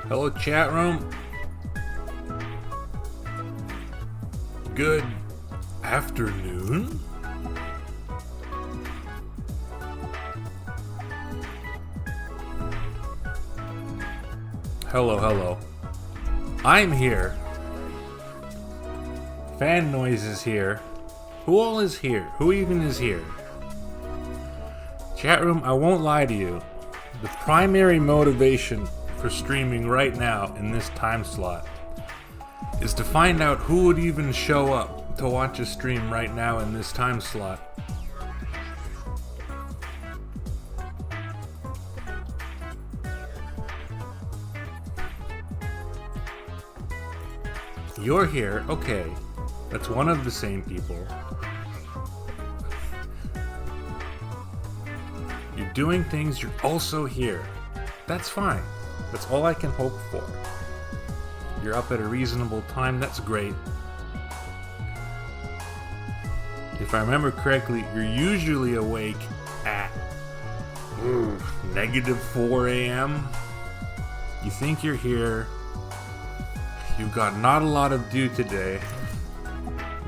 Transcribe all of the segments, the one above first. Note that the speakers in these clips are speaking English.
Hello, chat room. Good afternoon. Hello. I'm here. Fan noise is here. Who all is here? Who even is here? Chat room, I won't lie to you. The primary motivation for streaming right now in this time slot is to find out who would even show up to watch a stream right now in this time slot. You're here, okay. That's one of the same people. You're doing things, you're also here. That's fine. That's all I can hope for. You're up at a reasonable time, that's great. If I remember correctly, you're usually awake at negative 4 a.m. You think you're here. You've got not a lot to do today.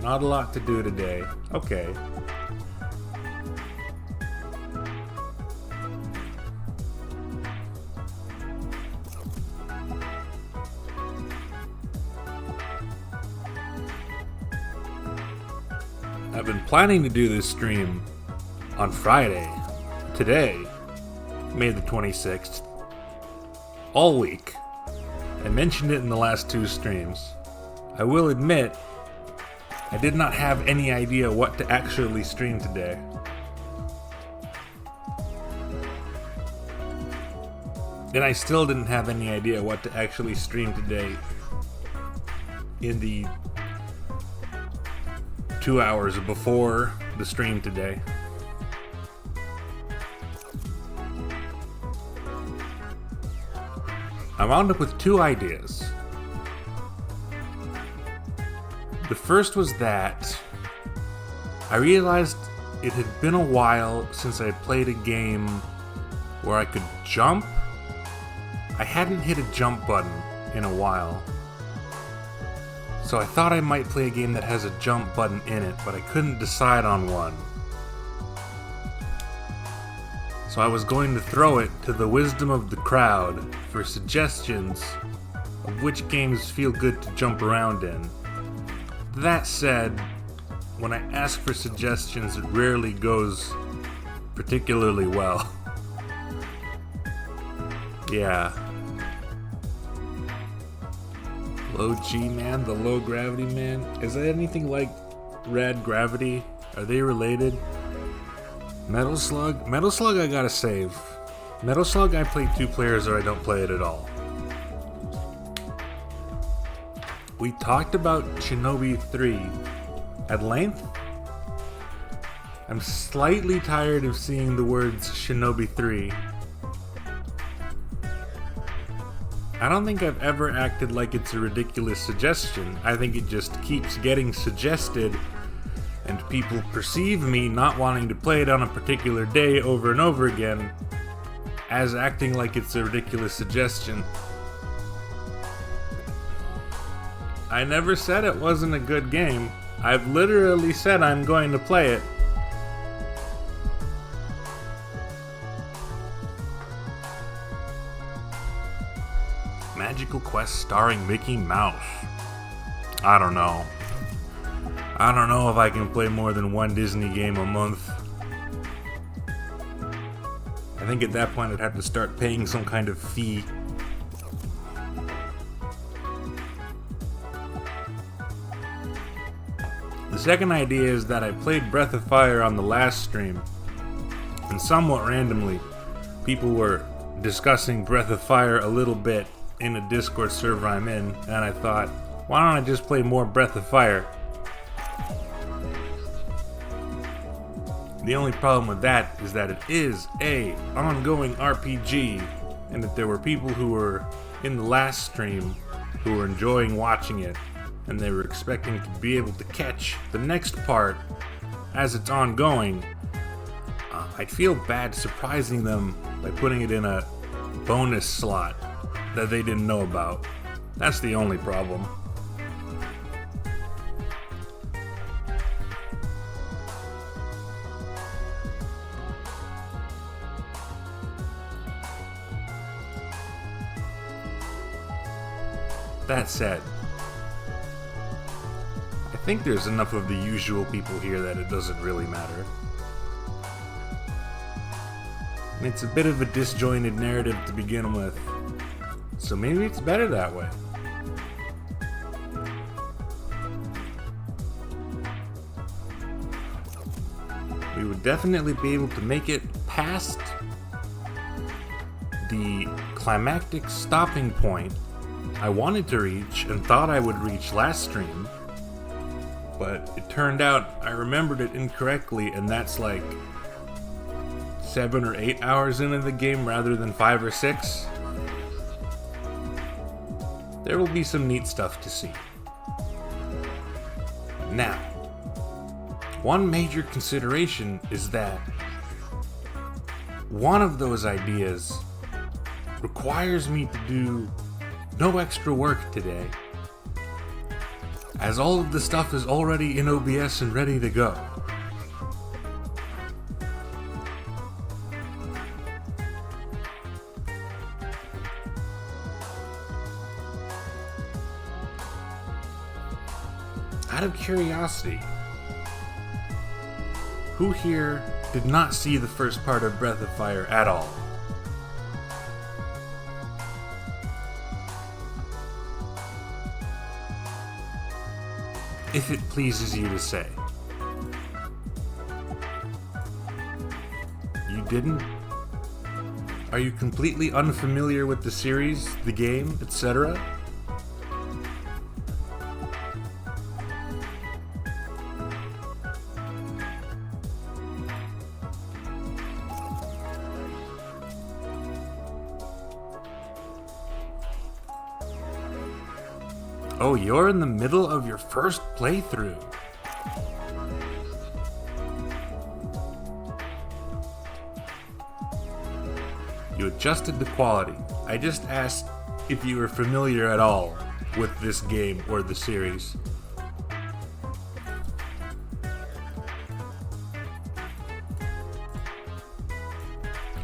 Not a lot to do today. Okay. I've been planning to do this stream on Friday, today, May the 26th, all week. I mentioned it in the last two streams. I will admit, I did not have any idea what to actually stream today. And I still didn't have any idea what to actually stream today in the 2 hours before the stream today. I wound up with two ideas. The first was that I realized it had been a while since I played a game where I could jump. I hadn't hit a jump button in a while. So I thought I might play a game that has a jump button in it, but I couldn't decide on one. So I was going to throw it to the wisdom of the crowd for suggestions of which games feel good to jump around in. That said, when I ask for suggestions, it rarely goes particularly well. Yeah. Low G Man, the low gravity man. Is that anything like Rad Gravity? Are they related? Metal Slug? Metal Slug I gotta save. Metal Slug I play 2 players or I don't play it at all. We talked about Shinobi 3 at length. I'm slightly tired of seeing the words Shinobi 3. I don't think I've ever acted like it's a ridiculous suggestion. I think it just keeps getting suggested, and people perceive me not wanting to play it on a particular day over and over again as acting like it's a ridiculous suggestion. I never said it wasn't a good game. I've literally said I'm going to play it. Magical Quest starring Mickey Mouse. I don't know. I don't know if I can play more than one Disney game a month. I think at that point I'd have to start paying some kind of fee. The second idea is that I played Breath of Fire on the last stream, and somewhat randomly, people were discussing Breath of Fire a little bit in a Discord server I'm in, and I thought, why don't I just play more Breath of Fire? The only problem with that is that it is a ongoing RPG, and that there were people who were in the last stream who were enjoying watching it, and they were expecting to be able to catch the next part as it's ongoing. I'd feel bad surprising them by putting it in a bonus slot that they didn't know about. That's the only problem. That said, I think there's enough of the usual people here that it doesn't really matter. And it's a bit of a disjointed narrative to begin with, so maybe it's better that way. We would definitely be able to make it past the climactic stopping point I wanted to reach and thought I would reach last stream, but it turned out I remembered it incorrectly, and that's like 7 or 8 hours into the game rather than 5 or 6. There will be some neat stuff to see. Now, one major consideration is that one of those ideas requires me to do no extra work today, as all of the stuff is already in OBS and ready to go. Out of curiosity, who here did not see the first part of Breath of Fire at all? If it pleases you to say. You didn't? Are you completely unfamiliar with the series, the game, etc.? Oh, you're in the middle of your first playthrough. You adjusted the quality. I just asked if you were familiar at all. with this game or the series.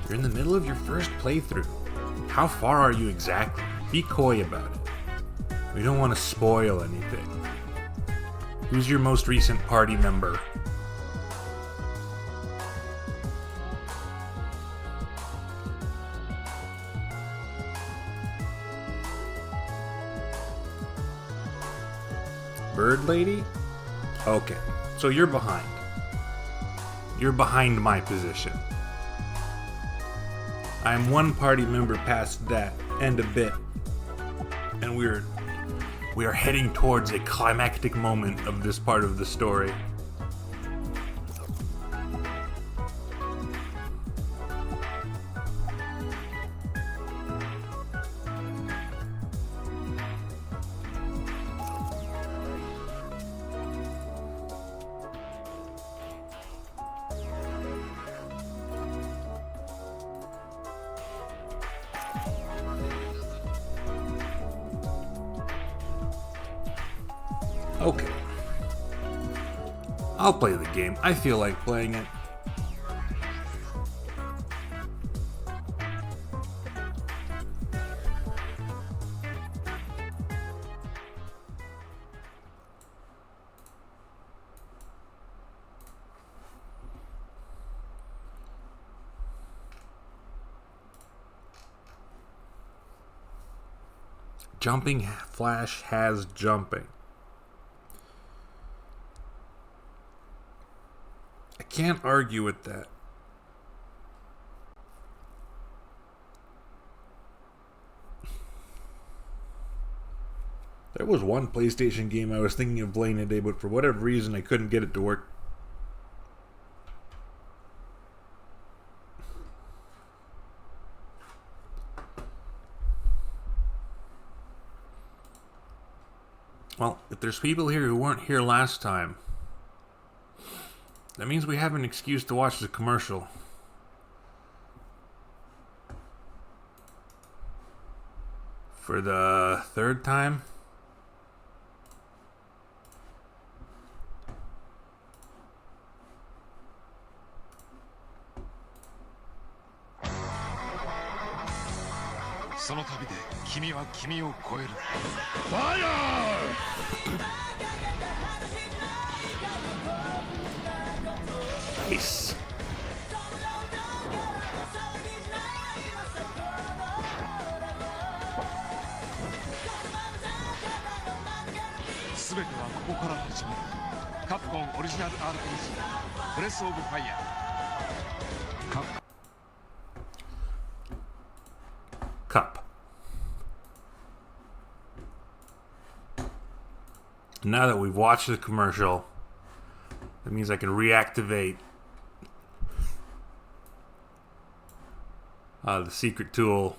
You're in the middle of your first playthrough. How far are you exactly? Be coy about it. We don't want to spoil anything. Who's your most recent party member? Bird lady? Okay, so you're behind. You're behind my position. I'm one party member past that, and a bit. And we are heading towards a climactic moment of this part of the story. Okay. I'll play the game. I feel like playing it. Jumping Flash has jumping. I can't argue with that. There was one PlayStation game I was thinking of playing today, but for whatever reason I couldn't get it to work. Well, if there's people here who weren't here last time, that means we have an excuse to watch the commercial. For the third time? Nice. Cup. Now that we've watched the commercial, that means I can reactivate the secret tool.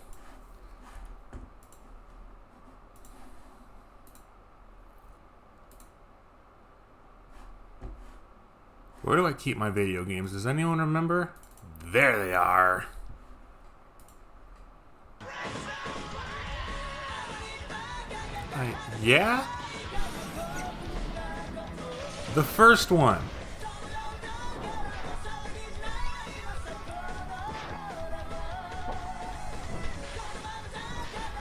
Where do I keep my video games? Does anyone remember? There they are. Yeah? The first one.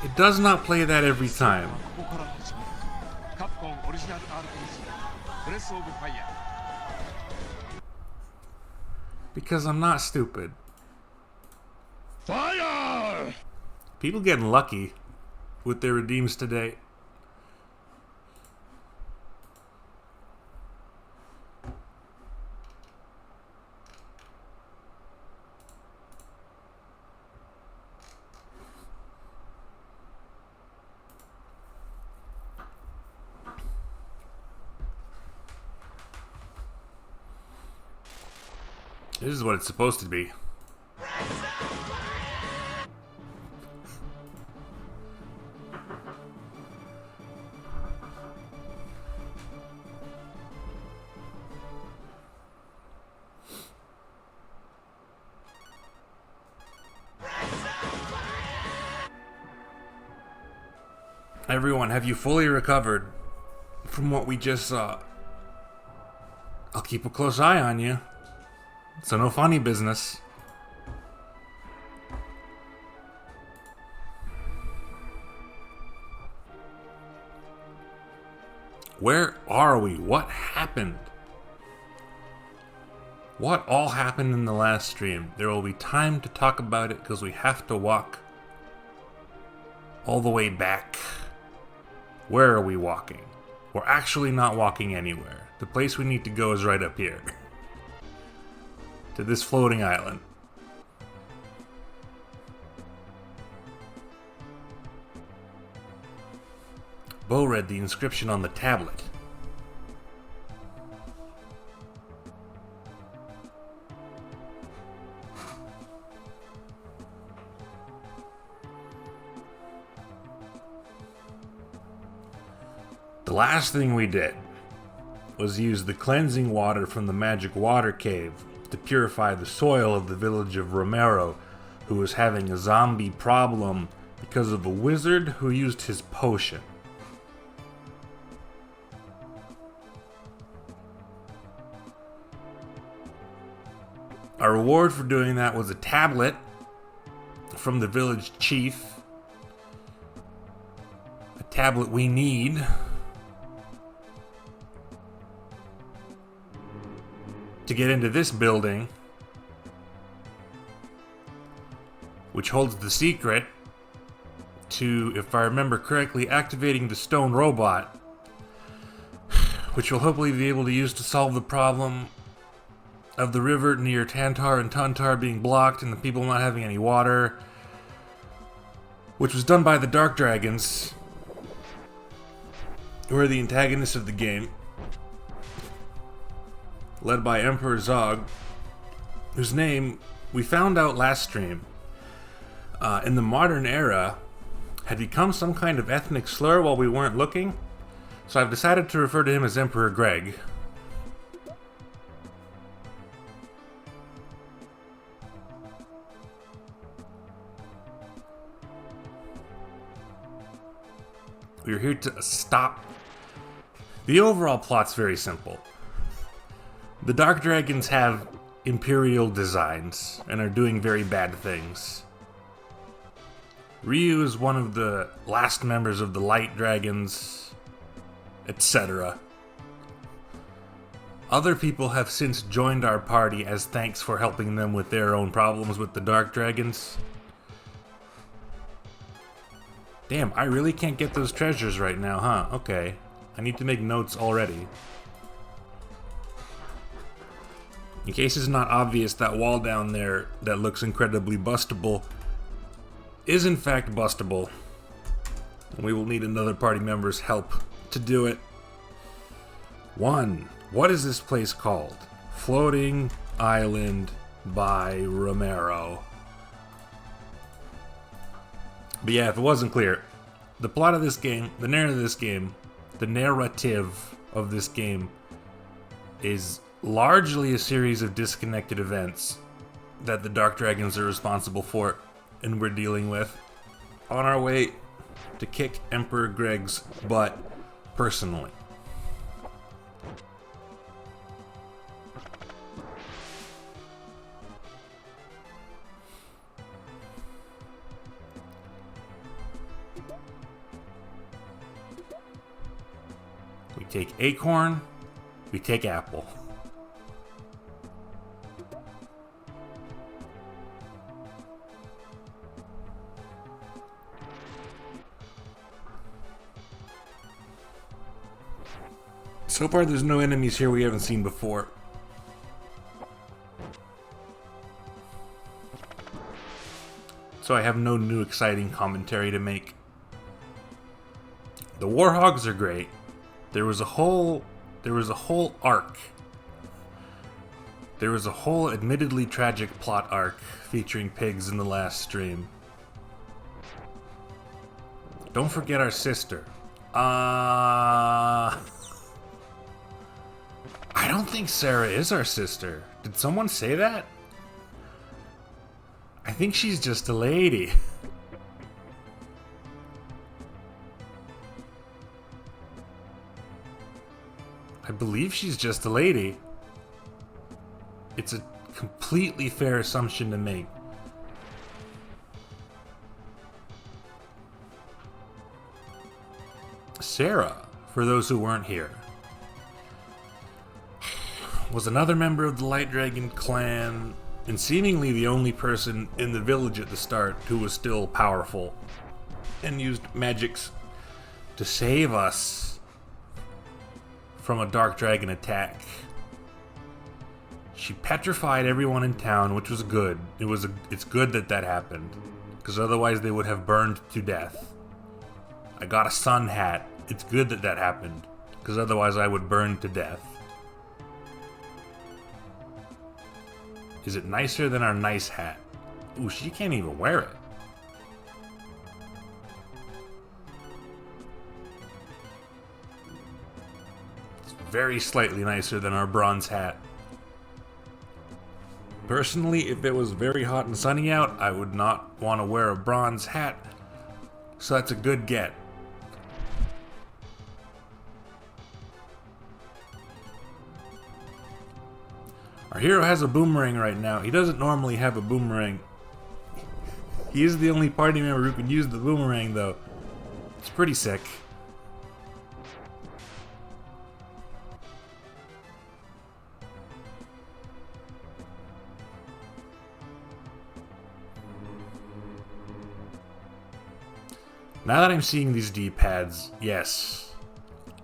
It does not play that every time. Because I'm not stupid. Fire! People getting lucky with their redeems today. This is what it's supposed to be. Everyone, have you fully recovered from what we just saw? I'll keep a close eye on you. So no funny business. Where are we? What happened? What all happened in the last stream? There will be time to talk about it because we have to walk all the way back. Where are we walking? We're actually not walking anywhere. The place we need to go is right up here. To this floating island. Bo read the inscription on the tablet. The last thing we did was use the cleansing water from the magic water cave to purify the soil of the village of Romero, who was having a zombie problem because of a wizard who used his potion. Our reward for doing that was a tablet from the village chief. A tablet we need to get into this building, which holds the secret to, if I remember correctly, activating the stone robot, which we'll hopefully be able to use to solve the problem of the river near Tantar and Tantar being blocked and the people not having any water, which was done by the Dark Dragons, who are the antagonists of the game, led by Emperor Zog, whose name we found out last stream in the modern era had become some kind of ethnic slur while we weren't looking, so I've decided to refer to him as Emperor Greg. We're here to stop. The overall plot's very simple. The Dark Dragons have imperial designs and are doing very bad things. Ryu is one of the last members of the Light Dragons, etc. Other people have since joined our party as thanks for helping them with their own problems with the Dark Dragons. Damn, I really can't get those treasures right now, huh? Okay. I need to make notes already. In case it's not obvious, that wall down there that looks incredibly bustable is in fact bustable. And we will need another party member's help to do it. 1. What is this place called? Floating Island by Romero. But yeah, if it wasn't clear, the plot of this game, the narrative of this game is largely a series of disconnected events that the Dark Dragons are responsible for and we're dealing with on our way to kick Emperor Greg's butt personally. We take acorn, we take apple. So far there's no enemies here we haven't seen before. So I have no new exciting commentary to make. The Warhogs are great. There was a whole arc. There was a whole admittedly tragic plot arc featuring pigs in the last stream. Don't forget our sister. I don't think Sarah is our sister. Did someone say that? I think she's just a lady. believe she's just a lady. It's a completely fair assumption to make. Sarah, for those who weren't here, was another member of the Light Dragon clan, and seemingly the only person in the village at the start who was still powerful, and used magics to save us from a dark dragon attack. She petrified everyone in town, which was good. It's good that that happened, because otherwise they would have burned to death. I got a sun hat. It's good that that happened, because otherwise I would burn to death. Is it nicer than our nice hat? Ooh, she can't even wear it. It's very slightly nicer than our bronze hat. Personally, if it was very hot and sunny out, I would not want to wear a bronze hat. So that's a good get. Our hero has a boomerang right now. He doesn't normally have a boomerang. He is the only party member who can use the boomerang, though. It's pretty sick. Now that I'm seeing these D-pads, yes,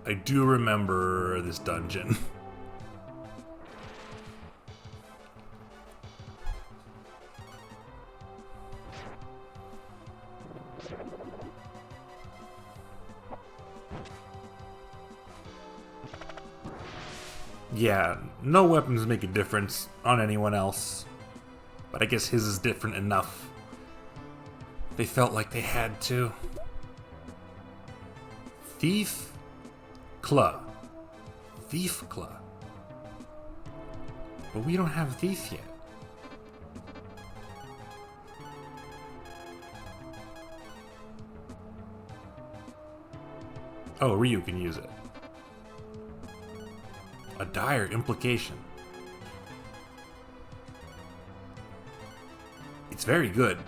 I do remember this dungeon. Yeah, no weapons make a difference on anyone else, but I guess his is different enough. They felt like they had to. Thief Claw. Thief Claw. But we don't have Thief yet. Oh, Ryu can use it. A dire implication. It's very good.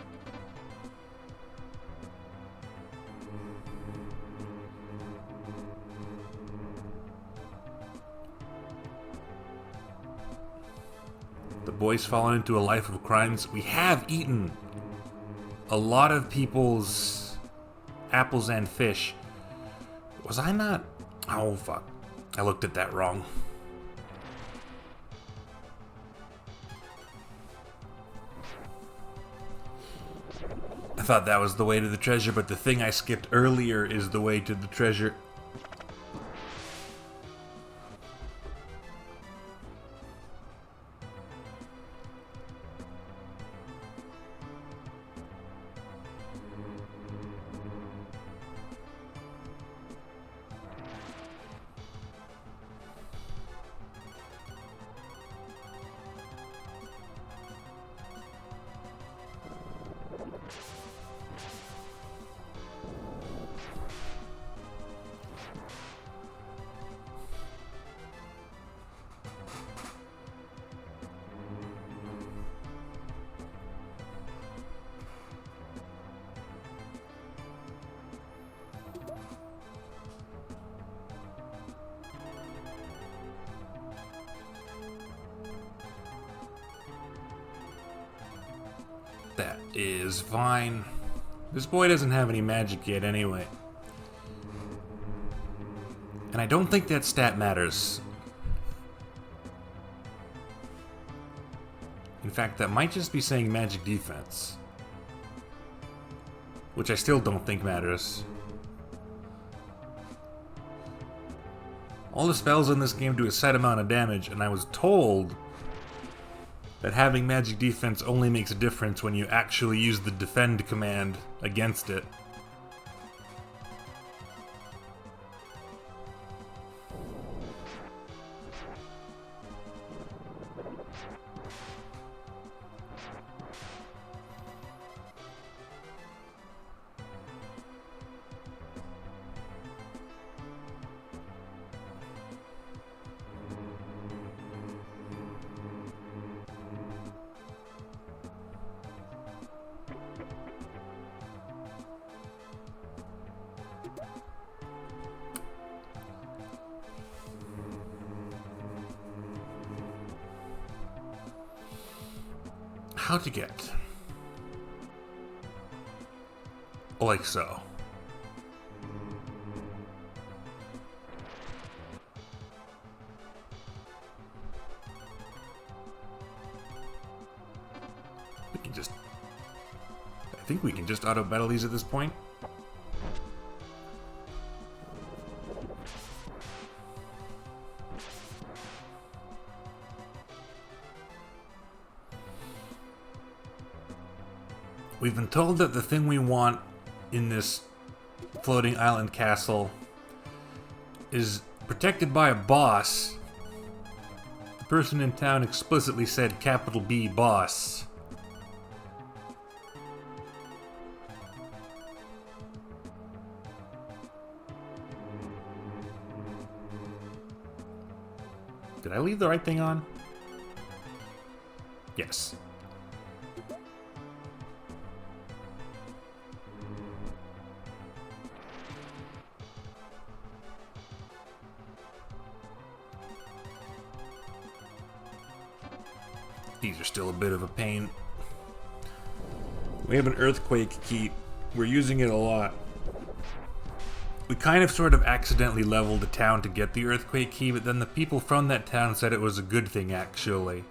The boy's fallen into a life of crimes. We have eaten a lot of people's apples and fish. Was I not? Oh, fuck. I looked at that wrong. I thought that was the way to the treasure, but the thing I skipped earlier is the way to the treasure. That is fine. This boy doesn't have any magic yet anyway. And I don't think that stat matters. In fact, that might just be saying magic defense. Which I still don't think matters. All the spells in this game do a set amount of damage, and I was told that having magic defense only makes a difference when you actually use the defend command against it. how to get. Like so. I think we can just auto battle these at this point. We've been told that the thing we want in this floating island castle is protected by a boss. The person in town explicitly said capital B boss. Did I leave the right thing on? Yes. These are still a bit of a pain. We have an earthquake key. We're using it a lot. We kind of sort of accidentally leveled a town to get the earthquake key, but then the people from that town said it was a good thing, actually.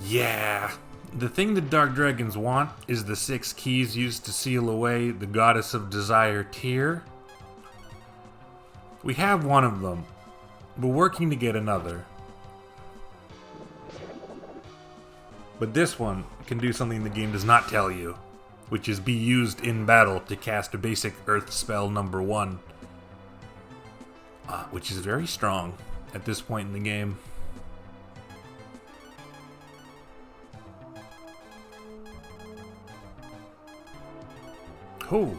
Yeah. The thing the Dark Dragons want is the 6 keys used to seal away the Goddess of Desire tier. We have one of them. We're working to get another. But this one can do something the game does not tell you, which is be used in battle to cast a basic Earth spell number 1. Which is very strong at this point in the game. Oh!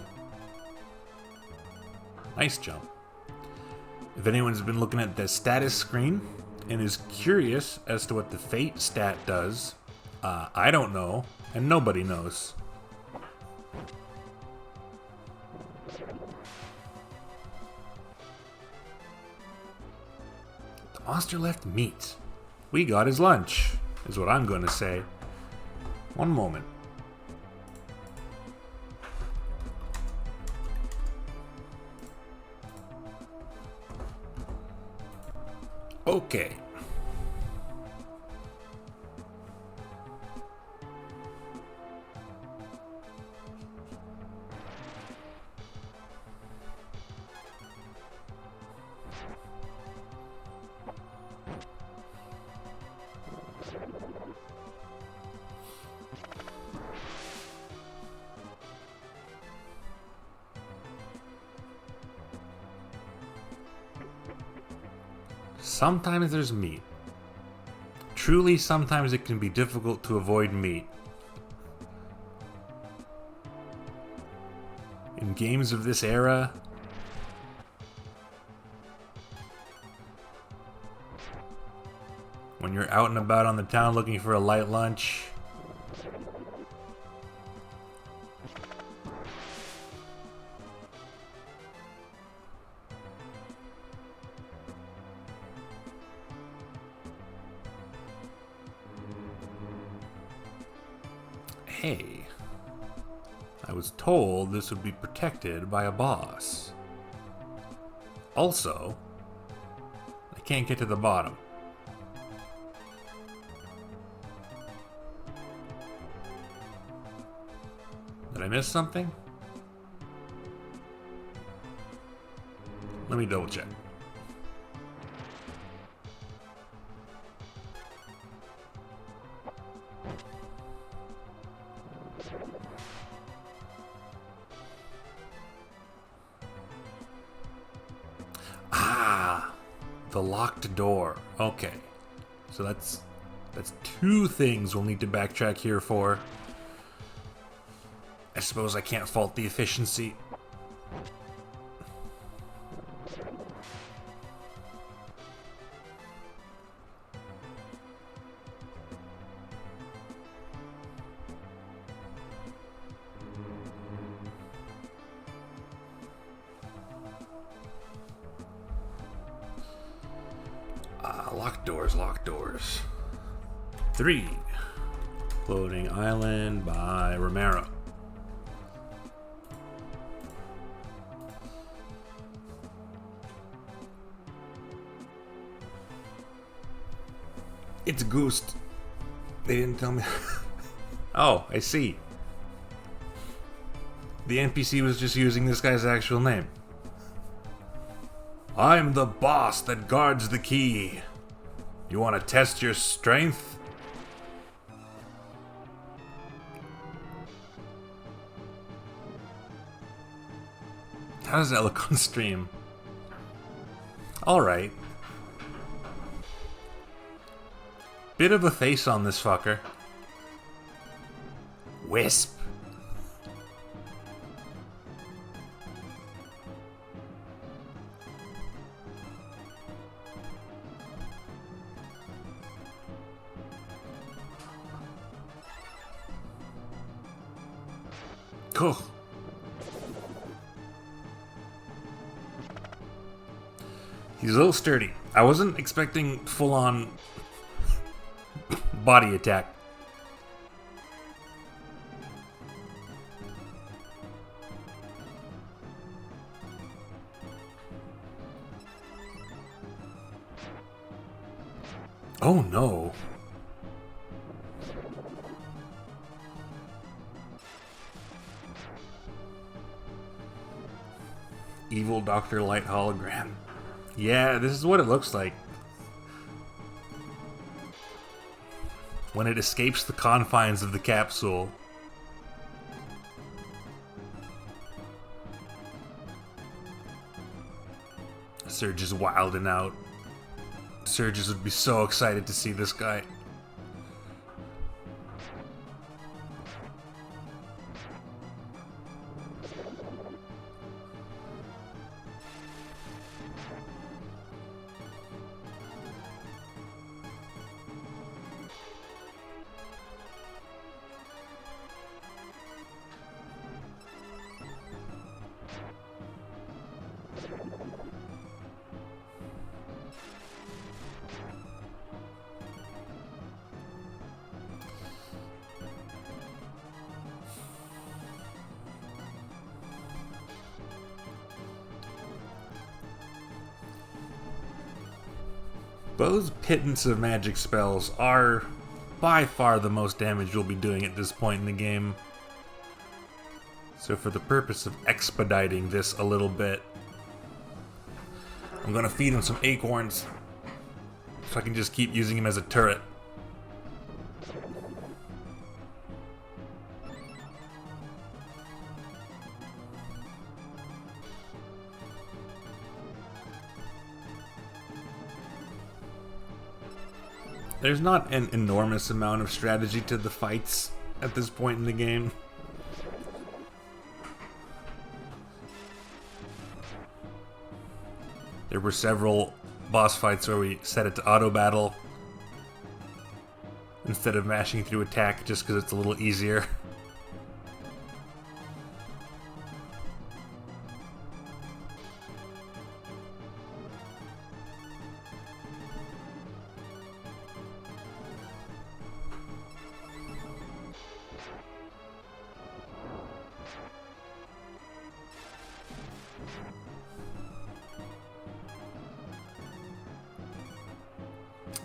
Nice jump. If anyone's been looking at the status screen and is curious as to what the Fate stat does, I don't know, and nobody knows. The monster left meat. We got his lunch, is what I'm going to say. One moment. Okay. Sometimes there's meat. Truly, sometimes it can be difficult to avoid meat. In games of this era, when you're out and about on the town looking for a light lunch, hey, I was told this would be protected by a boss. Also, I can't get to the bottom. Did I miss something? Let me double check. The locked door. Okay. So that's 2 things we'll need to backtrack here for. I suppose I can't fault the efficiency. Locked doors, locked doors. 3. Floating Island by Romero. It's a ghost. They didn't tell me. Oh, I see. The NPC was just using this guy's actual name. I'm the boss that guards the key. You want to test your strength? How does that look on stream? Alright. Bit of a face on this fucker. Wisp. Cool. He's a little sturdy. I wasn't expecting full-on body attack. Oh no. Evil Dr. Light hologram. Yeah, this is what it looks like. When it escapes the confines of the capsule. Surge is wilding out. Surges would be so excited to see this guy. Those pittance of magic spells are by far the most damage you'll be doing at this point in the game. So for the purpose of expediting this a little bit, I'm gonna feed him some acorns so I can just keep using him as a turret. There's not an enormous amount of strategy to the fights at this point in the game. There were several boss fights where we set it to auto battle instead of mashing through attack just because it's a little easier.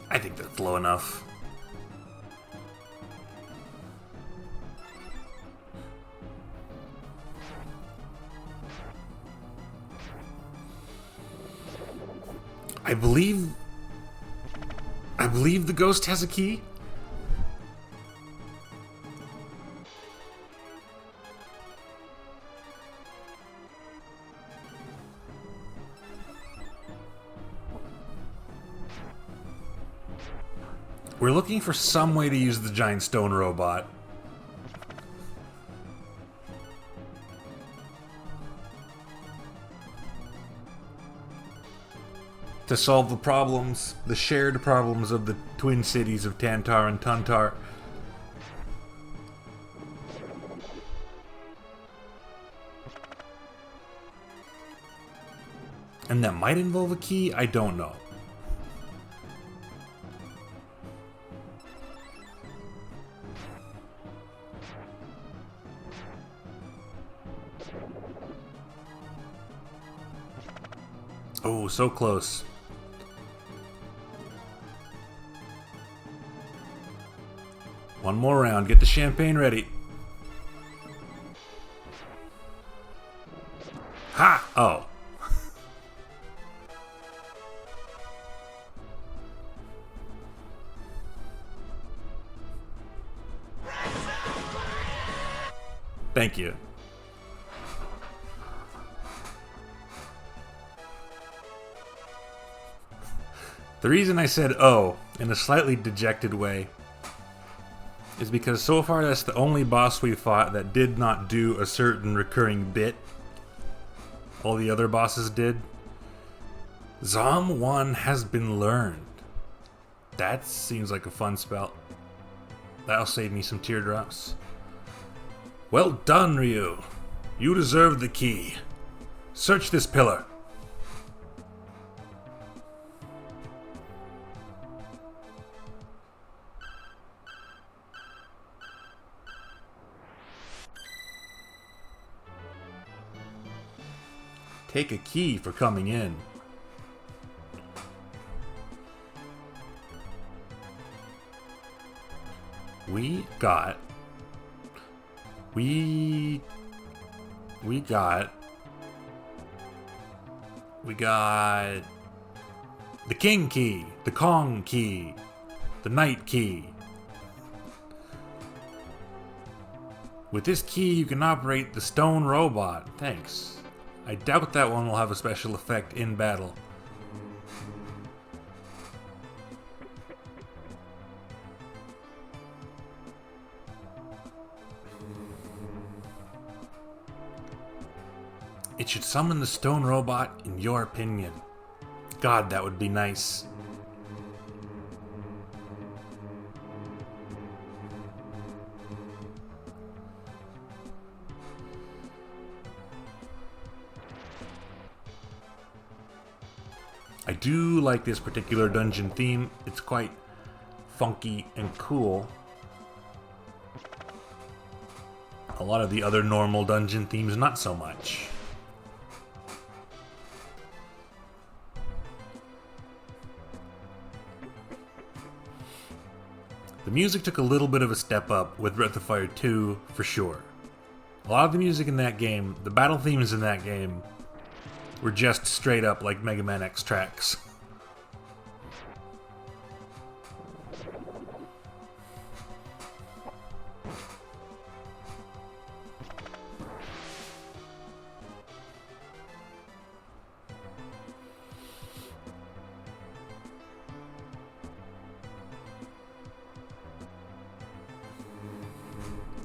I think that's low enough. I believe the ghost has a key. We're looking for some way to use the giant stone robot. To solve the problems, the shared problems of the twin cities of Tantar and Tuntar. And that might involve a key? I don't know. Oh, so close. One more round. Get the champagne ready. Ha! Oh. Thank you. The reason I said oh in a slightly dejected way is because so far that's the only boss we fought that did not do a certain recurring bit. All the other bosses did. Zom 1 has been learned. That seems like a fun spell. That'll save me some teardrops. Well done, Ryu. You deserve the key. Search this pillar. Take a key for coming in. We got the King Key, the Kong Key, the Knight Key. With this key, you can operate the stone robot. Thanks. I doubt that one will have a special effect in battle. It should summon the stone robot, in your opinion. God, that would be nice. I do like this particular dungeon theme. It's quite funky and cool. A lot of the other normal dungeon themes, not so much. The music took a little bit of a step up with Breath of Fire 2, for sure. A lot of the music in that game, the battle themes in that game, were just straight up like Mega Man X tracks.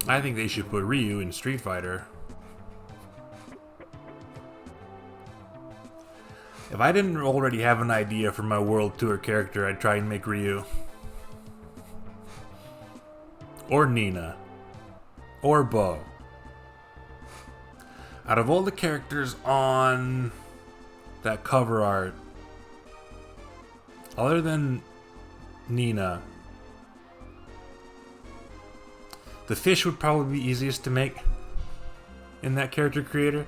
I think they should put Ryu in Street Fighter. If I didn't already have an idea for my World Tour character, I'd try and make Ryu. Or Nina. Or Bo. Out of all the characters on that cover art, other than Nina, the fish would probably be easiest to make in that character creator.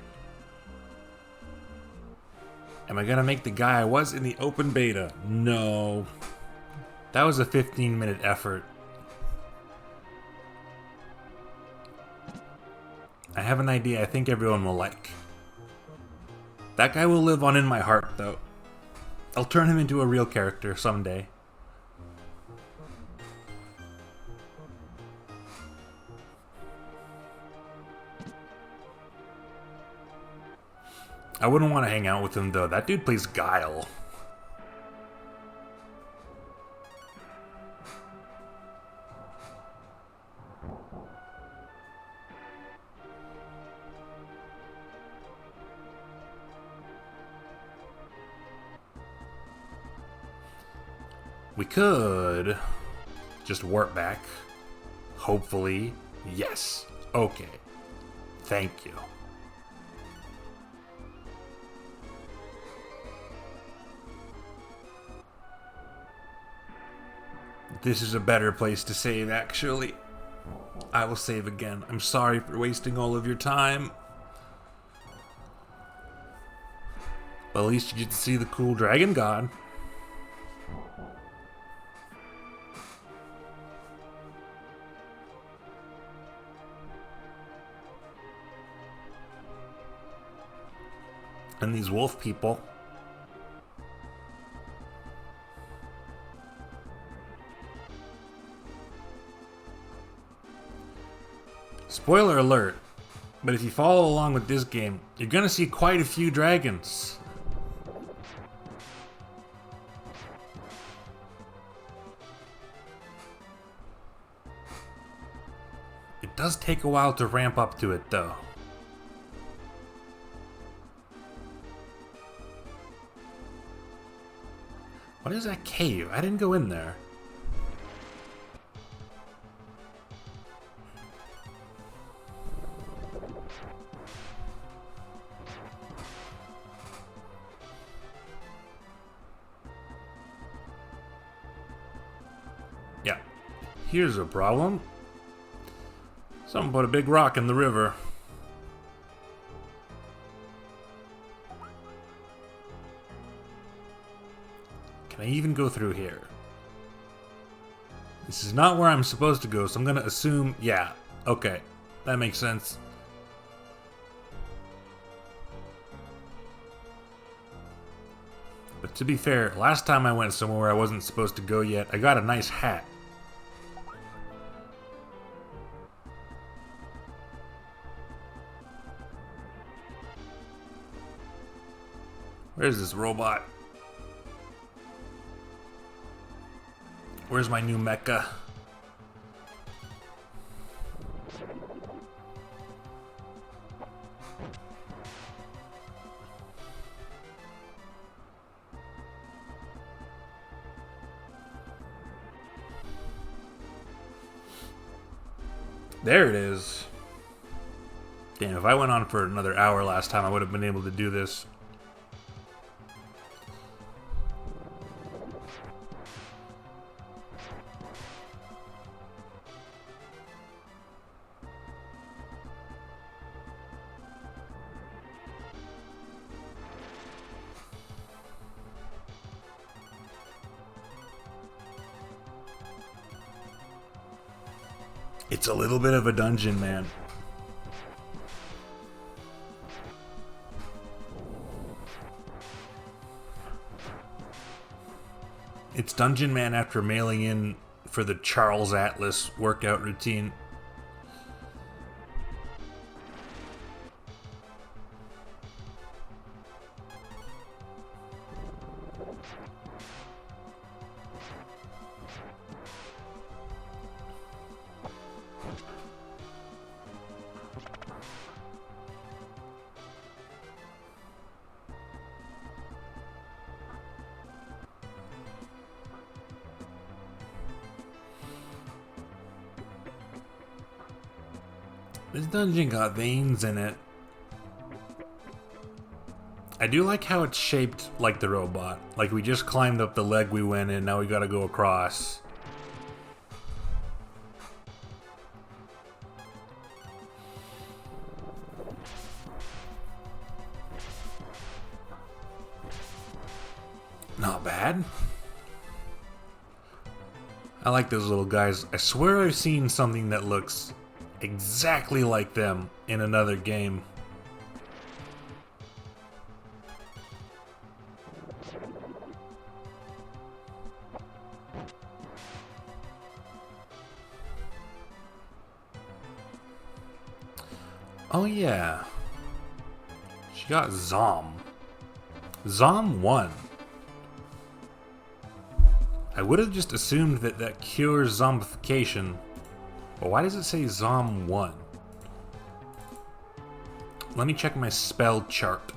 Am I gonna make the guy I was in the open beta? No. That was a 15-minute effort. I have an idea I think everyone will like. That guy will live on in my heart, though. I'll turn him into a real character someday. I wouldn't want to hang out with him, though. That dude plays Guile. We could just warp back. Hopefully. Yes. Okay. Thank you. This is a better place to save, actually. I will save again. I'm sorry for wasting all of your time. But at least you get to see the cool dragon god. And these wolf people. Spoiler alert, but if you follow along with this game, you're gonna see quite a few dragons. It does take a while to ramp up to it though. What is that cave? I didn't go in there. Yeah. Here's a problem. Someone put a big rock in the river. Can I even go through here? This is not where I'm supposed to go, so I'm gonna assume, yeah, okay, that makes sense. But to be fair, last time I went somewhere where I wasn't supposed to go yet, I got a nice hat. Where's this robot? Where's my new mecha? There it is. Damn, if I went on for another hour last time, I would have been able to do this. It's a little bit of a dungeon, man. It's Dungeon Man after mailing in for the Charles Atlas workout routine. This dungeon got veins in it. I do like how it's shaped like the robot. Like we just climbed up the leg we went in, now we gotta go across. Not bad. I like those little guys. I swear I've seen something that looks exactly like them in another game. Oh yeah. She got Zom. Zom 1. I would have just assumed that that cures zombification. But why does it say Zom 1? Let me check my spell chart.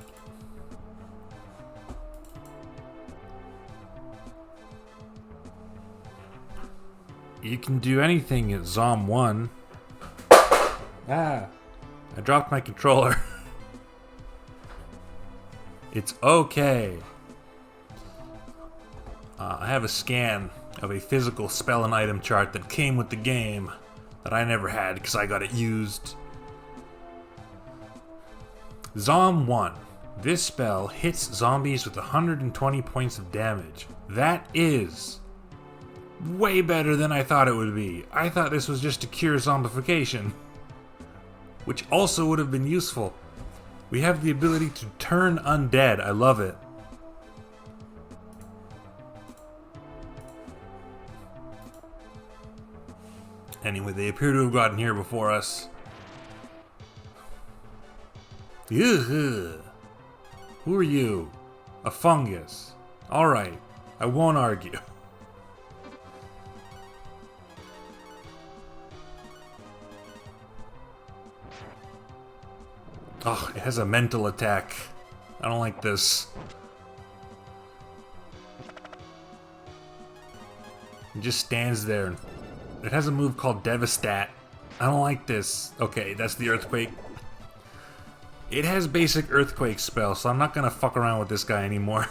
You can do anything at Zom 1. Ah, I dropped my controller. It's okay. I have a scan of a physical spell and item chart that came with the game that I never had because I got it used. Zom 1. This spell hits zombies with 120 points of damage. That is way better than I thought it would be. I thought this was just to cure zombification, which also would have been useful. We have the ability to turn undead. I love it. Anyway, they appear to have gotten here before us. Ugh. Who are you? A fungus. Alright, I won't argue. Oh, it has a mental attack. I don't like this. It just stands there. And it has a move called Devastat. I don't like this. Okay, that's the earthquake. It has basic earthquake spell, so I'm not gonna fuck around with this guy anymore.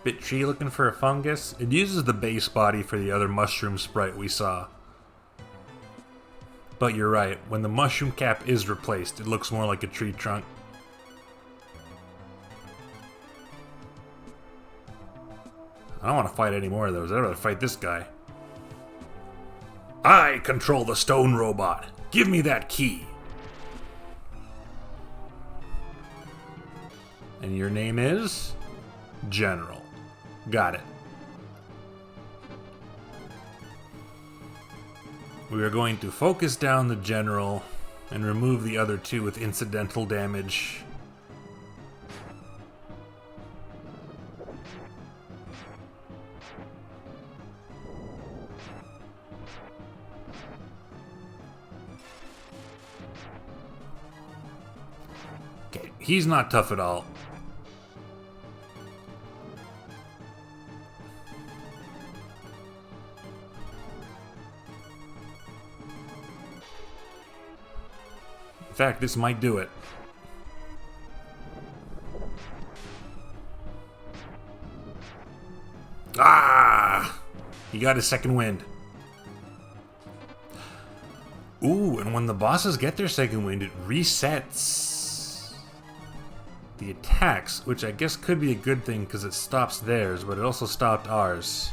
Bit tree looking for a fungus. It uses the base body for the other mushroom sprite we saw. But you're right, when the mushroom cap is replaced, it looks more like a tree trunk. I don't want to fight any more of those. I'd rather fight this guy. I control the stone robot. Give me that key. And your name is? General. Got it. We are going to focus down the general and remove the other two with incidental damage. Okay, he's not tough at all. In fact, this might do it. Ah! He got his second wind. Ooh, and when the bosses get their second wind, it resets the attacks, which I guess could be a good thing because it stops theirs, but it also stopped ours.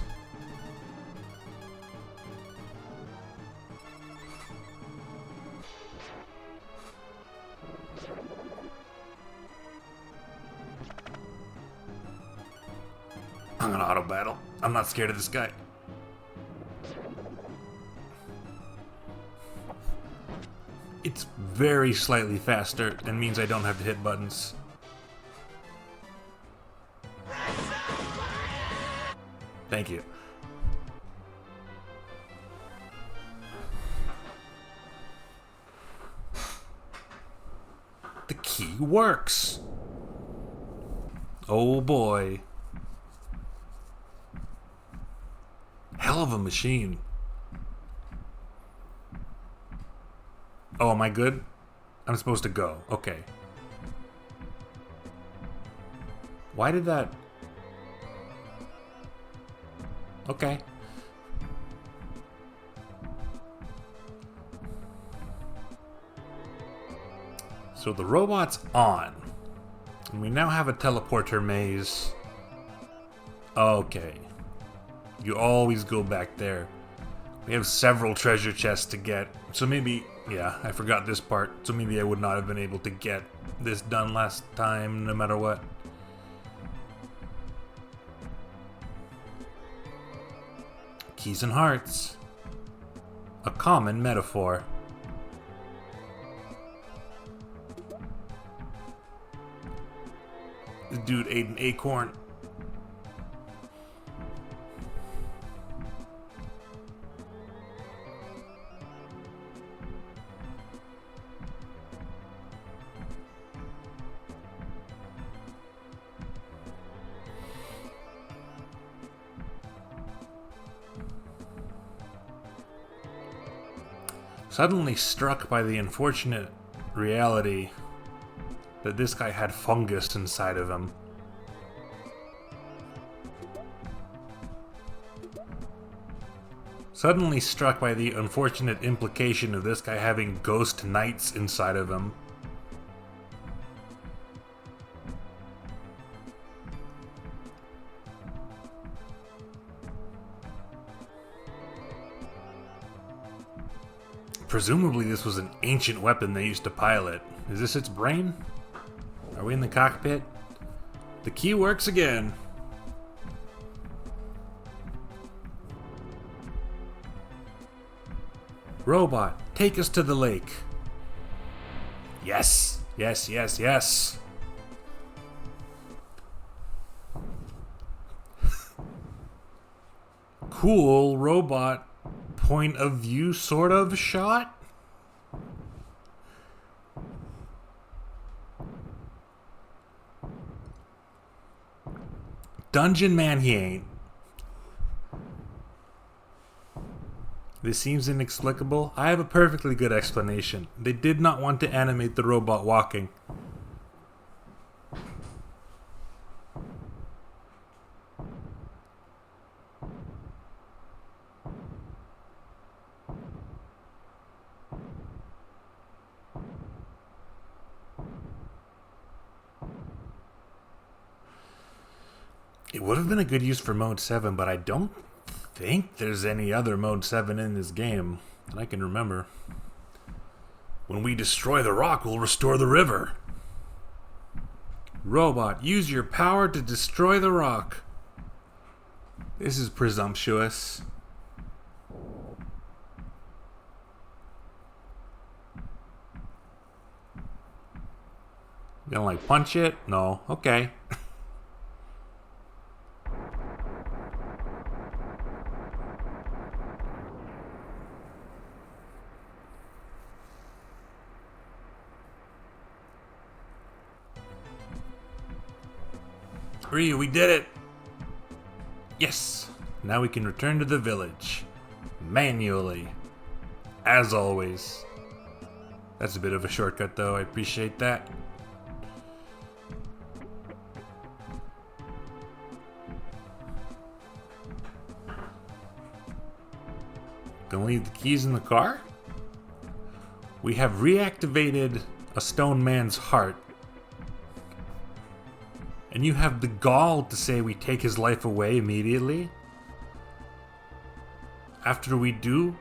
I'm gonna auto battle. I'm not scared of this guy. It's very slightly faster and means I don't have to hit buttons. Thank you. The key works. Oh boy. Hell of a machine. Oh, am I good? I'm supposed to go. Okay. Why did that... Okay. So the robot's on. And we now have a teleporter maze. Okay. You always go back there. We have several treasure chests to get. So maybe... Yeah, I forgot this part. So maybe I would not have been able to get this done last time, no matter what. Keys and hearts. A common metaphor. This dude ate an acorn. Suddenly struck by the unfortunate reality that this guy had fungus inside of him. Suddenly struck by the unfortunate implication of this guy having ghost knights inside of him. Presumably this was an ancient weapon they used to pilot. Is this its brain? Are we in the cockpit? The key works again. Robot, take us to the lake. Yes, yes, yes, yes. Cool robot point of view sort of shot. Dungeon man he ain't. This seems inexplicable. I have a perfectly good explanation. They did not want to animate the robot walking. It would have been a good use for Mode 7, but I don't think there's any other Mode 7 in this game that I can remember. When we destroy the rock, we'll restore the river. Robot, use your power to destroy the rock. This is presumptuous. Gonna like punch it? No. Okay. Ryu, we did it! Yes! Now we can return to the village. Manually. As always. That's a bit of a shortcut though, I appreciate that. Gonna leave the keys in the car? We have reactivated a stone man's heart. And you have the gall to say we take his life away immediately? After we do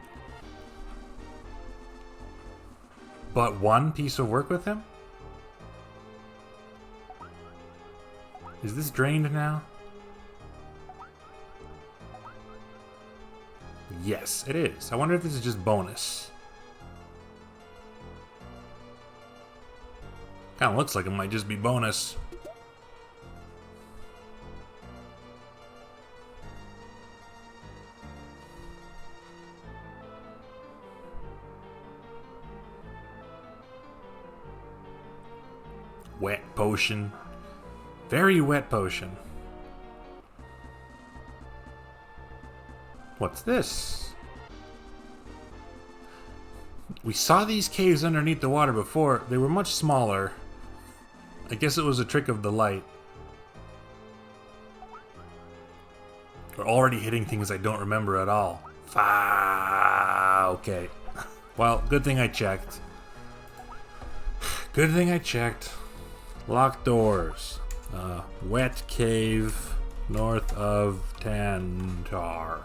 but one piece of work with him? Is this drained now? Yes, it is. I wonder if this is just bonus. Kinda looks like it might just be bonus. Wet potion. Very wet potion. What's this? We saw these caves underneath the water before. They were much smaller. I guess it was a trick of the light. We're already hitting things I don't remember at all. Okay. Well, good thing I checked. Good thing I checked. Locked doors. Wet cave north of Tantar.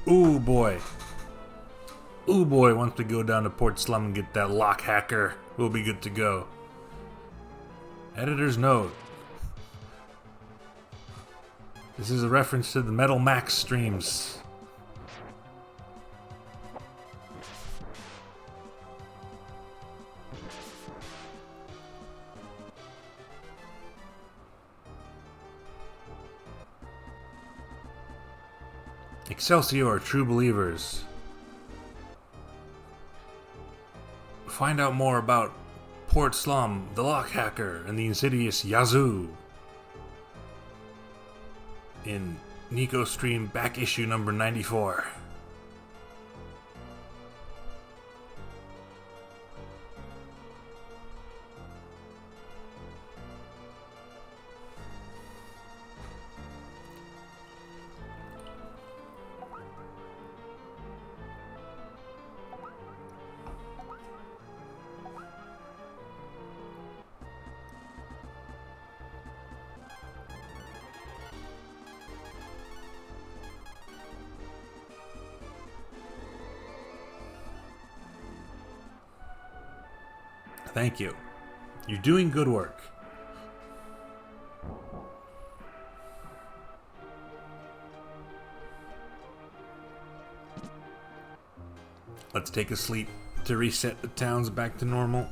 Ooh boy. Ooh boy, once we go down to Port Slum and get that lock hacker, we'll be good to go. Editor's note. This is a reference to the Metal Max streams. Excelsior, true believers. Find out more about Port Slum, the lock hacker, and the insidious Yazoo in Nico Stream back issue number 94. Thank you. You're doing good work. Let's take a sleep to reset the towns back to normal.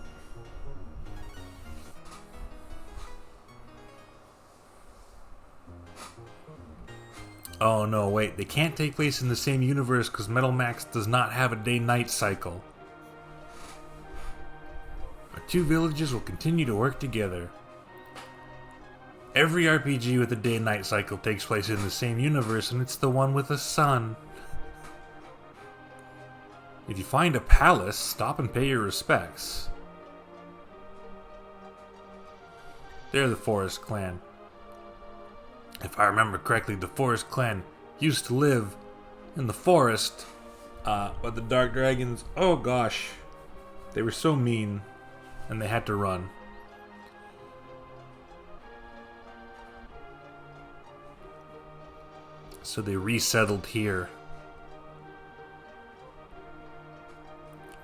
Oh no, wait, they can't take place in the same universe because Metal Max does not have a day-night cycle. Our two villages will continue to work together. Every RPG with a day-night cycle takes place in the same universe, and it's the one with a sun. If you find a palace, stop and pay your respects. They're the Forest Clan. If I remember correctly, the Forest Clan used to live in the forest, but the Dark Dragons, oh gosh, they were so mean, and they had to run. So they resettled here.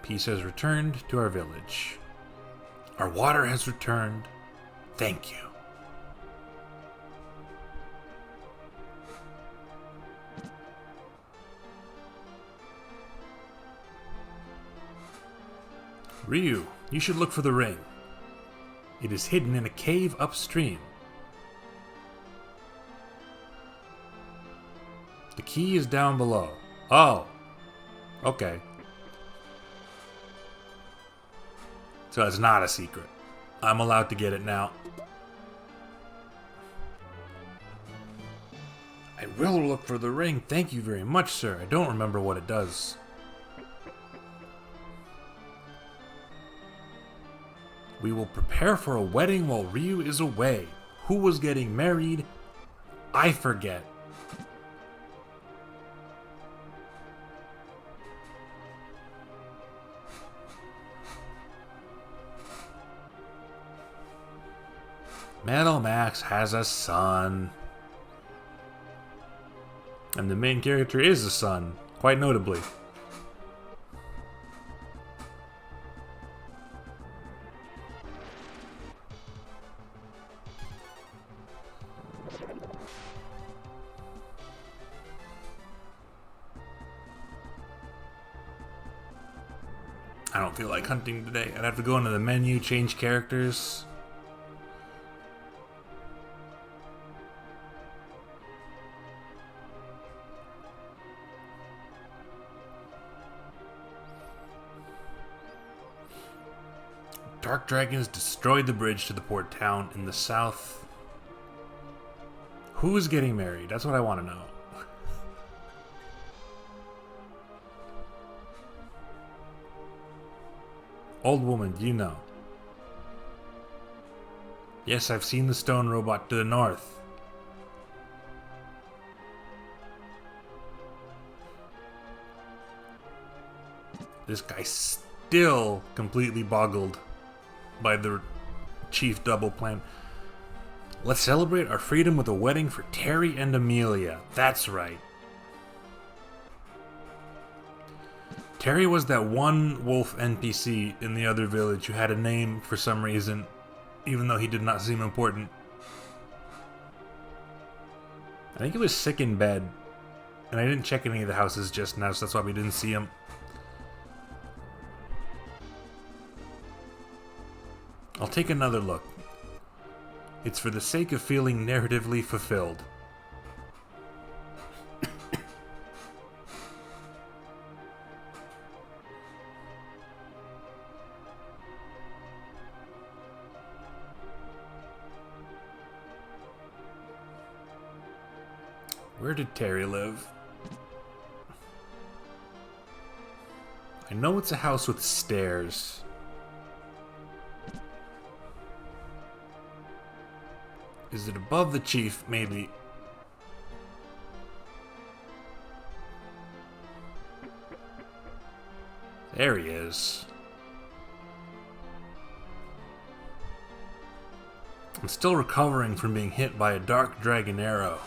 Peace has returned to our village. Our water has returned. Thank you. Ryu, you should look for the ring. It is hidden in a cave upstream. The key is down below. Oh. Okay. So it's not a secret. I'm allowed to get it now. I will look for the ring. Thank you very much, sir. I don't remember what it does. We will prepare for a wedding while Ryu is away. Who was getting married? I forget. Metal Max has a son. And the main character is a son, quite notably. I don't feel like hunting today. I'd have to go into the menu, change characters. Dark Dragons destroyed the bridge to the port town in the south. Who is getting married? That's what I want to know. Old woman, do you know? Yes, I've seen the stone robot to the north. This guy's still completely boggled by the chief double plan. Let's celebrate our freedom with a wedding for Terry and Amelia. That's right. Terry was that one wolf NPC in the other village who had a name for some reason, even though he did not seem important. I think he was sick in bed, and I didn't check any of the houses just now, so that's why we didn't see him. I'll take another look. It's for the sake of feeling narratively fulfilled. Where did Terry live? I know it's a house with stairs. Is it above the chief? Maybe. There he is. I'm still recovering from being hit by a dark dragon arrow.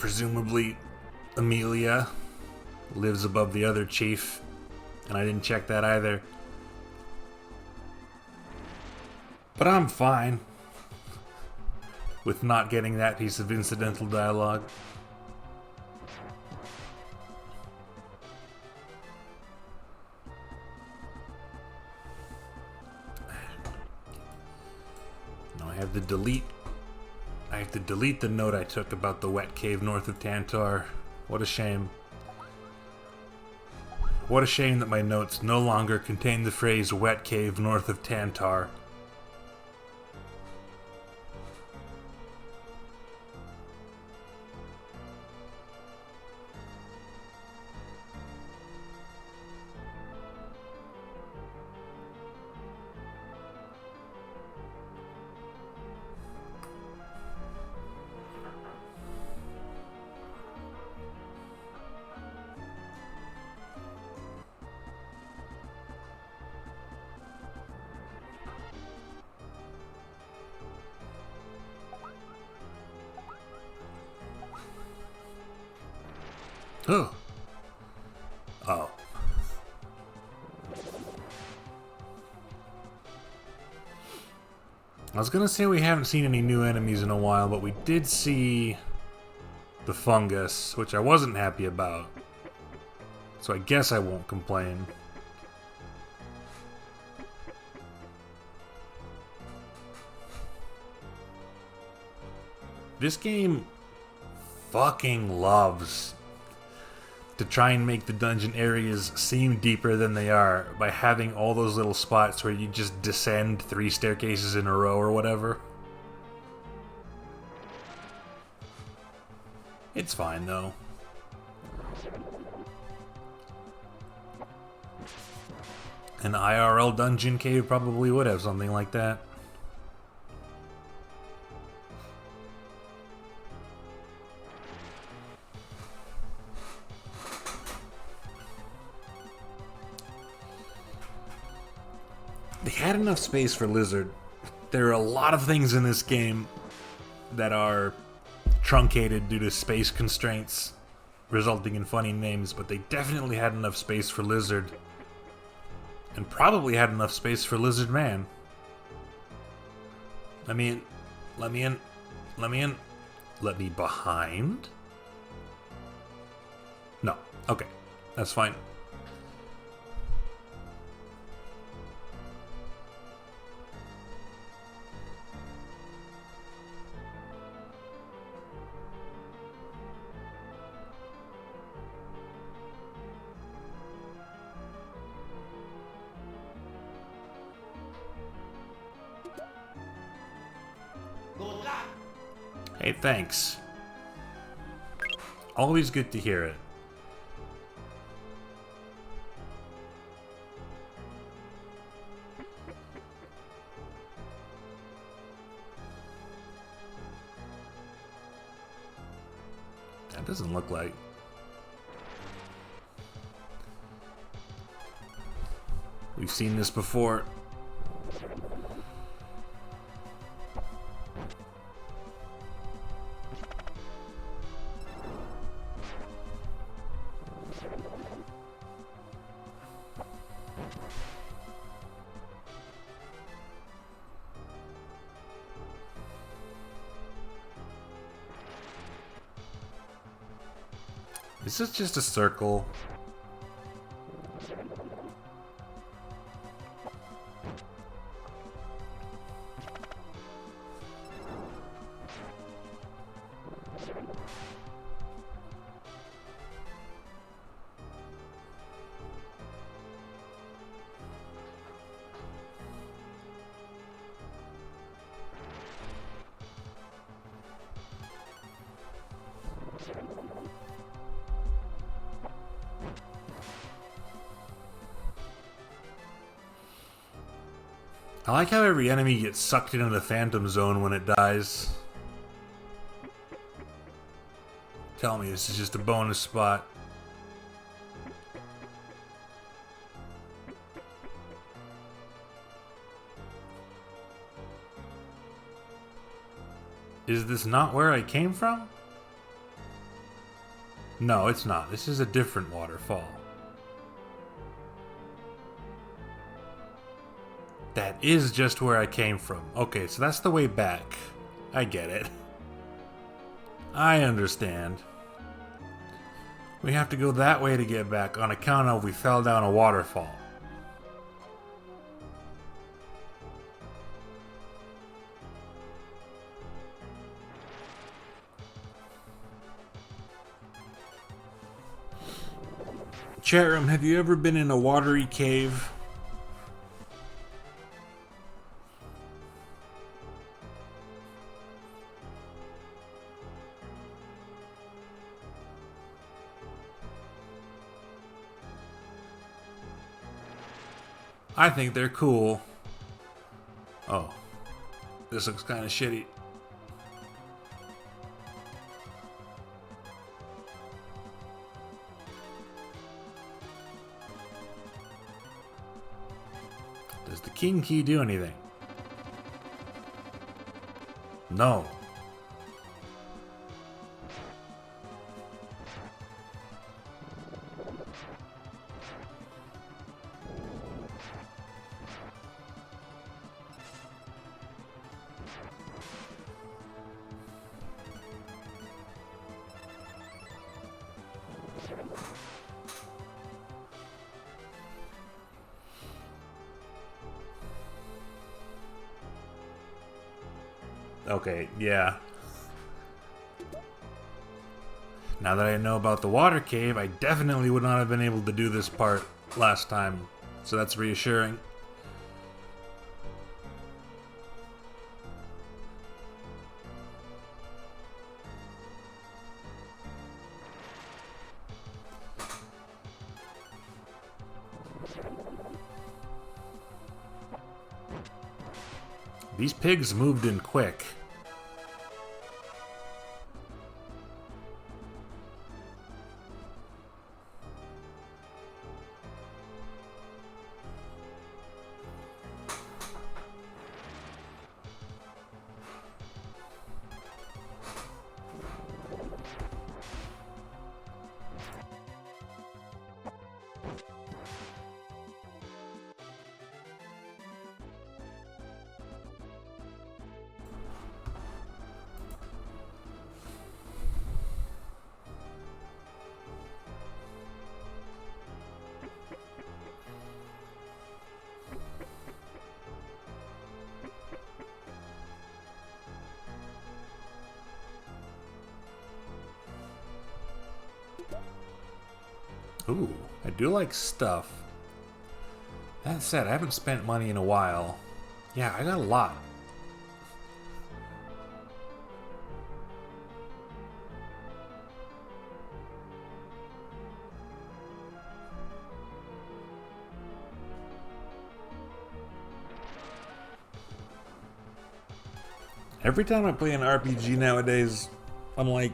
presumably Amelia lives above the other chief, and I didn't check that either. But I'm fine with not getting that piece of incidental dialogue. Now I have to delete the note I took about the wet cave north of Tantor. What a shame. What a shame that my notes no longer contain the phrase wet cave north of Tantor. Oh. Oh. I was gonna say we haven't seen any new enemies in a while, but we did see the fungus, which I wasn't happy about. So I guess I won't complain. This game fucking loves to try and make the dungeon areas seem deeper than they are by having all those little spots where you just descend 3 staircases in a row or whatever. It's fine though. An IRL dungeon cave probably would have something like that. They had enough space for Lizard. There are a lot of things in this game that are truncated due to space constraints, resulting in funny names, but they definitely had enough space for Lizard. And probably had enough space for Lizard Man. Let me in. Let me in. Let me in. Let me behind? No. Okay. That's fine. Hey, thanks. Always good to hear it. That doesn't look like... We've seen this before. Is this just a circle? I like how every enemy gets sucked into the Phantom Zone when it dies. Tell me this is just a bonus spot. Is this not where I came from? No, it's not. This is a different waterfall. That is just where I came from. Okay, so that's the way back. I get it. I understand. We have to go that way to get back on account of we fell down a waterfall. Chat room, have you ever been in a watery cave? I think they're cool. Oh, this looks kind of shitty. Does the king key do anything? No. Okay, yeah. Now that I know about the water cave, I definitely would not have been able to do this part last time, so that's reassuring. These pigs moved in quick. Ooh, I do like stuff. That said, I haven't spent money in a while. Yeah, I got a lot. Every time I play an RPG nowadays, I'm like,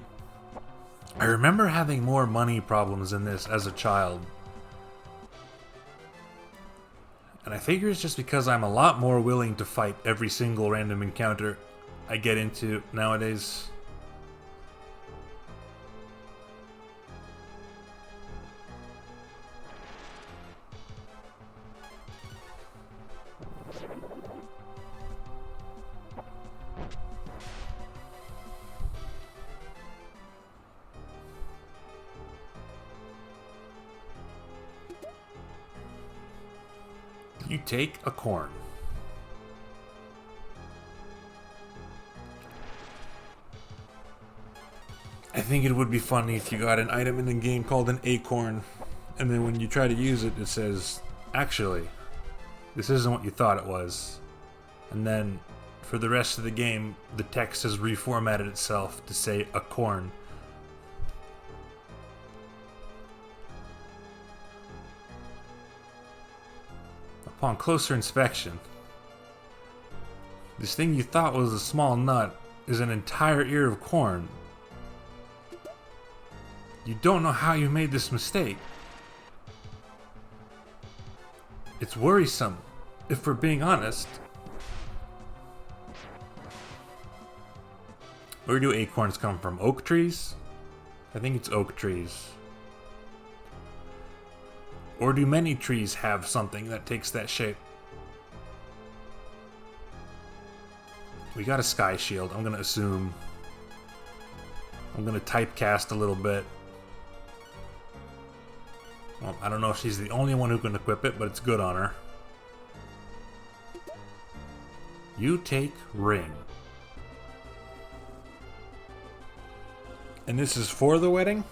I remember having more money problems in this as a child. And I figure it's just because I'm a lot more willing to fight every single random encounter I get into nowadays. You take a corn. I think it would be funny if you got an item in the game called an acorn, and then when you try to use it, it says, actually, this isn't what you thought it was. And then, for the rest of the game, the text has reformatted itself to say a corn. Upon closer inspection, this thing you thought was a small nut is an entire ear of corn. You don't know how you made this mistake. It's worrisome, if we're being honest. Where do acorns come from? Oak trees? I think it's oak trees. Or do many trees have something that takes that shape? We got a sky shield, I'm gonna assume. I'm gonna typecast a little bit. Well, I don't know if she's the only one who can equip it, but it's good on her. You take ring. And this is for the wedding?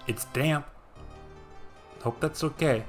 It's damp. Hope that's okay.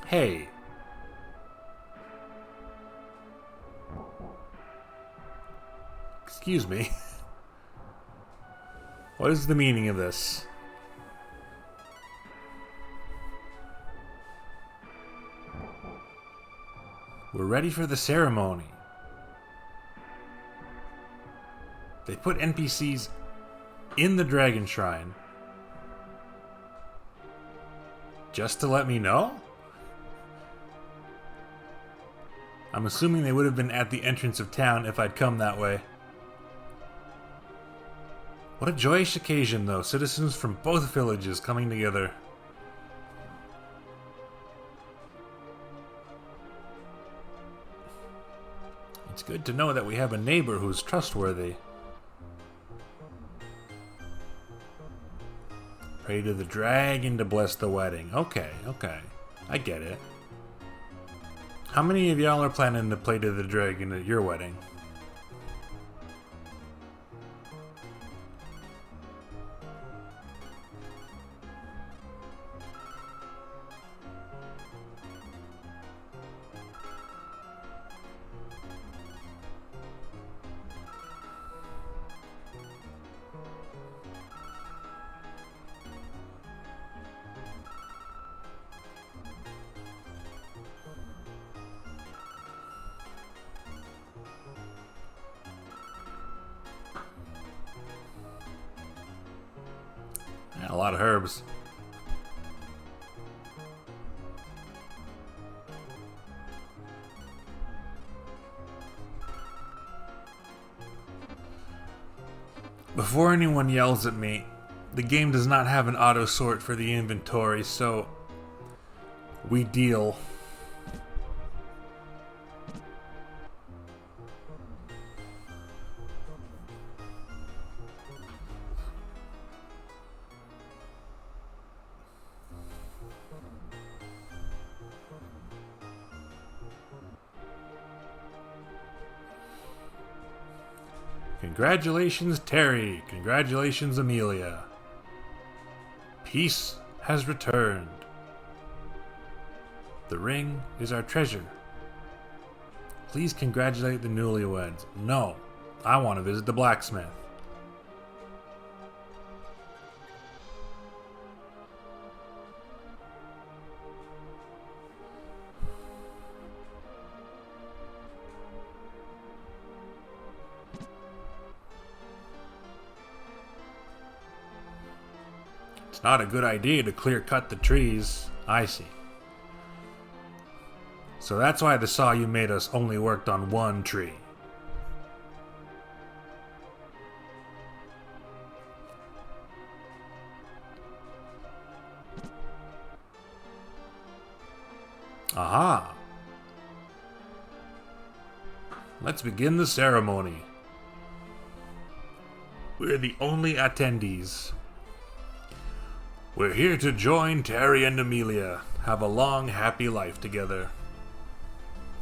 Hey. Excuse me. What is the meaning of this? We're ready for the ceremony. They put NPCs in the Dragon Shrine just to let me know? I'm assuming they would have been at the entrance of town if I'd come that way. What a joyous occasion, though. Citizens from both villages coming together. It's good to know that we have a neighbor who's trustworthy. Pray to the dragon to bless the wedding. Okay, okay. I get it. How many of y'all are planning to play to the dragon at your wedding? A lot of herbs. Before anyone yells at me, the game does not have an auto sort for the inventory, so we deal. Congratulations, Terry. Congratulations, Amelia. Peace has returned. The ring is our treasure. Please congratulate the newlyweds. No, I want to visit the blacksmith. It's not a good idea to clear cut the trees. I see. So that's why the saw you made us only worked on one tree. Aha! Let's begin the ceremony. We're the only attendees. We're here to join Terry and Amelia. Have a long, happy life together.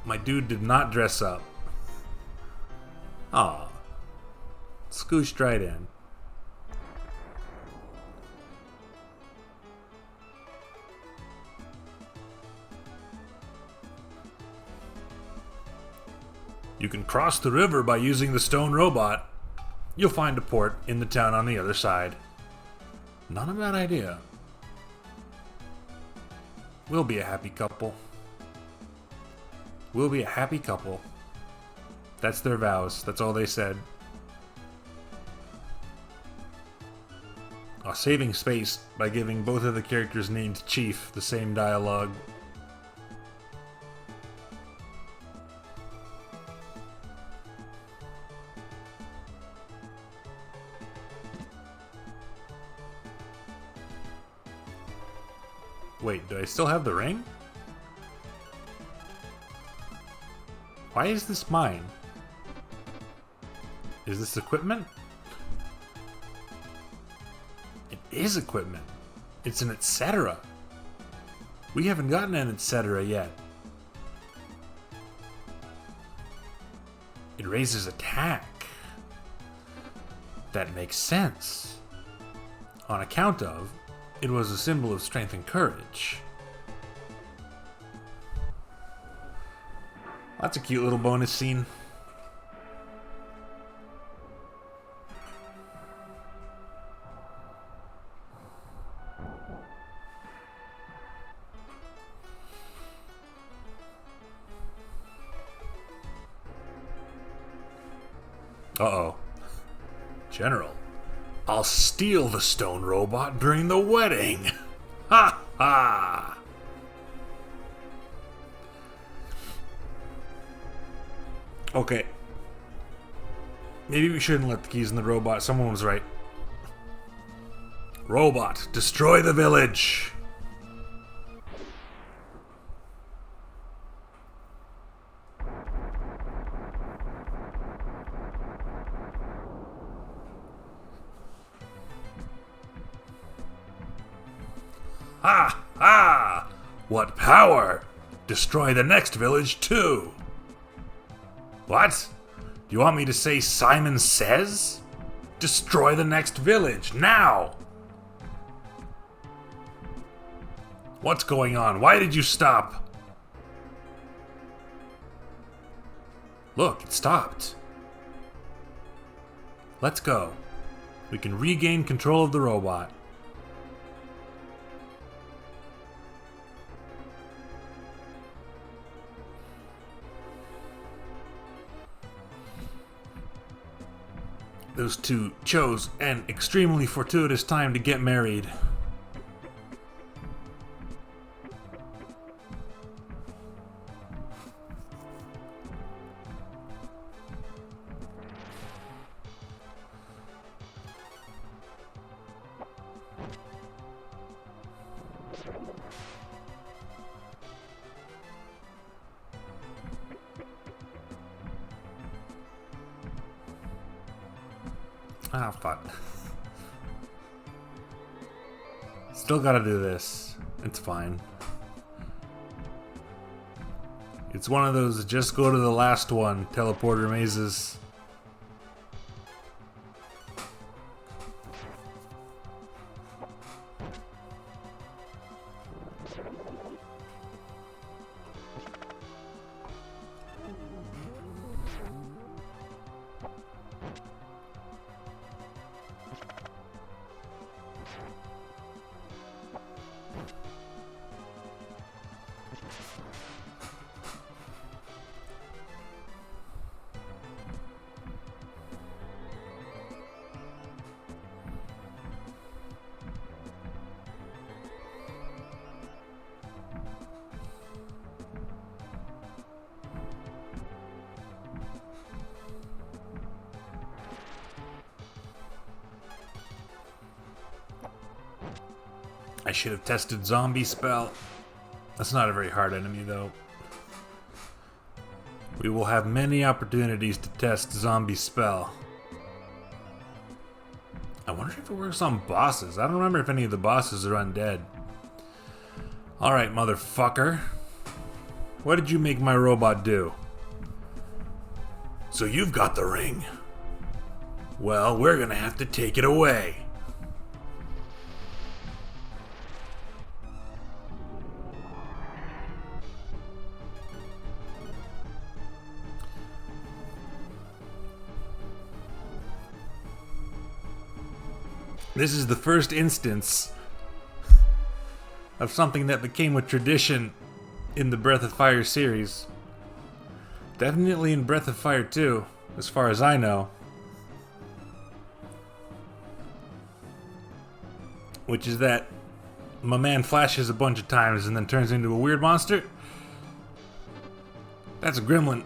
My dude did not dress up. Aw. Scooshed right in. You can cross the river by using the stone robot. You'll find a port in the town on the other side. Not a bad idea. We'll be a happy couple. We'll be a happy couple. That's their vows. That's all they said. Oh, saving space by giving both of the characters named Chief the same dialogue. Wait, do I still have the ring? Why is this mine? Is this equipment? It is equipment. It's an etc. We haven't gotten an etc. yet. It raises attack. That makes sense. On account of, it was a symbol of strength and courage. That's a cute little bonus scene. Uh-oh. General, I'll steal the stone robot during the wedding. Ha ha! Okay. Maybe we shouldn't let the keys in the robot. Someone was right. Robot, destroy the village! Ha ha! What power! Destroy the next village too! What? Do you want me to say Simon Says? Destroy the next village, now! What's going on? Why did you stop? Look, it stopped. Let's go. We can regain control of the robot. Those two chose an extremely fortuitous time to get married. Ah, fuck. Still gotta do this. It's fine. It's one of those just go to the last one teleporter mazes. I should have tested zombie spell. That's not a very hard enemy though. We will have many opportunities to test zombie spell. I wonder if it works on bosses. I don't remember if any of the bosses are undead. Alright, motherfucker. What did you make my robot do? So you've got the ring. Well, we're gonna have to take it away. This is the first instance of something that became a tradition in the Breath of Fire series. Definitely in Breath of Fire 2, as far as I know. Which is that my man flashes a bunch of times and then turns into a weird monster. That's a gremlin.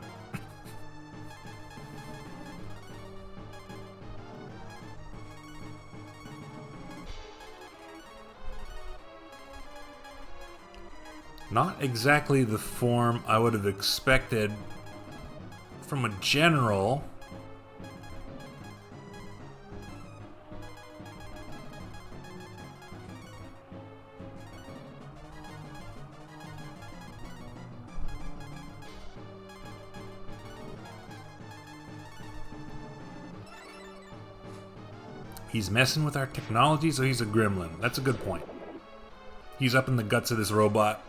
Not exactly the form I would have expected from a general. He's messing with our technology, so he's a gremlin. That's a good point. He's up in the guts of this robot.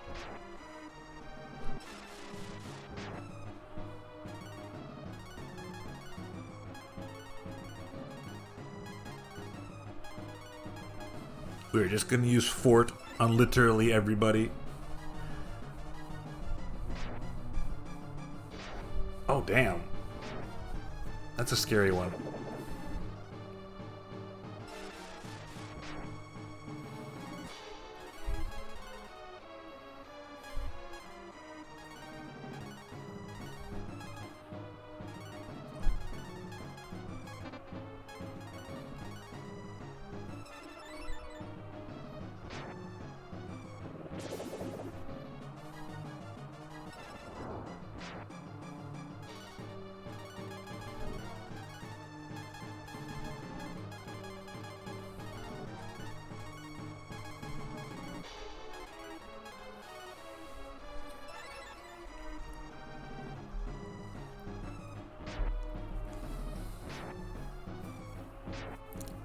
We're just gonna use Fort on literally everybody. Oh, damn. That's a scary one.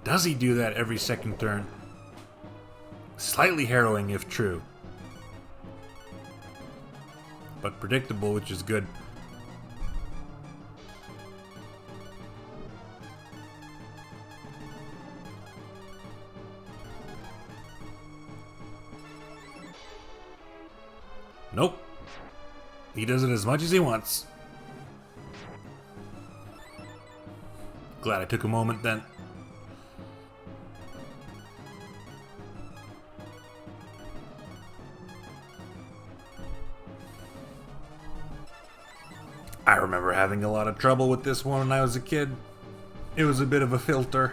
Does he do that every second turn? Slightly harrowing if true. But predictable, which is good. Nope. He does it as much as he wants. Glad I took a moment then. I remember having a lot of trouble with this one when I was a kid. It was a bit of a filter.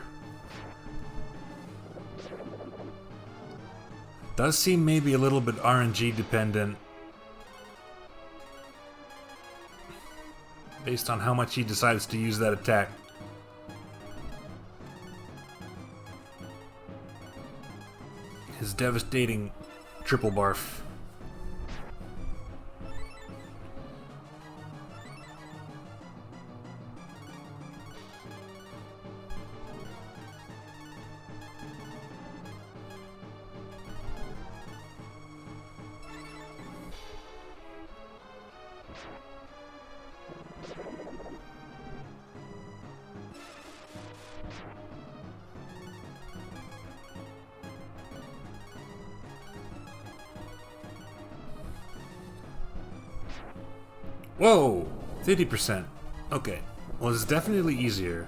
Does seem maybe a little bit RNG dependent. Based on how much he decides to use that attack. His devastating triple barf. Whoa! 50%. Okay. Well, it's definitely easier.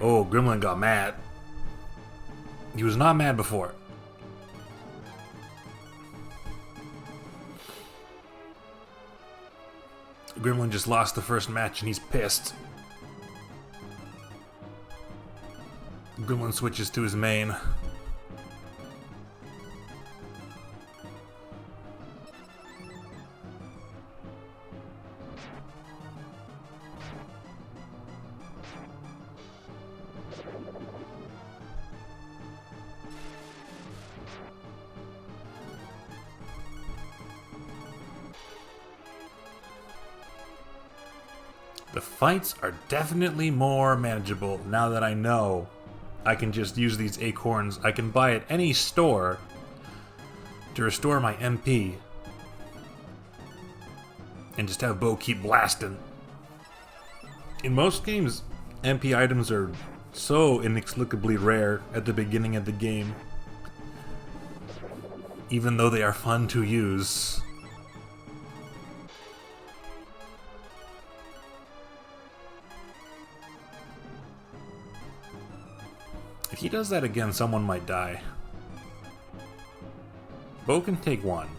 Oh, Gremlin got mad. He was not mad before. Gremlin just lost the first match and he's pissed. Gremlin switches to his main. The fights are definitely more manageable now that I know I can just use these acorns I can buy at any store to restore my MP. And just have Bo keep blasting. In most games, MP items are so inexplicably rare at the beginning of the game, even though they are fun to use. If he does that again, someone might die. Bo can take one.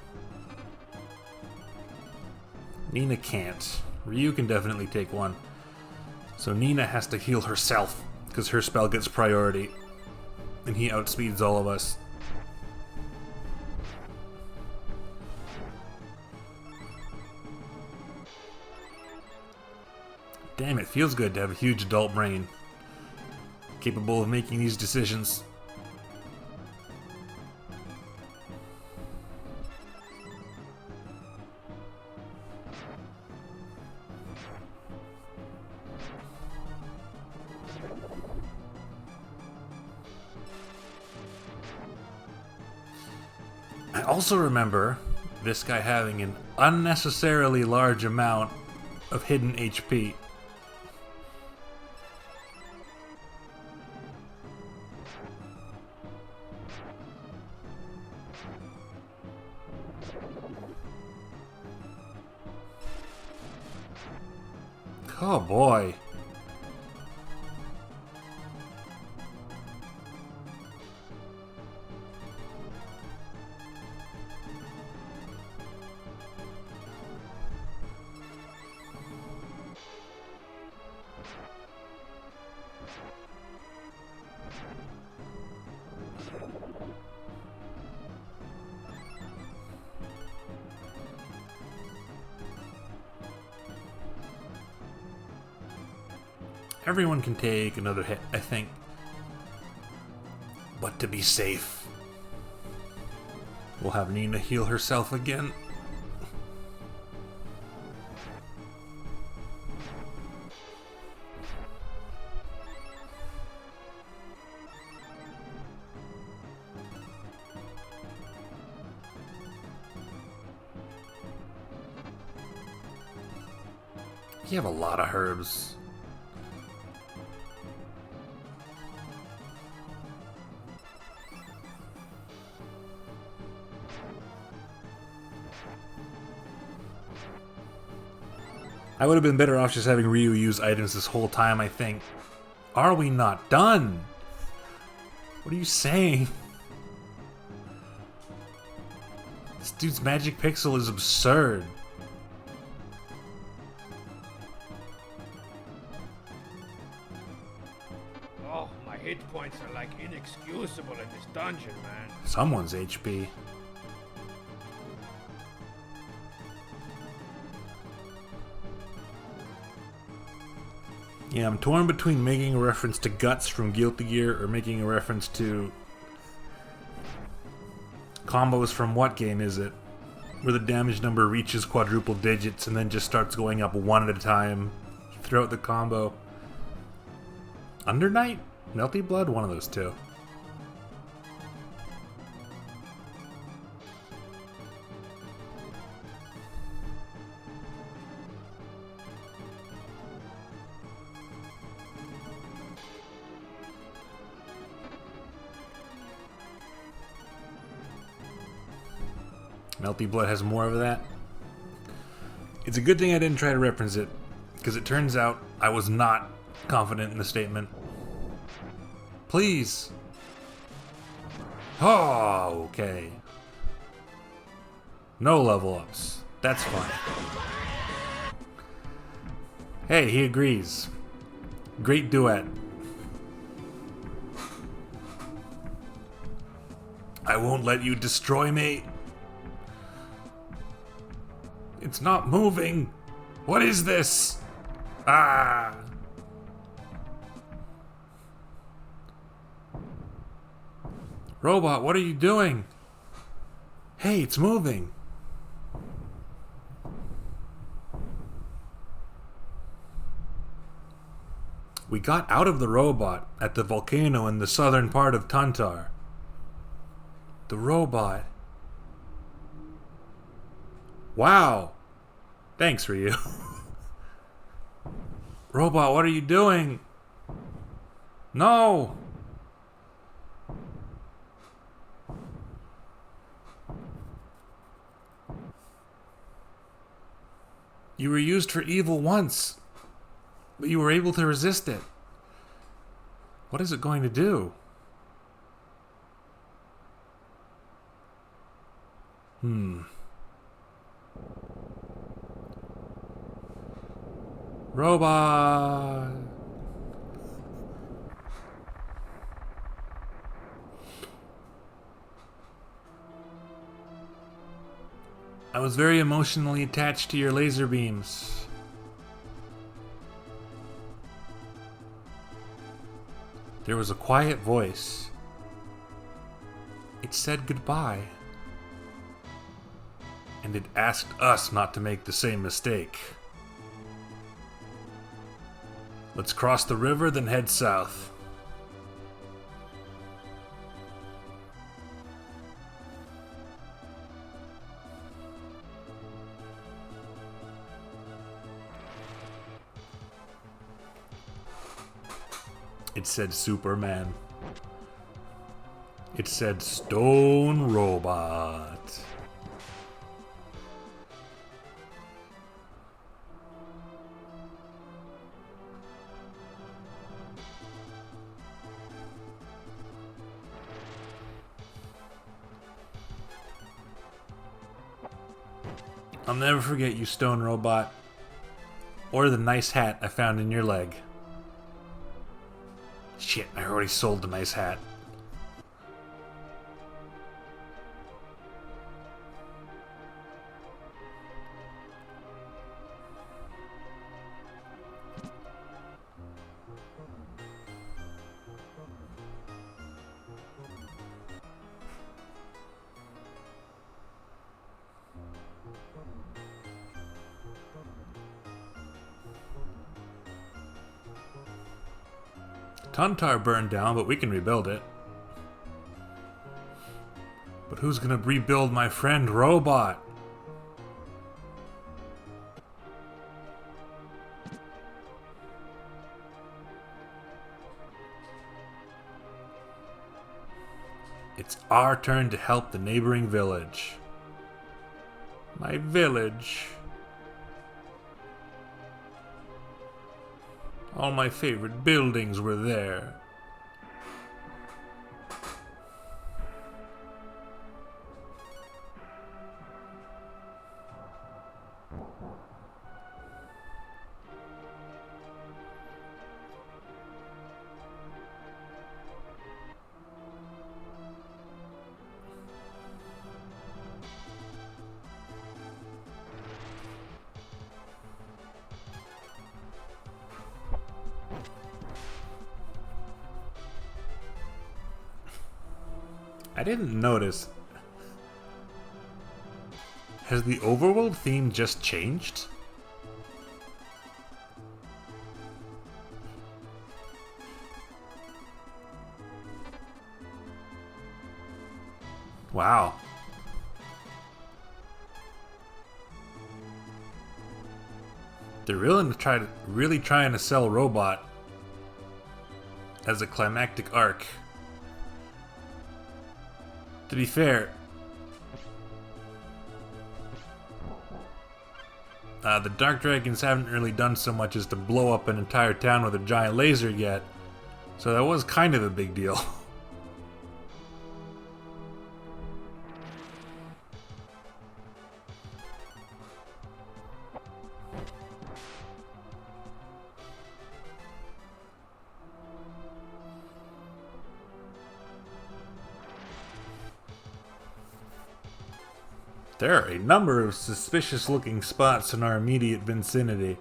Nina can't. Ryu can definitely take one. So Nina has to heal herself, because her spell gets priority. And he outspeeds all of us. Damn, it feels good to have a huge adult brain, capable of making these decisions. I also remember this guy having an unnecessarily large amount of hidden HP. Oh boy. Everyone can take another hit, I think. But to be safe, we'll have Nina heal herself again. You have a lot of herbs. I would have been better off just having Ryu use items this whole time, I think. Are we not done? What are you saying? This dude's magic pixel is absurd. Oh, my hit points are like inexcusable in this dungeon, man. Someone's HP. Yeah, I'm torn between making a reference to Guts from Guilty Gear or making a reference to combos from what game is it? Where the damage number reaches quadruple digits and then just starts going up one at a time throughout the combo. Under Night? Melty Blood? One of those two. Melty Blood has more of that. It's a good thing I didn't try to reference it, because it turns out I was not confident in the statement. Please. Oh, okay. No level ups. That's fine. Hey, he agrees. Great duet. I won't let you destroy me. It's not moving. What is this? Ah. Robot, what are you doing? Hey, it's moving. We got out of the robot at the volcano in the southern part of Tantar. The robot. Wow. Thanks, Ryu. Robot, what are you doing? No! You were used for evil once, but you were able to resist it. What is it going to do? Robot! I was very emotionally attached to your laser beams. There was a quiet voice. It said goodbye. And it asked us not to make the same mistake. Let's cross the river, then head south. It said Superman. It said Stone Robot. I'll never forget you, Stone Robot. Or the nice hat I found in your leg. Shit, I already sold the nice hat. Tantar burned down, but we can rebuild it. But who's gonna rebuild my friend Robot? It's our turn to help the neighboring village. My village. All my favorite buildings were there. I didn't notice. Has the overworld theme just changed? Wow. They're really trying to sell Robot as a climactic arc. To be fair, the Dark Dragons haven't really done so much as to blow up an entire town with a giant laser yet, so that was kind of a big deal. There are a number of suspicious-looking spots in our immediate vicinity.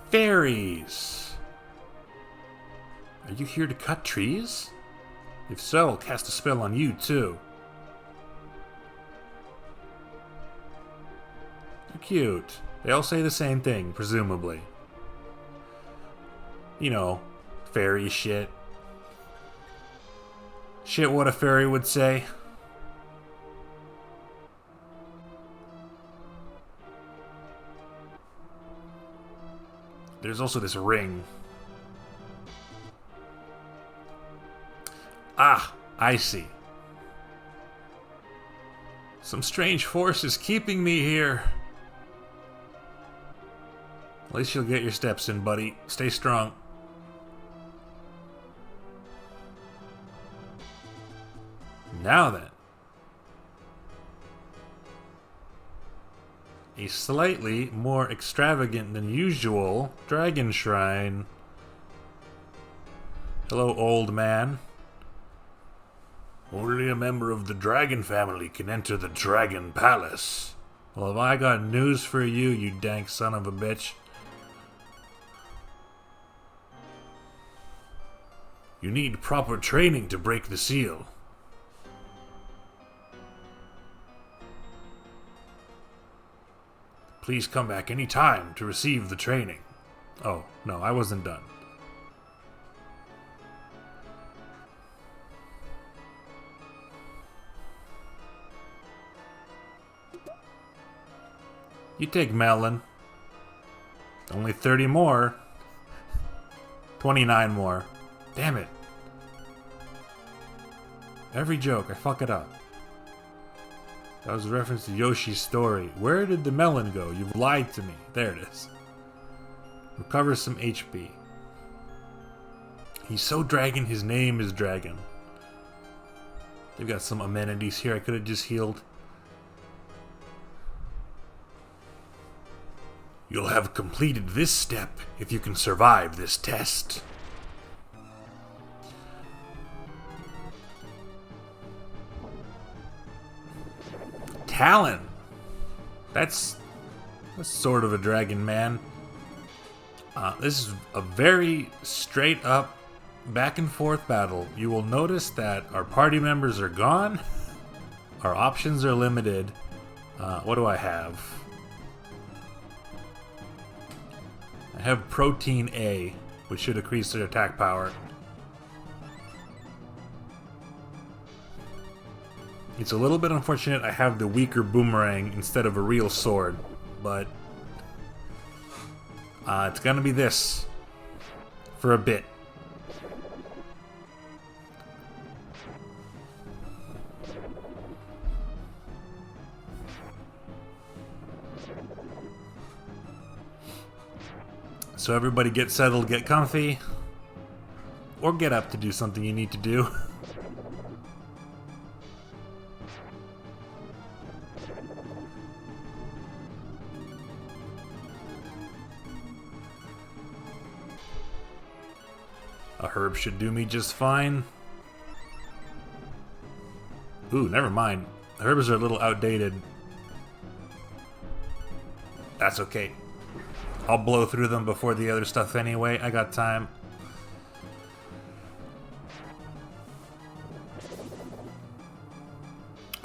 Fairies! Are Are you here to cut trees? If so, I'll cast a spell on you, too. They're cute. They all say the same thing, presumably. You know, fairy shit. Shit what a fairy would say. There's also this ring. Ah, I see. Some strange force is keeping me here. At least you'll get your steps in, buddy. Stay strong. Now then. A slightly more extravagant than usual dragon shrine. Hello, old man. Only a member of the dragon family can enter the dragon palace. Well, have I got news for you, you dank son of a bitch. You need proper training to break the seal. Please come back any time to receive the training. Oh, no, I wasn't done. You take Melon. Only 30 more. 29 more. Damn it. Every joke, I fuck it up. That was a reference to Yoshi's story. Where did the melon go? You've lied to me. There it is. Recover some HP. He's so dragon, his name is Dragon. They've got some amenities here I could have just healed. You'll have completed this step if you can survive this test. Talon. That's sort of a dragon, man. This is a very straight up back and forth battle. You will notice that our party members are gone. Our options are limited. What do I have? I have Protein A, which should increase their attack power. It's a little bit unfortunate I have the weaker boomerang instead of a real sword, but it's gonna be this for a bit. So everybody get settled, get comfy, or get up to do something you need to do. A herb should do me just fine. Ooh, never mind. Herbs are a little outdated. That's okay. I'll blow through them before the other stuff anyway. I got time.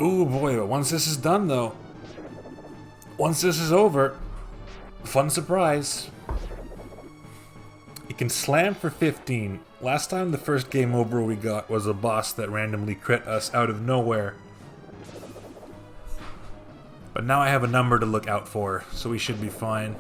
Ooh boy, but once this is done though, once this is over, fun surprise. It can slam for 15. Last time the first game over we got was a boss that randomly crit us out of nowhere. But now I have a number to look out for, so we should be fine.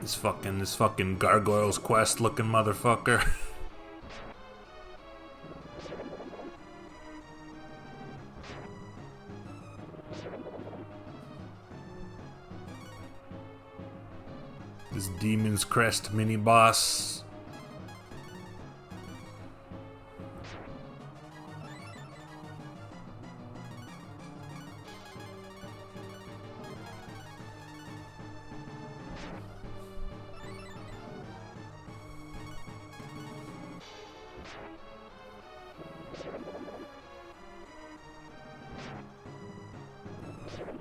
This fucking Gargoyles Quest looking motherfucker. This Demon's Crest mini boss.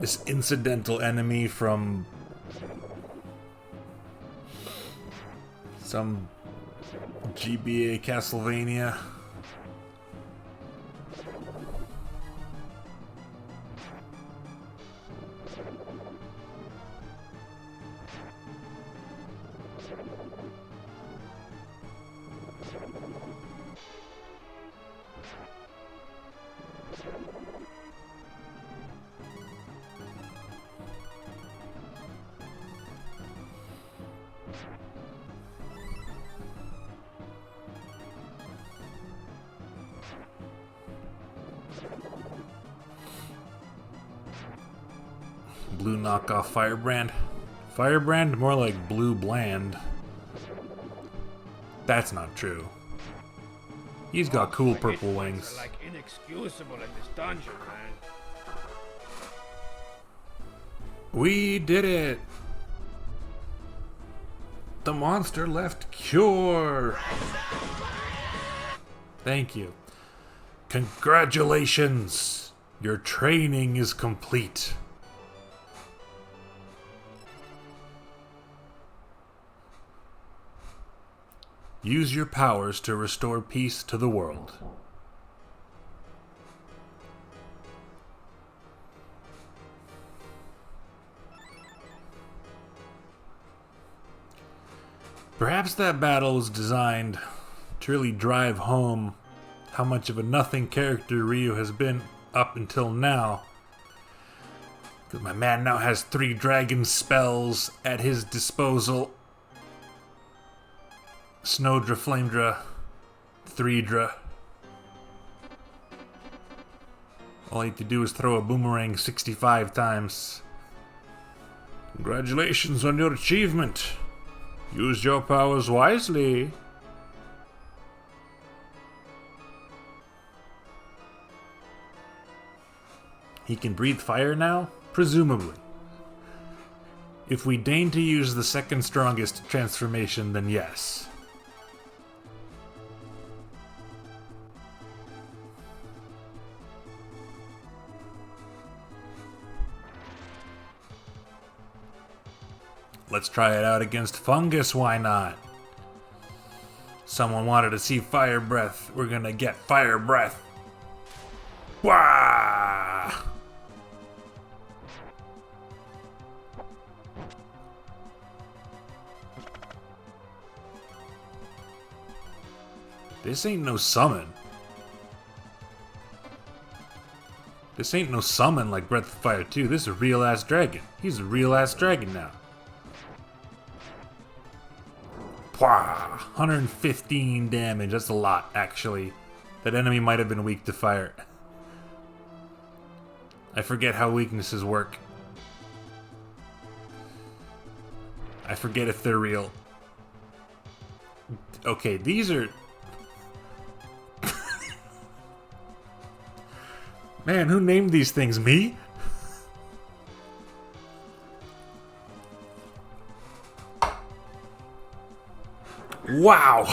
This incidental enemy from some GBA Castlevania. Blue knockoff Firebrand. Firebrand? More like Blue Bland. That's not true. He's got cool purple wings. Are like inexcusable in this dungeon, man. We did it! The monster left cure! Thank you. Congratulations! Your training is complete. Use your powers to restore peace to the world. Perhaps that battle was designed to really drive home how much of a nothing character Ryu has been up until now. Because my man now has 3 dragon spells at his disposal. Snowdra, Flamedra, 3dra. All I have to do is throw a boomerang 65 times. Congratulations on your achievement. Use your powers wisely. He can breathe fire now? Presumably. If we deign to use the second strongest transformation, then yes. Let's try it out against Fungus, why not? Someone wanted to see Fire Breath. We're gonna get Fire Breath. Wah! This ain't no summon. This ain't no summon like Breath of Fire 2. This is a real-ass dragon. He's a real-ass dragon now. Pwah! 115 damage. That's a lot, actually. That enemy might have been weak to fire. I forget how weaknesses work. I forget if they're real. Okay, these are... Man, who named these things? Me? Wow!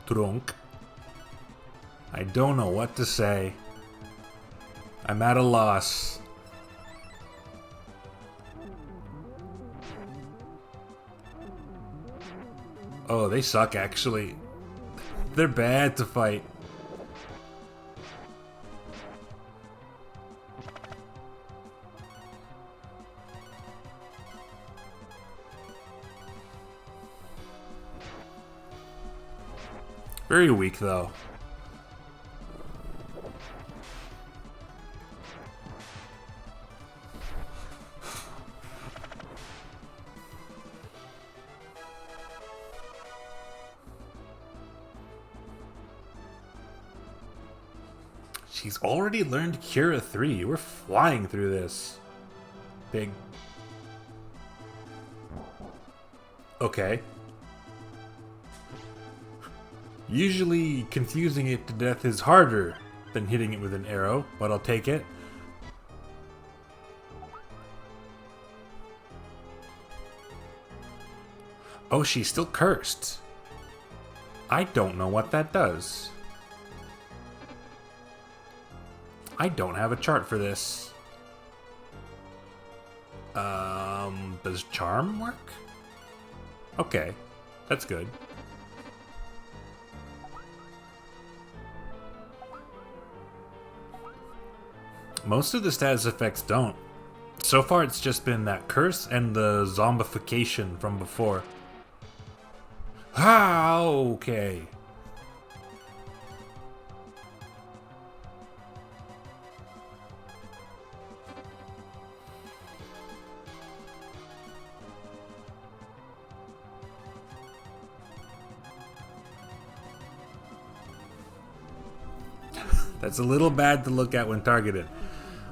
Drunk. I don't know what to say. I'm at a loss. Oh, they suck, actually. They're bad to fight. Very weak, though. She's already learned Cura 3. We're flying through this. Big. Okay. Usually confusing it to death is harder than hitting it with an arrow, but I'll take it. Oh, she's still cursed. I don't know what that does. I don't have a chart for this. Does charm work? Okay, that's good. Most of the status effects don't. So far it's just been that curse and the zombification from before. Ah, okay. That's a little bad to look at when targeted.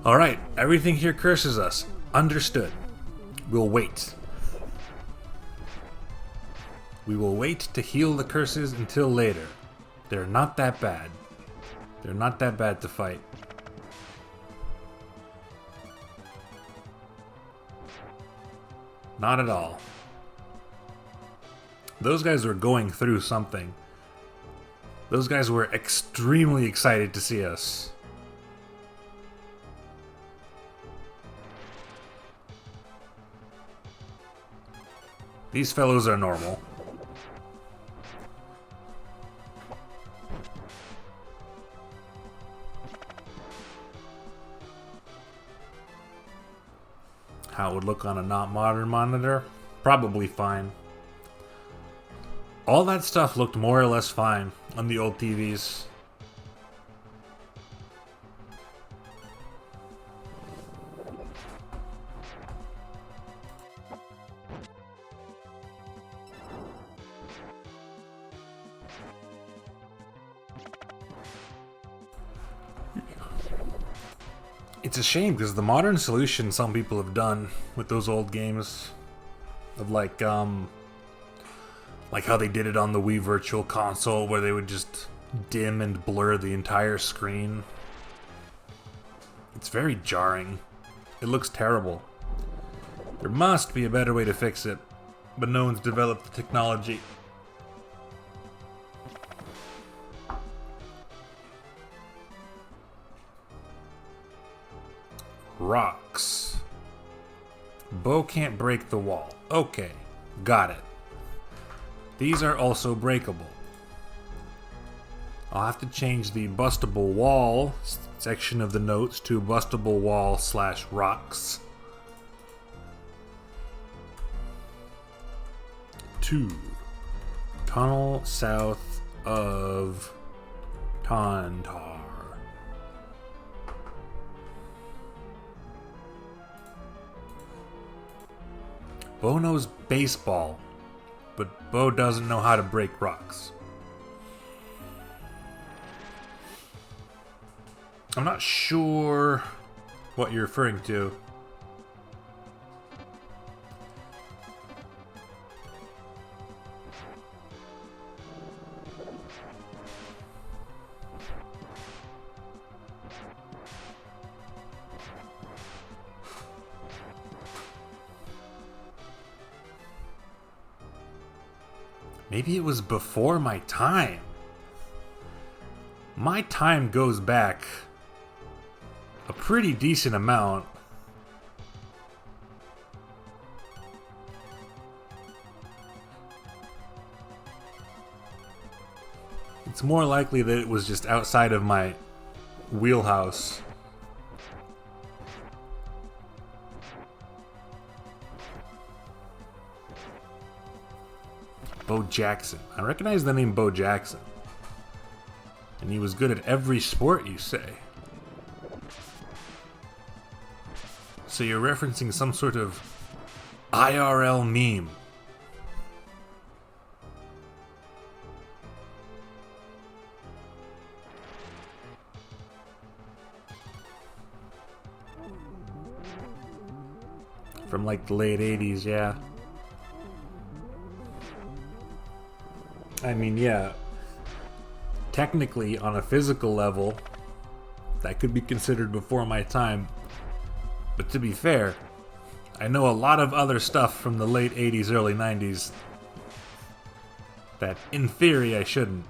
Alright, everything here curses us. Understood. We'll wait. We will wait to heal the curses until later. They're not that bad. They're not that bad to fight. Not at all. Those guys were going through something. Those guys were extremely excited to see us. These fellows are normal. How it would look on a not modern monitor? Probably fine. All that stuff looked more or less fine on the old TVs. It's a shame because the modern solution some people have done with those old games of like how they did it on the Wii Virtual Console where they would just dim and blur the entire screen. It's very jarring. It looks terrible. There must be a better way to fix it, but no one's developed the technology. Rocks. Bow can't break the wall. Okay, got it. These are also breakable. I'll have to change the bustable wall section of the notes to bustable wall / rocks. 2. Tunnel south of Tantar. Bo knows baseball, but Bo doesn't know how to break rocks. I'm not sure what you're referring to. Maybe it was before my time. My time goes back a pretty decent amount. It's more likely that it was just outside of my wheelhouse. Bo Jackson. I recognize the name Bo Jackson. And he was good at every sport, you say? So you're referencing some sort of IRL meme. From like the late 80s, yeah. I mean, yeah. Technically, on a physical level, that could be considered before my time. But to be fair, I know a lot of other stuff from the late 80s, early 90s that, in theory, I shouldn't.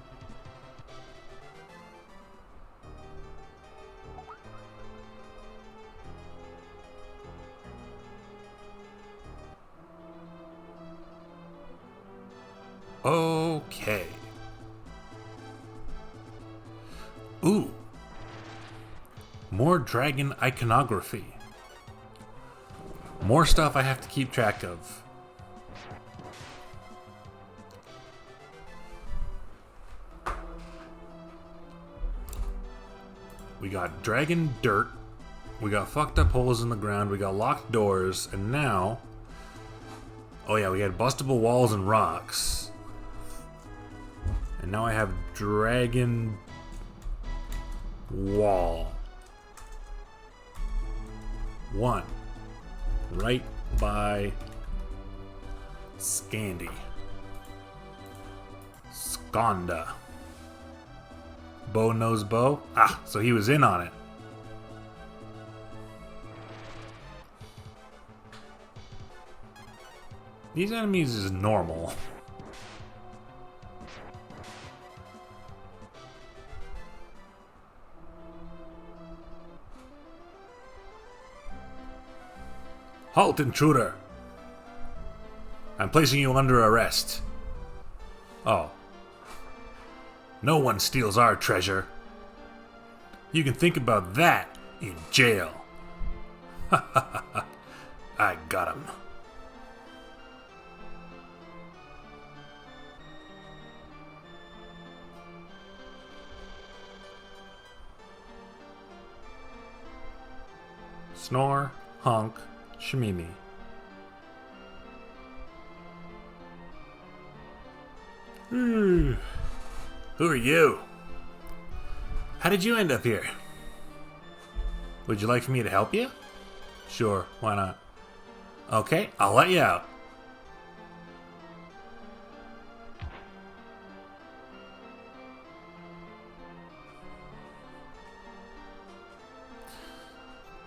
Okay. Ooh. More dragon iconography. More stuff I have to keep track of. We got dragon dirt. We got fucked up holes in the ground. We got locked doors. And now... Oh yeah, we had bustable walls and rocks. And now I have dragon wall. 1. Right by Scandi. Skonda. Bo knows Bo? Ah, so he was in on it. These enemies is normal. Halt, intruder! I'm placing you under arrest. Oh. No one steals our treasure. You can think about that in jail. Ha ha ha ha. I got him. Snore, honk, shmimi. Who are you? How did you end up here? Would you like for me to help you? Sure, why not? Okay, I'll let you out.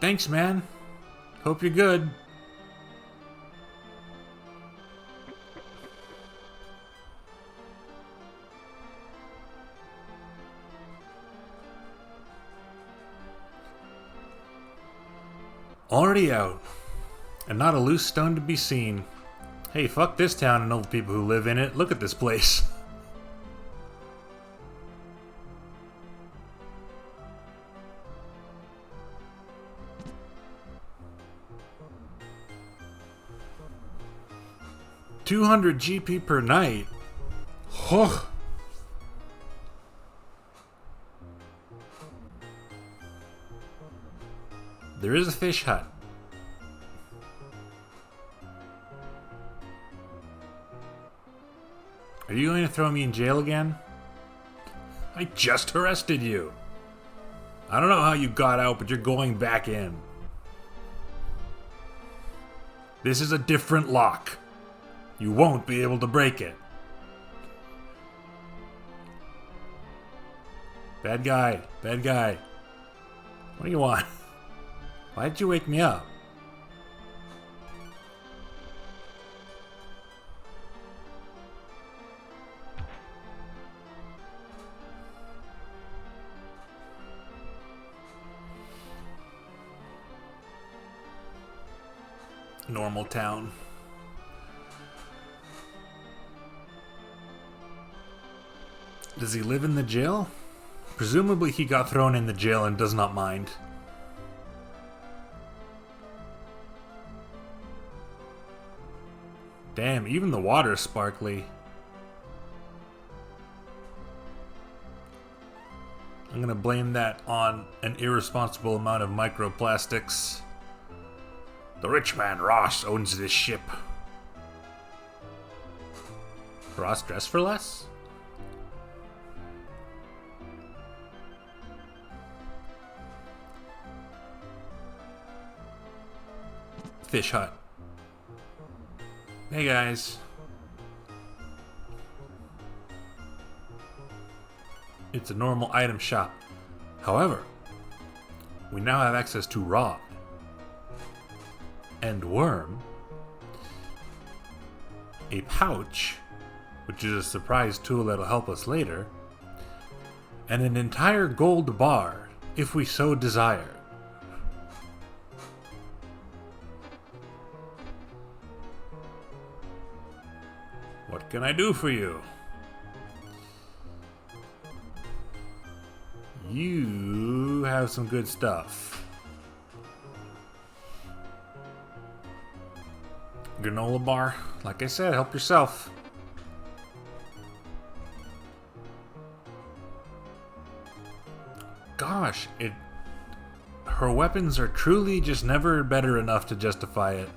Thanks, man. Hope you're good. Already out, and not a loose stone to be seen. Hey, fuck this town and all the people who live in it. Look at this place. $200 GP per night. Huh. There is a fish hut. Are you going to throw me in jail again? I just arrested you. I don't know how you got out, but you're going back in. This is a different lock. You won't be able to break it. Bad guy, bad guy. What do you want? Why did you wake me up? Normal town. Does he live in the jail? Presumably he got thrown in the jail and does not mind. Damn, even the water's sparkly. I'm gonna blame that on an irresponsible amount of microplastics. The rich man Ross owns this ship. Ross dress for less? Fish hut. Hey guys. It's a normal item shop. However, we now have access to Rod and Worm, a pouch, which is a surprise tool that'll help us later, and an entire gold bar, if we so desire. What can I do for you? You have some good stuff. Granola bar. Like I said, help yourself. Gosh, her weapons are truly just never better enough to justify it.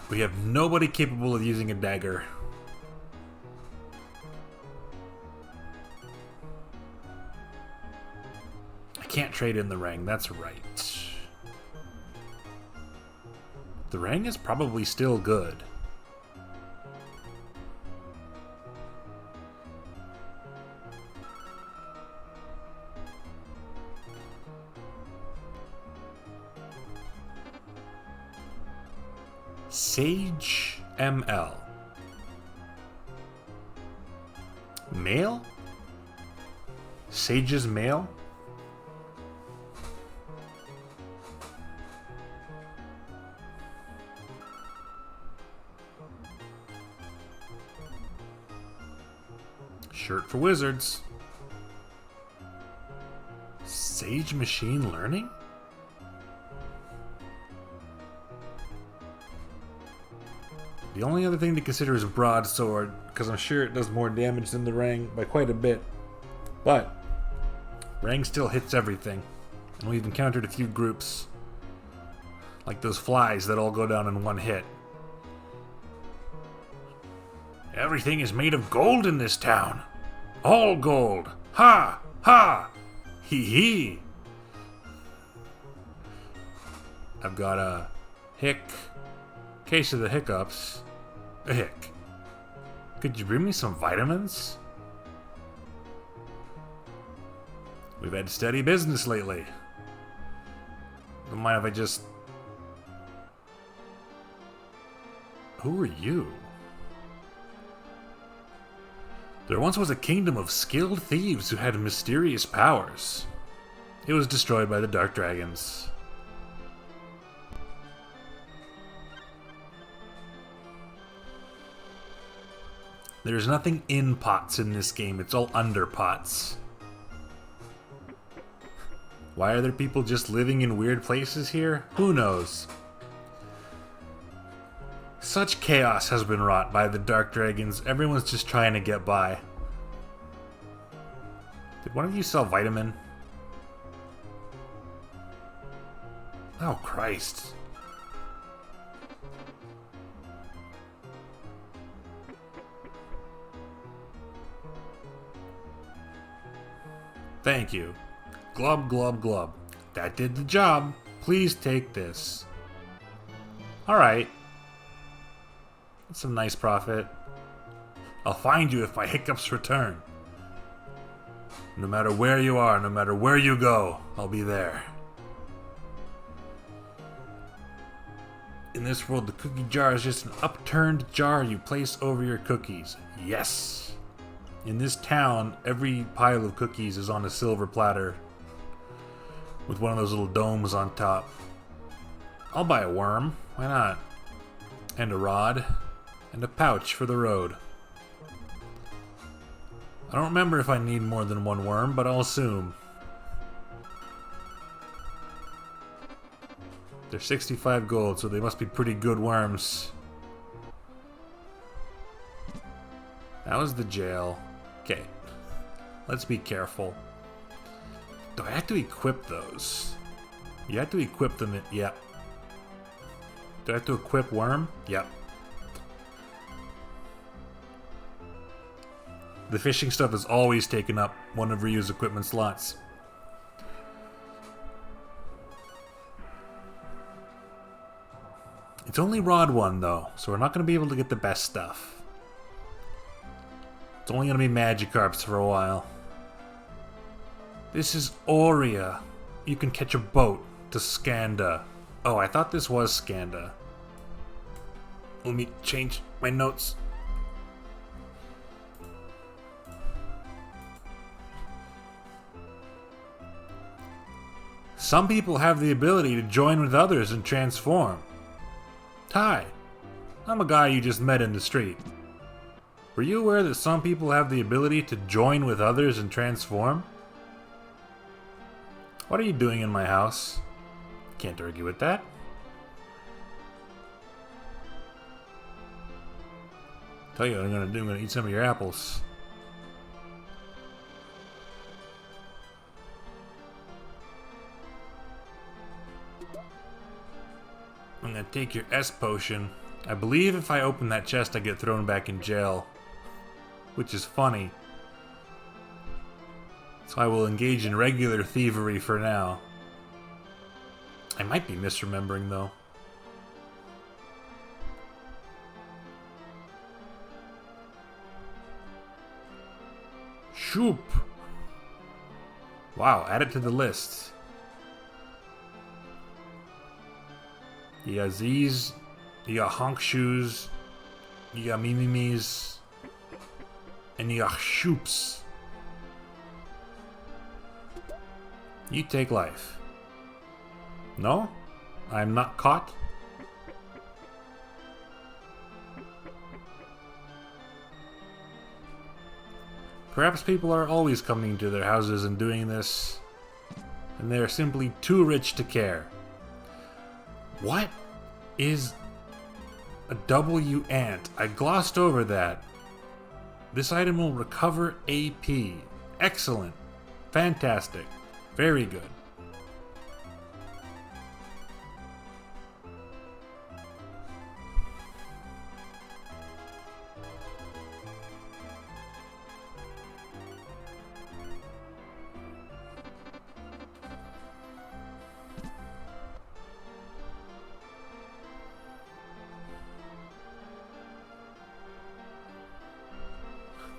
We have nobody capable of using a dagger. I can't trade in the ring, that's right. The ring is probably still good. Sage ML. Male? Sage's male? Shirt for wizards. Sage machine learning? The only other thing to consider is broadsword, because I'm sure it does more damage than the Rang by quite a bit. But Rang still hits everything, and we've encountered a few groups, like those flies that all go down in one hit. Everything is made of gold in this town. All gold. Ha! Ha! Hee hee! I've got a case of the hiccups. A hick. Could you bring me some vitamins? We've had steady business lately. Don't mind if I just... Who are you? There once was a kingdom of skilled thieves who had mysterious powers. It was destroyed by the Dark Dragons. There's nothing in pots in this game, it's all under pots. Why are there people just living in weird places here? Who knows? Such chaos has been wrought by the Dark Dragons, everyone's just trying to get by. Did one of you sell vitamin? Oh, Christ. Thank you. Glub, glub, glub. That did the job. Please take this. Alright. That's some nice profit. I'll find you if my hiccups return. No matter where you are, no matter where you go, I'll be there. In this world, the cookie jar is just an upturned jar you place over your cookies. Yes! In this town, every pile of cookies is on a silver platter with one of those little domes on top. I'll buy a worm. Why not? And a rod. And a pouch for the road. I don't remember if I need more than one worm, but I'll assume. They're 65 gold, so they must be pretty good worms. That was the jail. Okay. Let's be careful. Do I have to equip those? You have to equip them. Yep. Do I have to equip Worm? Yep. The fishing stuff is always taking up one of Ryu's equipment slots. It's only Rod 1 though, so we're not going to be able to get the best stuff. It's only going to be Magikarps for a while. This is Aurea. You can catch a boat to Skanda. Oh, I thought this was Skanda. Let me change my notes. Some people have the ability to join with others and transform. Hi, I'm a guy you just met in the street. Were you aware that some people have the ability to join with others and transform? What are you doing in my house? Can't argue with that. Tell you what I'm gonna do, I'm gonna eat some of your apples. I'm gonna take your S potion. I believe if I open that chest I get thrown back in jail. Which is funny. So I will engage in regular thievery for now. I might be misremembering though. Shoop! Wow, add it to the list. You got Z's, you got Honk Shoes, you got Mimimis, and you got Shoops. You take life. No? I'm not caught? Perhaps people are always coming to their houses and doing this, and they are simply too rich to care. What is a W ant? I glossed over that. This item will recover AP. Excellent. Fantastic. Very good.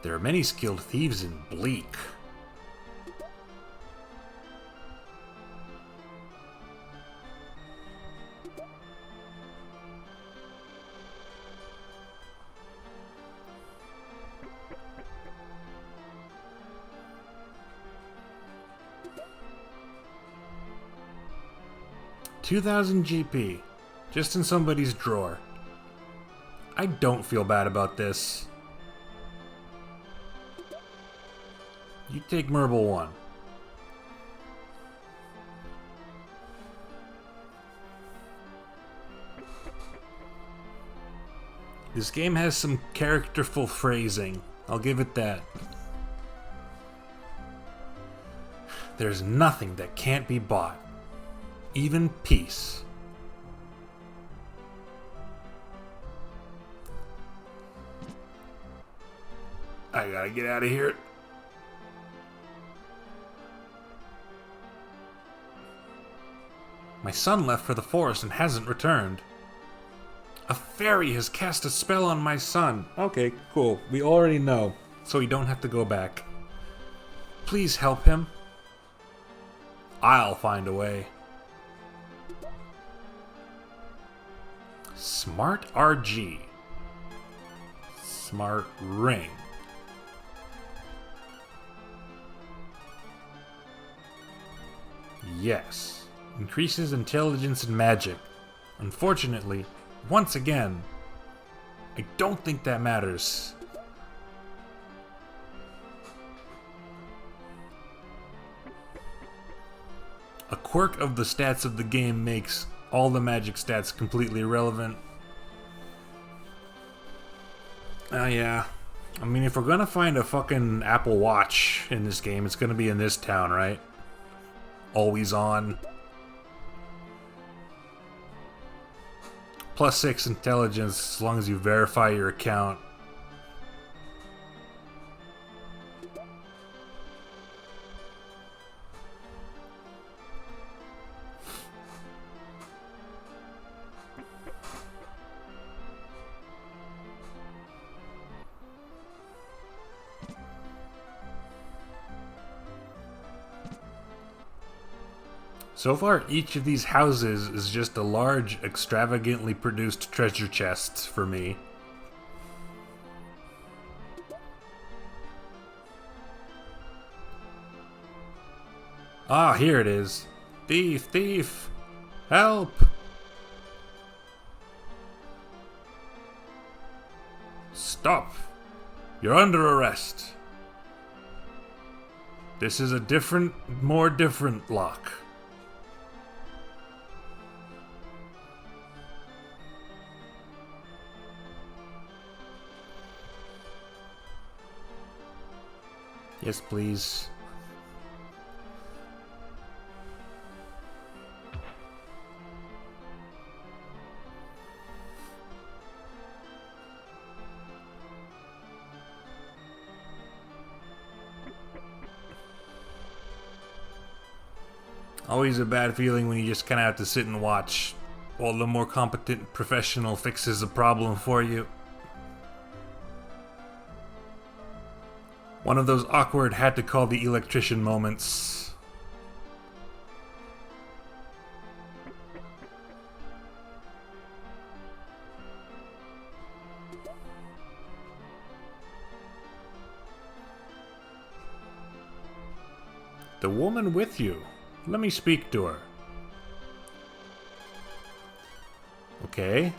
There are many skilled thieves in Bleak. $2,000 GP, just in somebody's drawer. I don't feel bad about this. You take Merble 1. This game has some characterful phrasing. I'll give it that. There's nothing that can't be bought. Even peace. I gotta get out of here. My son left for the forest and hasn't returned. A fairy has cast a spell on my son. Okay, cool. We already know, so we don't have to go back. Please help him. I'll find a way. Smart RG. Smart Ring. Yes. Increases intelligence and magic. Unfortunately, once again, I don't think that matters. A quirk of the stats of the game makes all the magic stats completely irrelevant. Oh yeah, I mean, if we're gonna find a fucking Apple Watch in this game, it's gonna be in this town, right? Always on. +6 intelligence as long as you verify your account. So far, each of these houses is just a large, extravagantly produced treasure chest for me. Ah, here it is. Thief, thief! Help! Stop! You're under arrest. This is a different, more different lock. Yes, please. Always a bad feeling when you just kind of have to sit and watch while the more competent professional fixes a problem for you. One of those awkward had to call the electrician moments. The woman with you. Let me speak to her. Okay.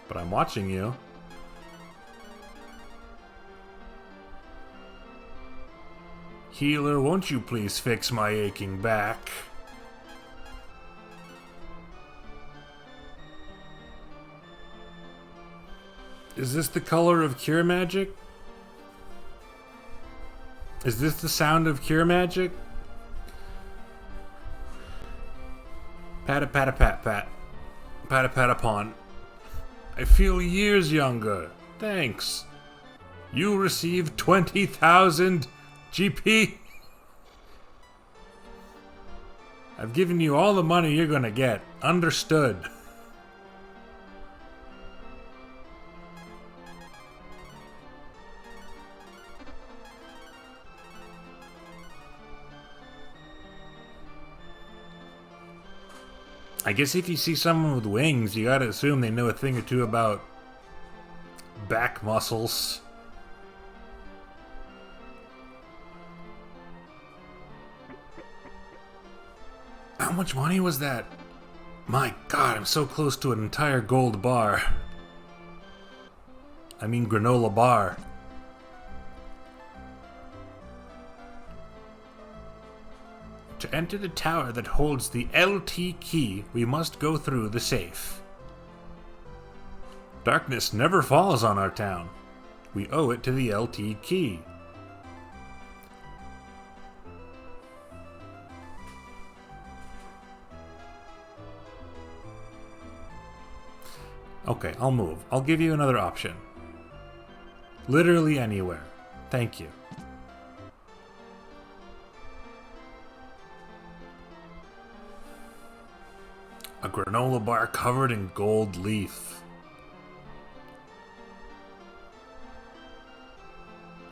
But I'm watching you. Healer, won't you please fix my aching back? Is this the color of cure magic? Is this the sound of cure magic? Pat-a-pat-a-pat-pat. Pat-a-pat-a-pon. I feel years younger. Thanks. You received 20,000 GP. I've given you all the money you're gonna get. Understood. I guess if you see someone with wings, you gotta assume they know a thing or two about back muscles. How much money was that? My God, I'm so close to an entire gold bar. I mean granola bar. To enter the tower that holds the LT key, we must go through the safe. Darkness never falls on our town. We owe it to the LT key. Okay, I'll move. I'll give you another option. Literally anywhere. Thank you. A granola bar covered in gold leaf.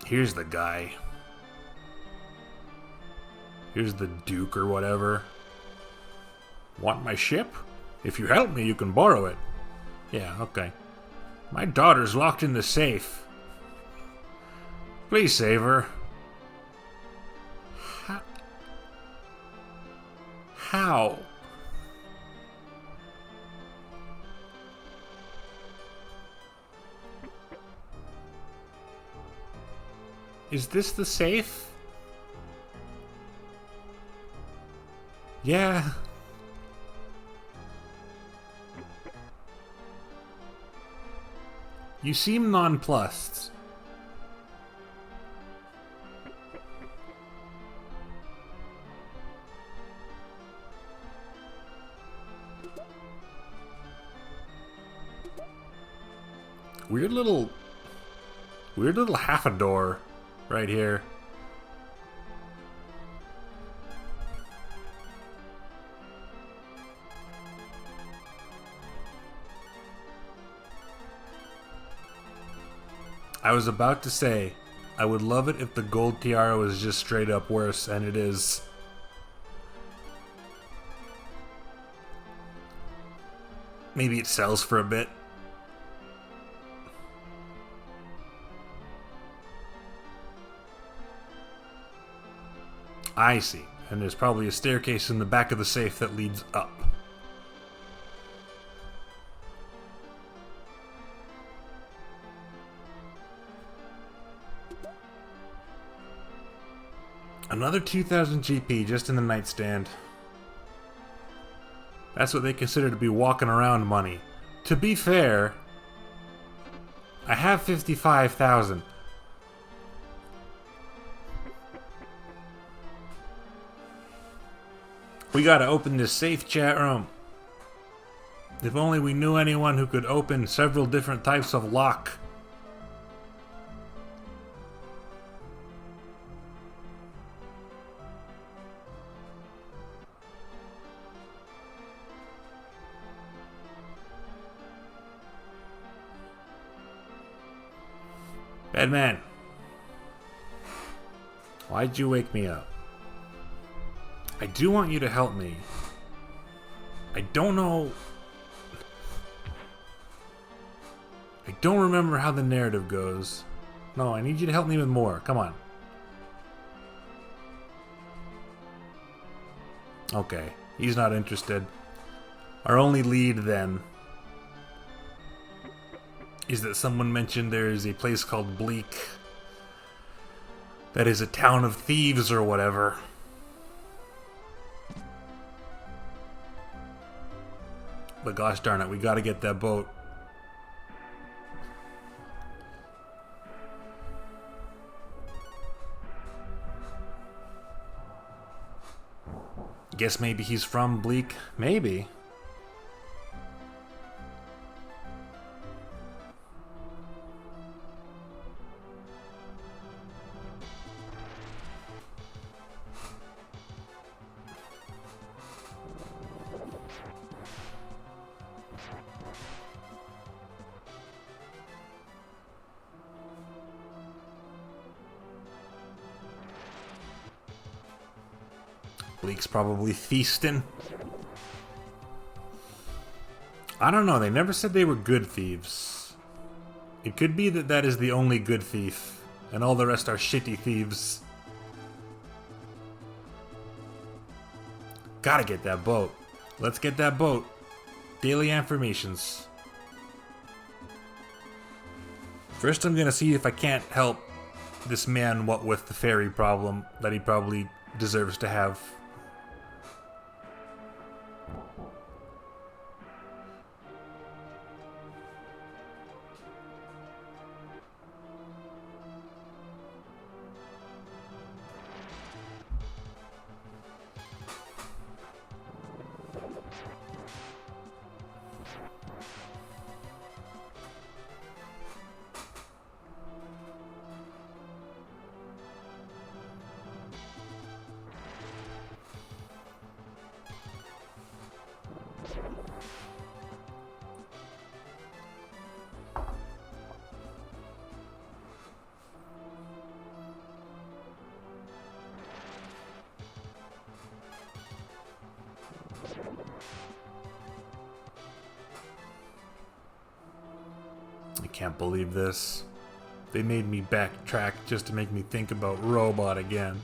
Here's the guy. Here's the Duke or whatever. Want my ship? If you help me, you can borrow it. Yeah, okay. My daughter's locked in the safe. Please save her. How? Is this the safe? Yeah. You seem nonplussed. Weird little half a door right here. I was about to say, I would love it if the gold tiara was just straight up worse, and it is. Maybe it sells for a bit. I see. And there's probably a staircase in the back of the safe that leads up. Another 2,000 GP just in the nightstand. That's what they consider to be walking around money. To be fair, I have 55,000. We gotta open this safe, chat room. If only we knew anyone who could open several different types of lock. Bedman, why'd you wake me up? I do want you to help me. I don't know. I don't remember how the narrative goes. No, I need you to help me with more. Come on. Okay, he's not interested. Our only lead then is that someone mentioned there is a place called Bleak that is a town of thieves or whatever. But gosh darn it, we gotta get that boat. Guess maybe he's from Bleak? Maybe. Bleak's probably feasting. I don't know, they never said they were good thieves. It could be that that is the only good thief, and all the rest are shitty thieves. Gotta get that boat. Let's get that boat. Daily affirmations. First I'm gonna see if I can't help this man what with the ferry problem that he probably deserves to have. I can't believe this. They made me backtrack just to make me think about Robot again.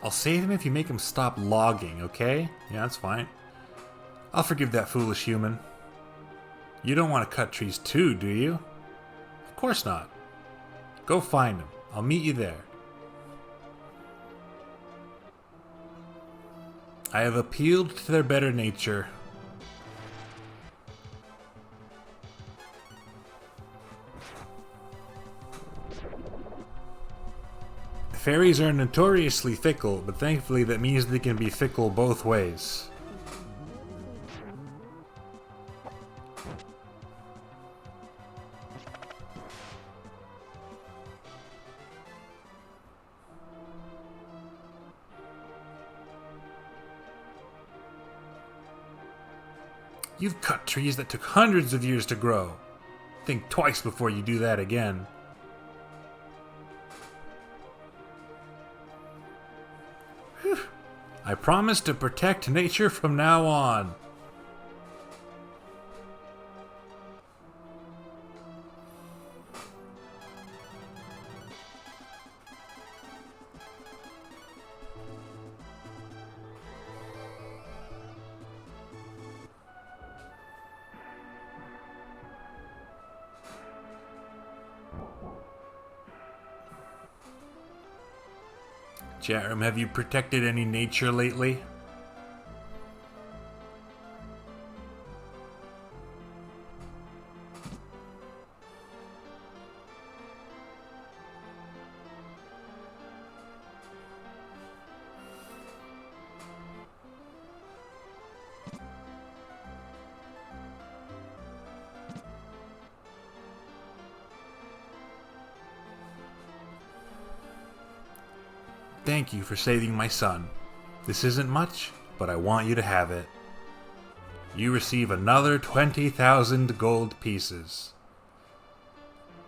I'll save him if you make him stop logging, okay? Yeah, that's fine. I'll forgive that foolish human. You don't want to cut trees too, do you? Of course not. Go find him. I'll meet you there. I have appealed to their better nature. Fairies are notoriously fickle, but thankfully that means they can be fickle both ways. You've cut trees that took hundreds of years to grow. Think twice before you do that again. Whew. I promise to protect nature from now on. Chat room, have you protected any nature lately? Thank you for saving my son. This isn't much, but I want you to have it. You receive another 20,000 gold pieces.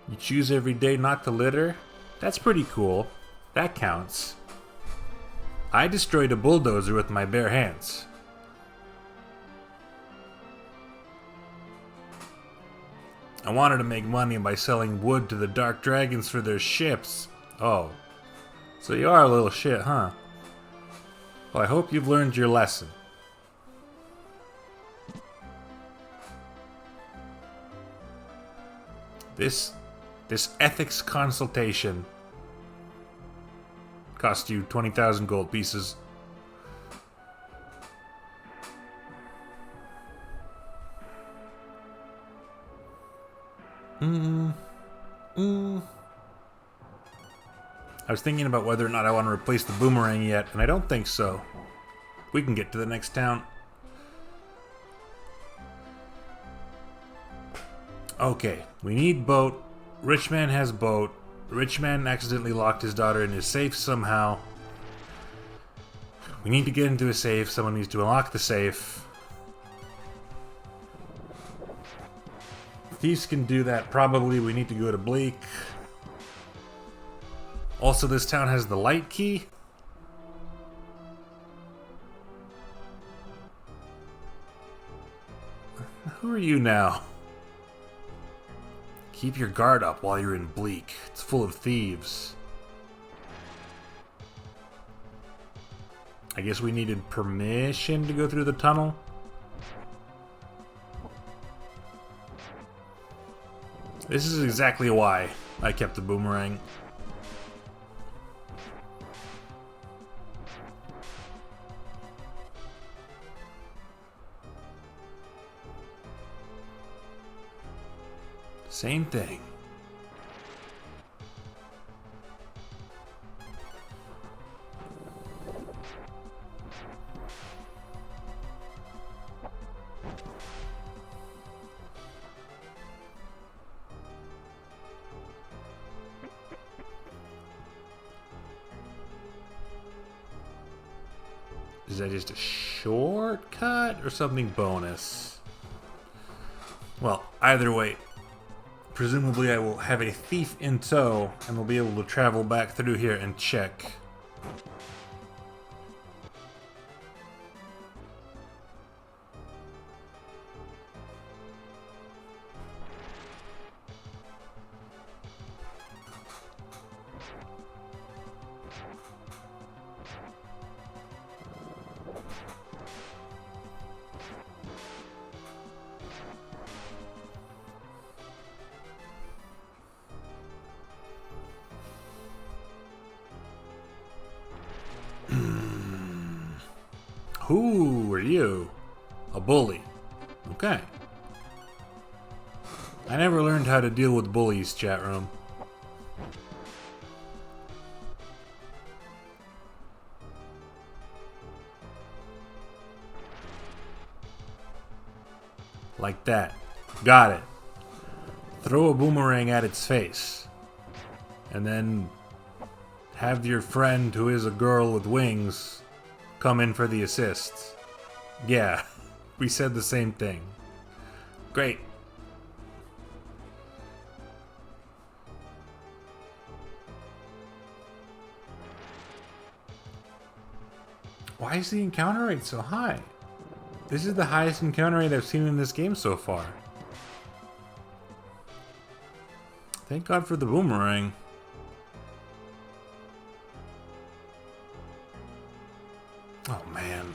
You choose every day not to litter? That's pretty cool. That counts. I destroyed a bulldozer with my bare hands. I wanted to make money by selling wood to the Dark Dragons for their ships. Oh. So you are a little shit, huh? Well, I hope you've learned your lesson. This ethics consultation cost you 20,000 gold pieces. I was thinking about whether or not I want to replace the boomerang yet, and I don't think so. We can get to the next town. Okay, we need boat. Rich man has boat. Rich man accidentally locked his daughter in his safe somehow. We need to get into a safe. Someone needs to unlock the safe. Thieves can do that probably. We need to go to Bleak. Also, this town has the light key. Who are you now? Keep your guard up while you're in Bleak. It's full of thieves. I guess we needed permission to go through the tunnel. This is exactly why I kept the boomerang. Same thing. Is that just a shortcut or something bonus? Well, either way, presumably I will have a thief in tow and we'll be able to travel back through here and check. Who are you? A bully. Okay. I never learned how to deal with bullies, chat room. Like that. Got it. Throw a boomerang at its face. And then have your friend, who is a girl with wings, come in for the assist. Yeah, we said the same thing. Great. Why is the encounter rate so high? This is the highest encounter rate I've seen in this game so far. Thank God for the boomerang. Oh man,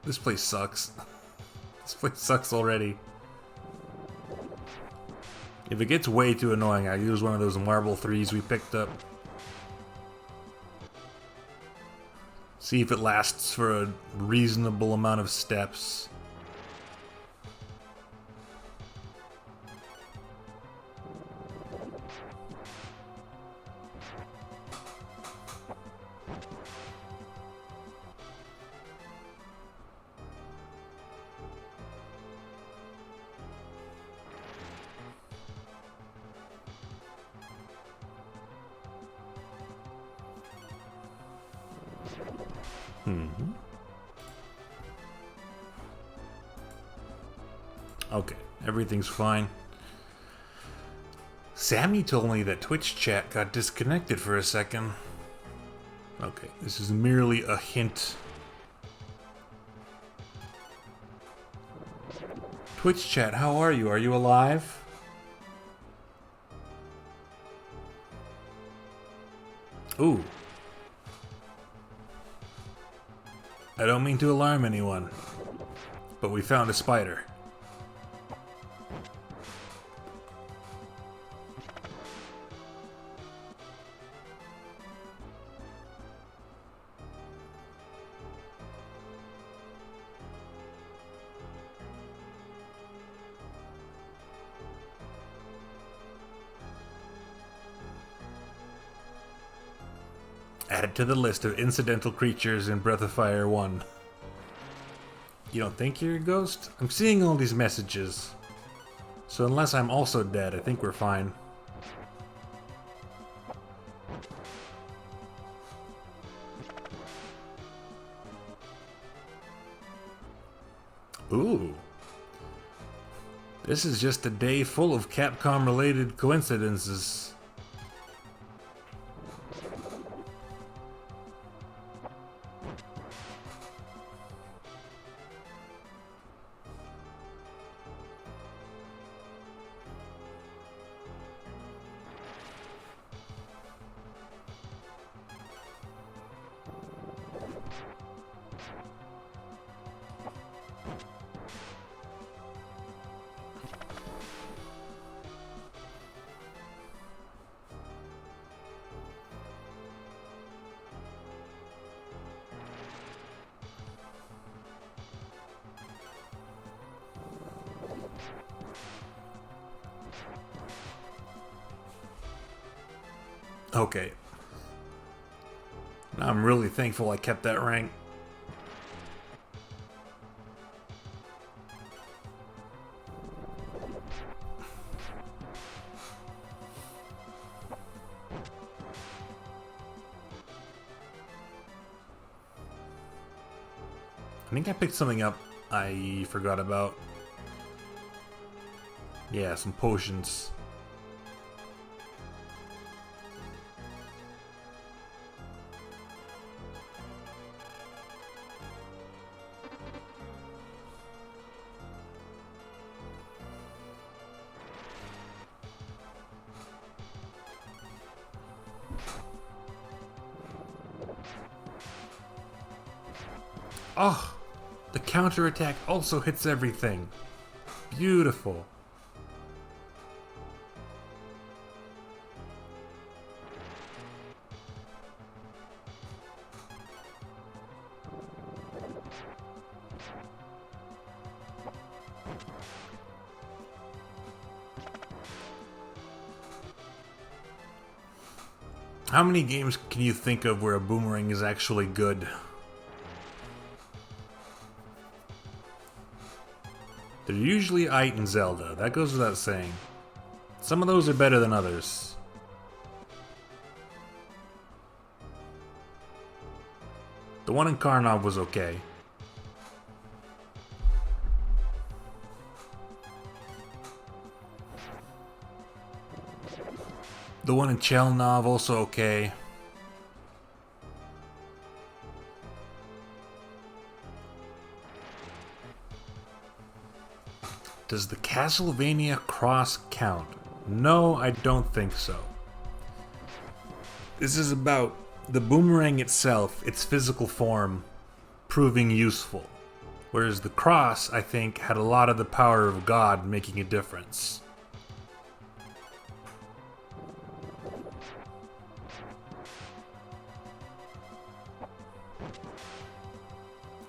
this place sucks. This place sucks already. If it gets way too annoying, I use one of those marble threes we picked up. See if it lasts for a reasonable amount of steps. Okay, everything's fine. Sammy told me that Twitch chat got disconnected for a second. Okay, this is merely a hint. Twitch chat, how are you? Are you alive? Ooh. I don't mean to alarm anyone, but we found a spider. Added to the list of incidental creatures in Breath of Fire 1. You don't think you're a ghost? I'm seeing all these messages. So unless I'm also dead, I think we're fine. Ooh. This is just a day full of Capcom-related coincidences. Okay. Now I'm really thankful I kept that rank. I think I picked something up I forgot about. Yeah, some potions. Oh, the counterattack also hits everything. Beautiful. How many games can you think of where a boomerang is actually good? They're usually Ite and Zelda. That goes without saying. Some of those are better than others. The one in Karnov was okay. The one in Chelnov also okay. Does the Castlevania cross count? No, I don't think so. This is about the boomerang itself, its physical form, proving useful. Whereas the cross, I think, had a lot of the power of God making a difference.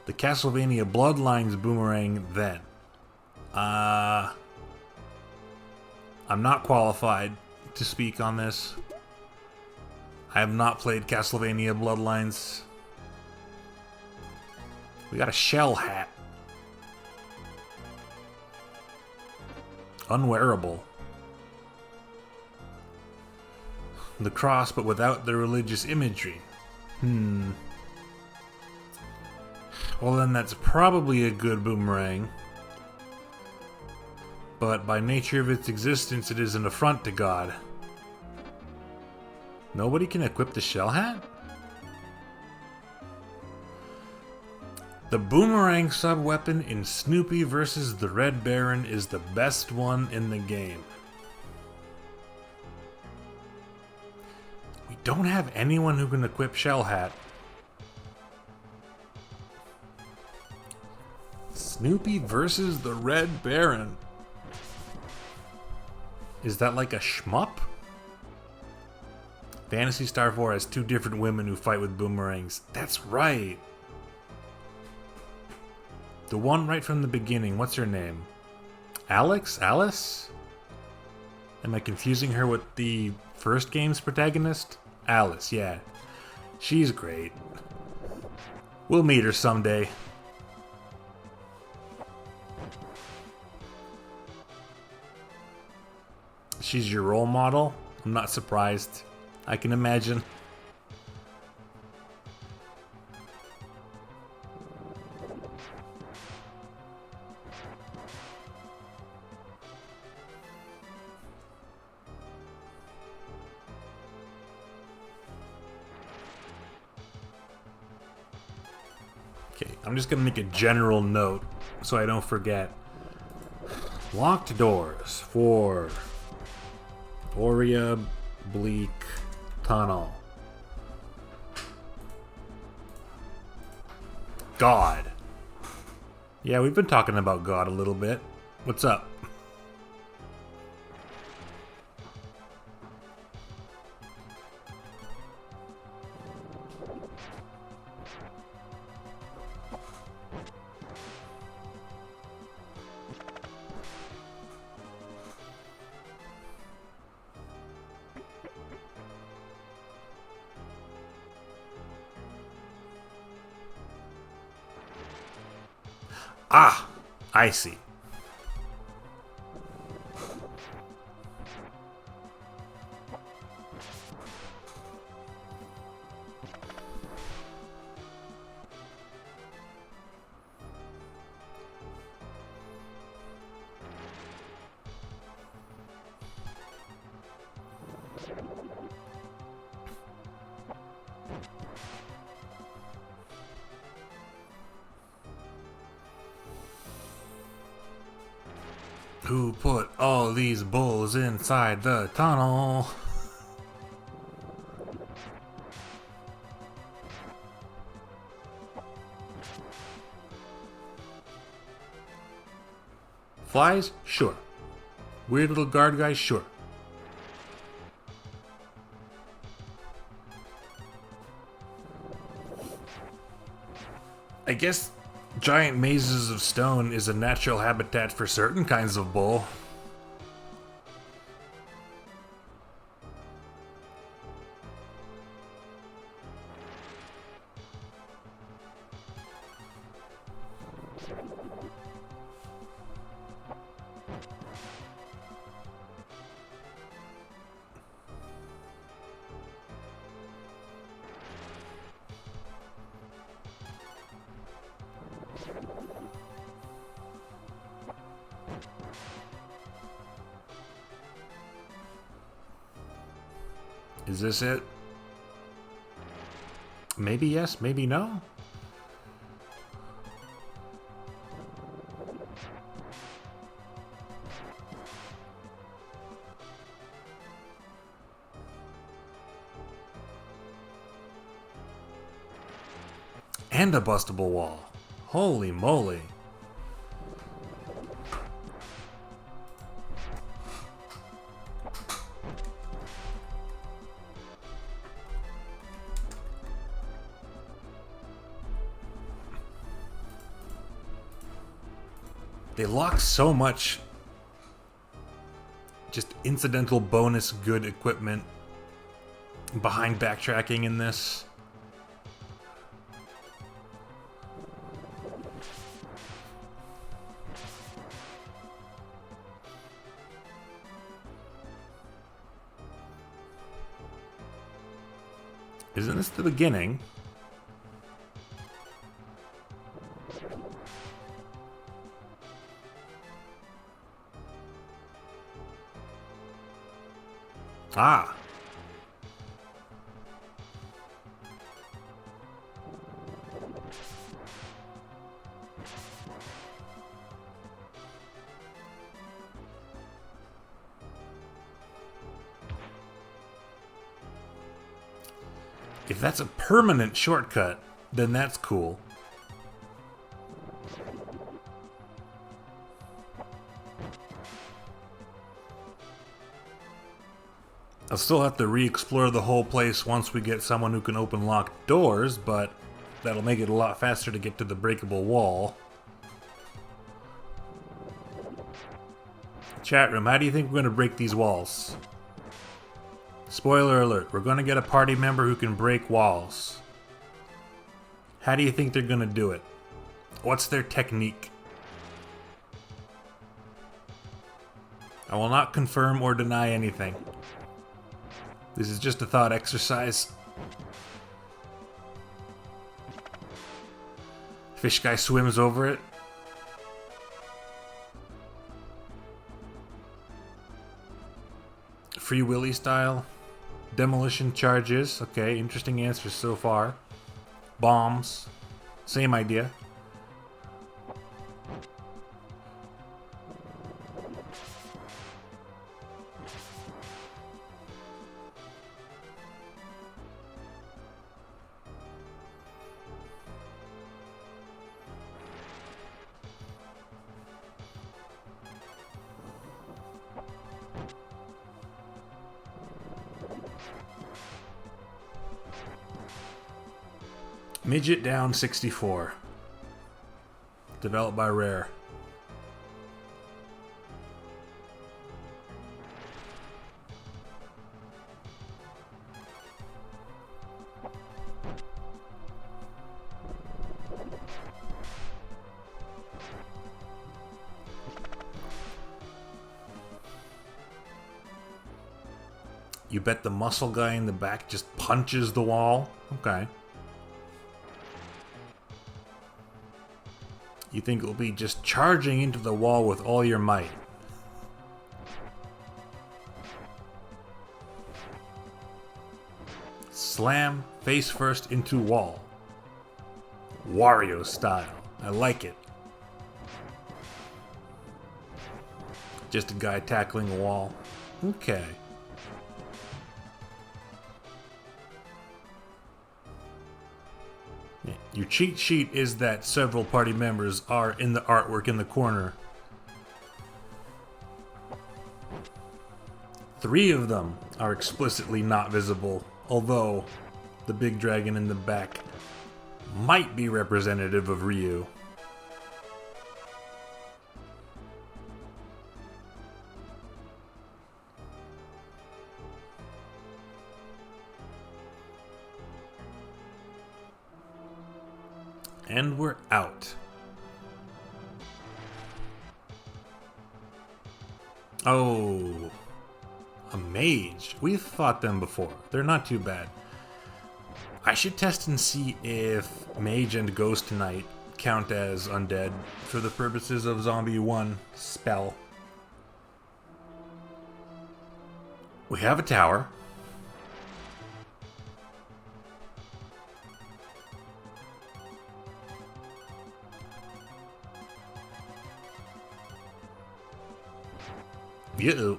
The Castlevania Bloodlines boomerang then. I'm not qualified to speak on this. I have not played Castlevania Bloodlines. We got a shell hat. Unwearable. The cross, but without the religious imagery. Well, then that's probably a good boomerang. But by nature of its existence, it is an affront to God. Nobody can equip the shell hat? The boomerang sub-weapon in Snoopy vs. the Red Baron is the best one in the game. We don't have anyone who can equip shell hat. Snoopy versus the Red Baron. Is that like a shmup? Phantasy Star 4 has two different women who fight with boomerangs. That's right. The one right from the beginning, what's her name? Alex? Alice? Am I confusing her with the first game's protagonist? Alice, yeah. She's great. We'll meet her someday. She's your role model? I'm not surprised. I can imagine. Okay, I'm just gonna make a general note so I don't forget. Locked doors for Oria Bleak Tunnel. God. Yeah, we've been talking about God a little bit. What's up? Ah, I see. Who put all these bulls inside the tunnel? Flies? Sure. Weird little guard guys? Sure. I guess giant mazes of stone is a natural habitat for certain kinds of bull. Is this it? Maybe yes, maybe no. And a bustable wall. Holy moly. They lock so much just incidental bonus good equipment behind backtracking in this. Isn't this the beginning? Ah. If that's a permanent shortcut, then that's cool. I'll still have to re-explore the whole place once we get someone who can open locked doors, but that'll make it a lot faster to get to the breakable wall. Chat room, how do you think we're going to break these walls? Spoiler alert, we're going to get a party member who can break walls. How do you think they're going to do it? What's their technique? I will not confirm or deny anything. This is just a thought exercise. Fish guy swims over it. Free Willy style. Demolition charges. Okay, interesting answers so far. Bombs. Same idea. Midget Down 64. Developed by Rare. You bet the muscle guy in the back just punches the wall? Okay. You think it'll be just charging into the wall with all your might. Slam face first into wall. Wario style. I like it. Just a guy tackling a wall. Okay. Your cheat sheet is that several party members are in the artwork in the corner. 3 of them are explicitly not visible, although the big dragon in the back might be representative of Ryu. And we're out. Oh, a mage. We've fought them before. They're not too bad. I should test and see if mage and ghost knight count as undead for the purposes of Zombie 1 spell. We have a tower. Yo.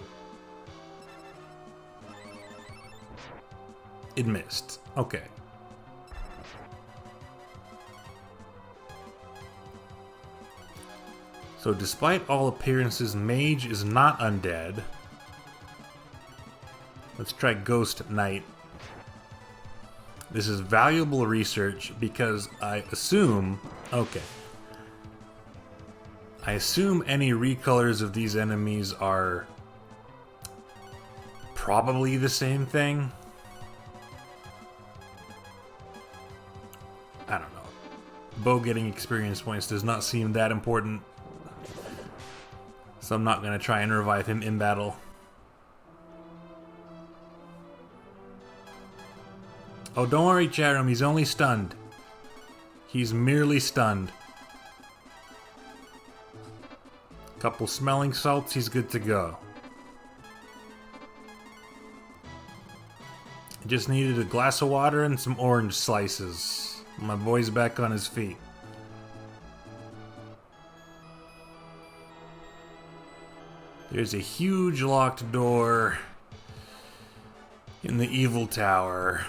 It missed. Okay. So despite all appearances, Mage is not undead. Let's try Ghost Knight. This is valuable research because I assume... Okay. I assume any recolors of these enemies are probably the same thing. I don't know. Bo getting experience points does not seem that important. So I'm not going to try and revive him in battle. Oh, don't worry, Chatham. He's only stunned. He's merely stunned. Couple smelling salts, he's good to go. Just needed a glass of water and some orange slices. My boy's back on his feet. There's a huge locked door in the evil tower.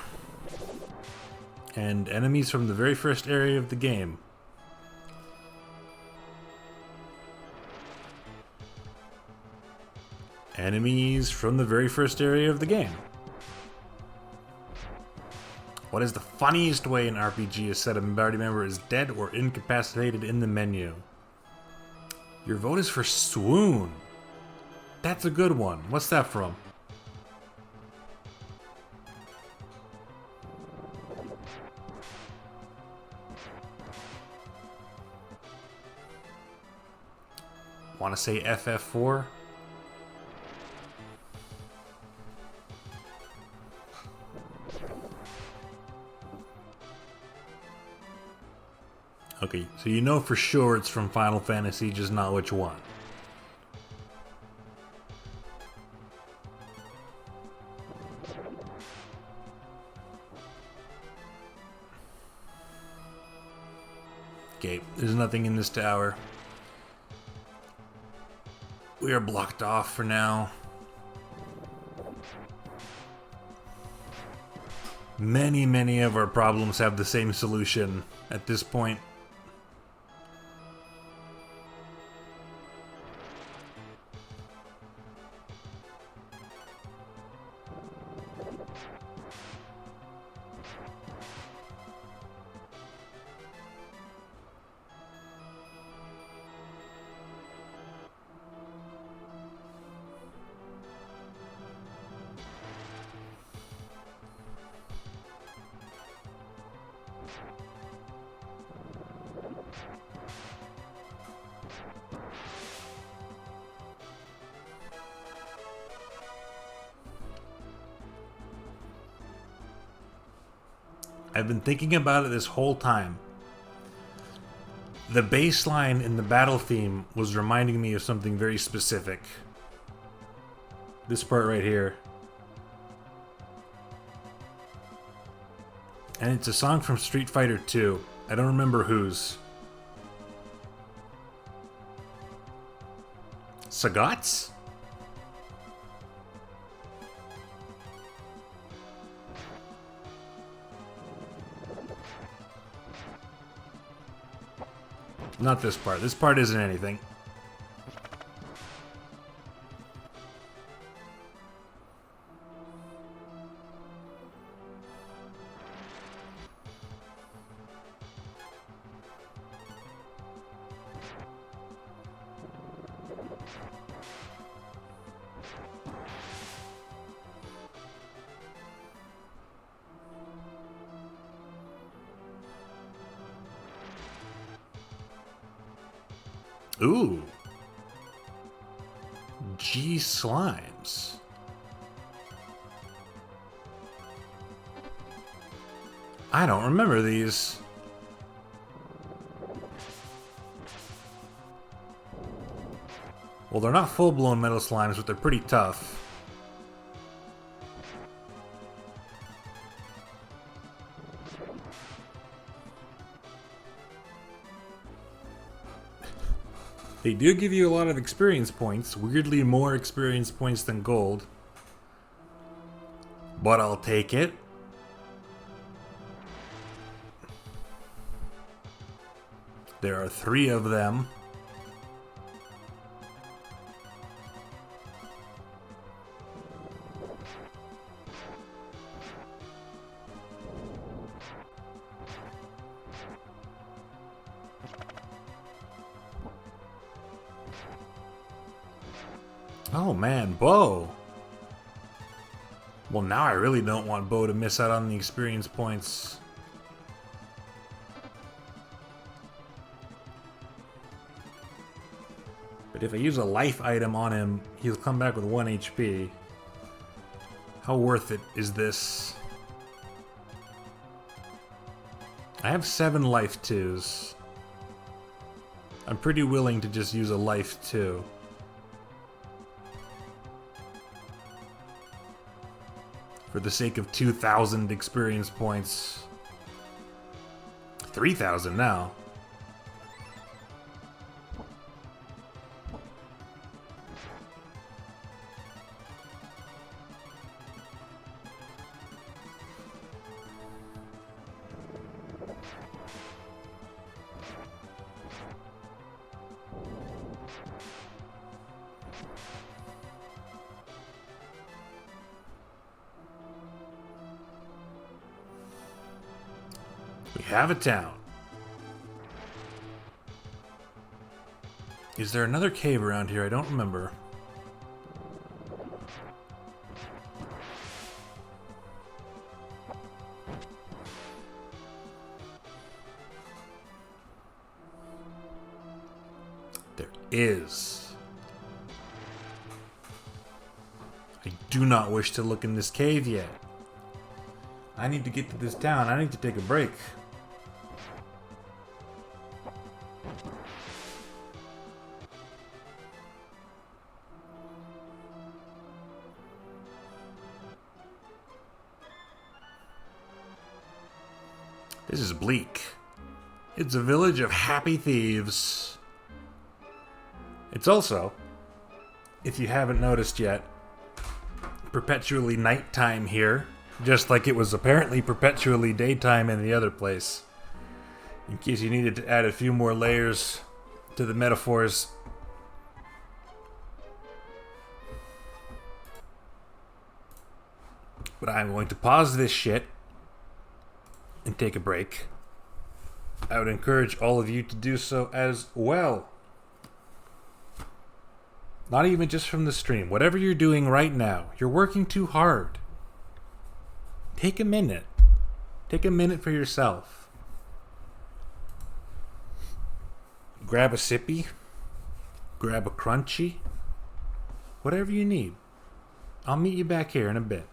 And enemies from the very first area of the game. Enemies from the very first area of the game. What is the funniest way an RPG is said a party member is dead or incapacitated in the menu? Your vote is for Swoon. That's a good one. What's that from? Want to say FF4? Okay, so you know for sure it's from Final Fantasy, just not which one. Okay, there's nothing in this tower. We are blocked off for now. Many of our problems have the same solution at this point. I've been thinking about it this whole time. The bass line in the battle theme was reminding me of something very specific. This part right here. And it's a song from Street Fighter 2. I don't remember whose. Sagat's? Not this part. This part isn't anything. Ooh. G slimes. I don't remember these. Well, they're not full-blown metal slimes, but they're pretty tough. They do give you a lot of experience points, weirdly more experience points than gold. But I'll take it. There are 3 of them. Oh man, Bo! Well, now I really don't want Bo to miss out on the experience points. But if I use a life item on him, he'll come back with 1 HP. How worth it is this? I have 7 life 2s. I'm pretty willing to just use a life 2. For the sake of 2,000 experience points. 3,000 now. We have a town. Is there another cave around here? I don't remember. There is. I do not wish to look in this cave yet. I need to get to this town. I need to take a break. This is bleak. It's a village of happy thieves. It's also, if you haven't noticed yet, perpetually nighttime here, just like it was apparently perpetually daytime in the other place. In case you needed to add a few more layers to the metaphors. But I'm going to pause this shit and take a break. I would encourage all of you to do so as well. Not even just from the stream. Whatever you're doing right now, you're working too hard. Take a minute. Take a minute for yourself. Grab a sippy. Grab a crunchy. Whatever you need. I'll meet you back here in a bit.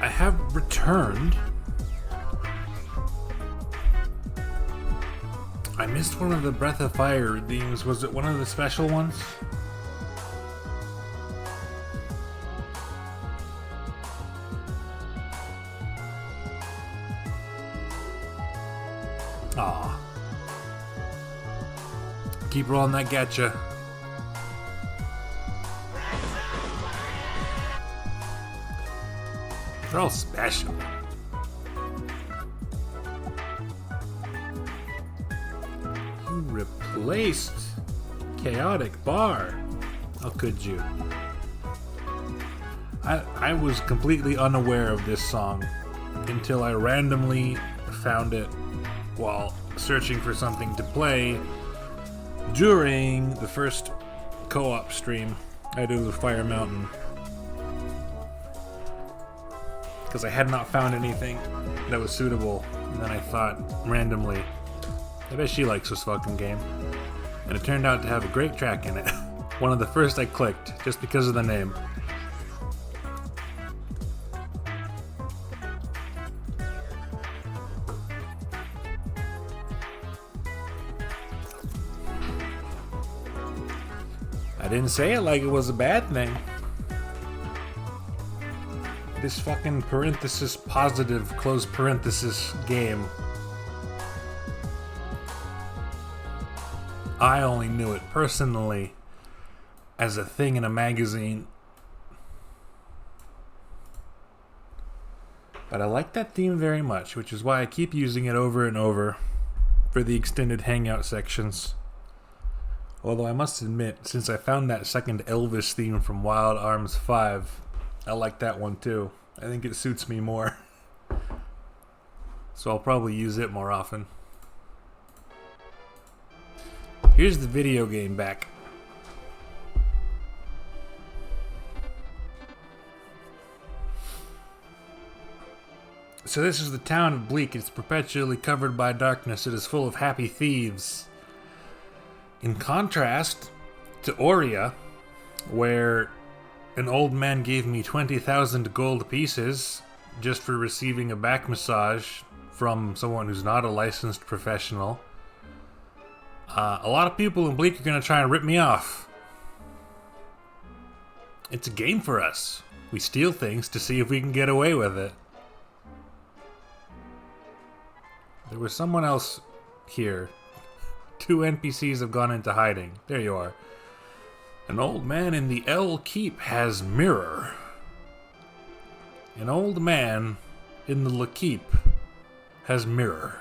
I have returned. I missed one of the Breath of Fire redeems. Was it one of the special ones? Aw. Keep rolling that gacha. They're all special. You replaced Chaotic Bar. How could you? I was completely unaware of this song until I randomly found it while searching for something to play during the first co-op stream I did with Fire Mountain. Because I had not found anything that was suitable, and then I thought randomly, I bet she likes this fucking game. And it turned out to have a great track in it. One of the first I clicked, just because of the name. I didn't say it like it was a bad thing. This fucking parenthesis positive close parenthesis game. I only knew it personally as a thing in a magazine. But I like that theme very much, which is why I keep using it over and over for the extended hangout sections. Although I must admit, since I found that second Elvis theme from Wild Arms 5, I like that one too. I think it suits me more. So I'll probably use it more often. Here's the video game back. So this is the town of Bleak. It's perpetually covered by darkness. It is full of happy thieves. In contrast to Aurea, where an old man gave me 20,000 gold pieces just for receiving a back massage from someone who's not a licensed professional. A lot of people in Bleak are going to try and rip me off. It's a game for us. We steal things to see if we can get away with it. There was someone else here. 2 NPCs have gone into hiding. There you are. An old man in the L Keep has mirror. An old man in the La Keep has mirror.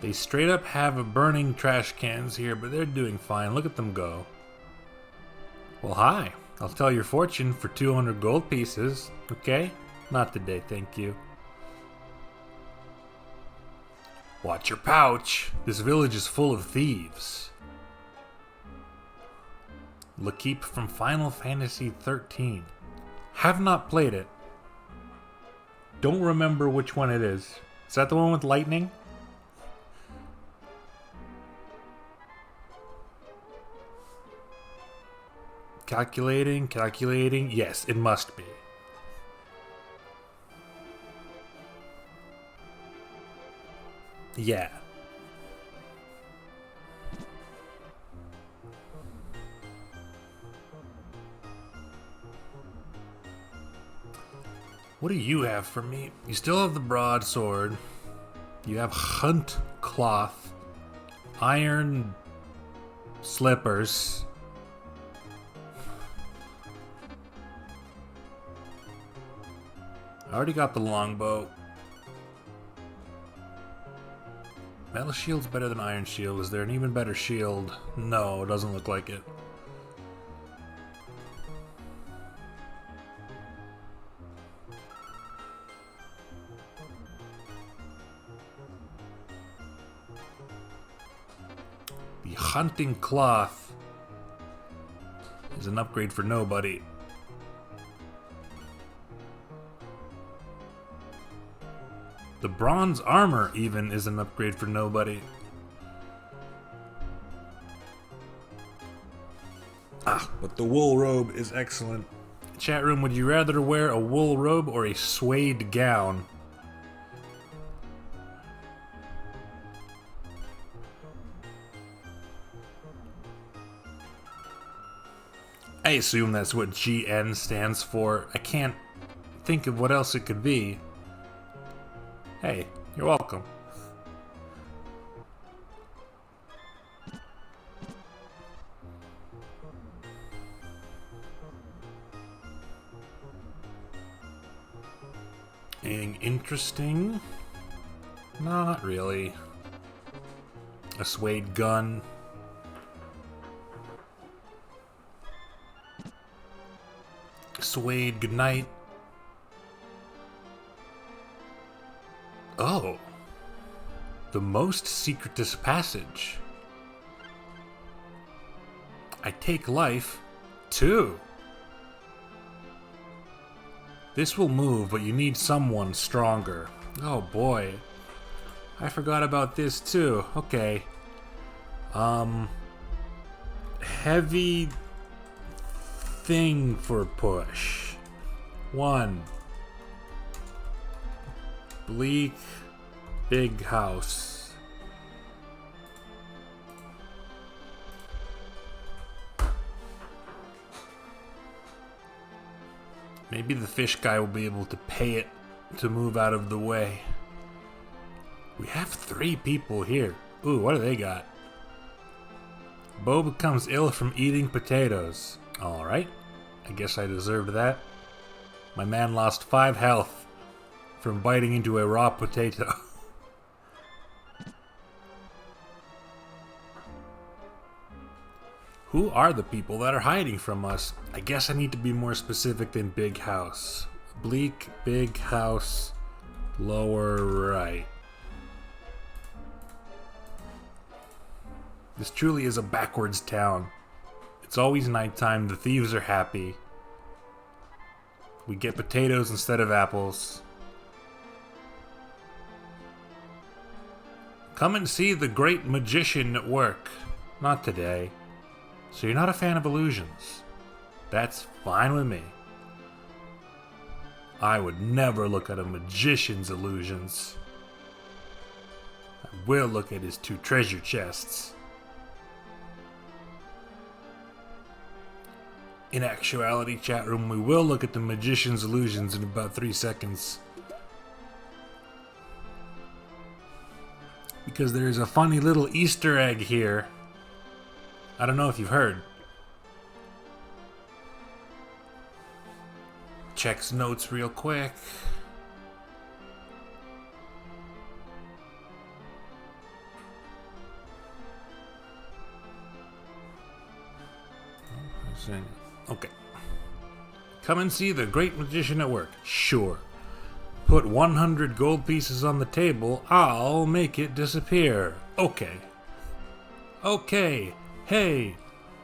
They straight up have burning trash cans here, but they're doing fine. Look at them go. Well, hi. I'll tell your fortune for 200 gold pieces. Okay? Not today, thank you. Watch your pouch. This village is full of thieves. La Keep from Final Fantasy XIII. Have not played it. Don't remember which one it is. Is that the one with lightning? Calculating. Yes, it must be. Yeah. What do you have for me? You still have the broadsword. You have hunt cloth. Iron slippers. I already got the longbow. Metal shield's better than iron shield. Is there an even better shield? No, it doesn't look like it. The hunting cloth is an upgrade for nobody. The bronze armor even is an upgrade for nobody. But the wool robe is excellent. Chat room, would you rather wear a wool robe or a suede gown? I assume that's what GN stands for. I can't think of what else it could be. Hey, you're welcome. Anything interesting? Not really. A suede gun. Suede goodnight. Oh. The most secretous passage. I take life, too. This will move, but you need someone stronger. Oh boy. I forgot about this too. Okay. Heavy thing for push. 1. Bleak big house. Maybe the fish guy will be able to pay it to move out of the way. We have 3 people here. Ooh, what do they got? Bo becomes ill from eating potatoes. Alright, I guess I deserved that. My man lost 5 health from biting into a raw potato. Who are the people that are hiding from us? I guess I need to be more specific than big house. Bleak, big house, lower right. This truly is a backwards town. It's always nighttime, the thieves are happy. We get potatoes instead of apples. Come and see the great magician at work. Not today. So you're not a fan of illusions. That's fine with me. I would never look at a magician's illusions. I will look at his 2 treasure chests. In actuality, chat room, we will look at the magician's illusions in about 3 seconds. Because there is a funny little Easter egg here. I don't know if you've heard. Checks notes real quick. Okay. Come and see the great magician at work. Sure. Put 100 gold pieces on the table, I'll make it disappear. Okay. Okay. Hey,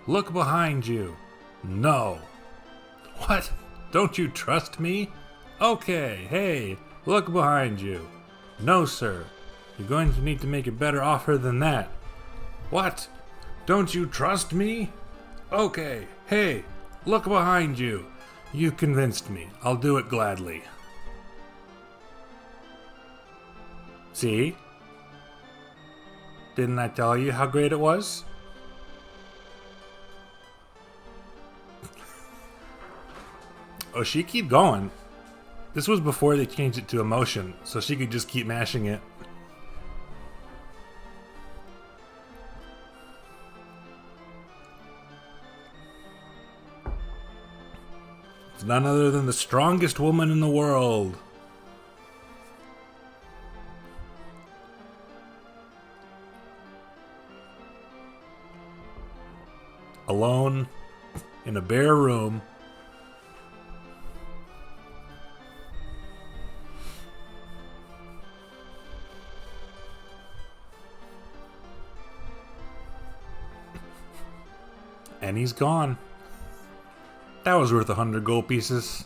look behind you. No. What? Don't you trust me? Okay, hey, look behind you. No, sir. You're going to need to make a better offer than that. What? Don't you trust me? Okay, hey, look behind you. You convinced me. I'll do it gladly. See? Didn't I tell you how great it was? Oh, she keep going. This was before they changed it to emotion, so she could just keep mashing it. It's none other than the strongest woman in the world. Alone in a bare room. And he's gone. That was worth 100 gold pieces.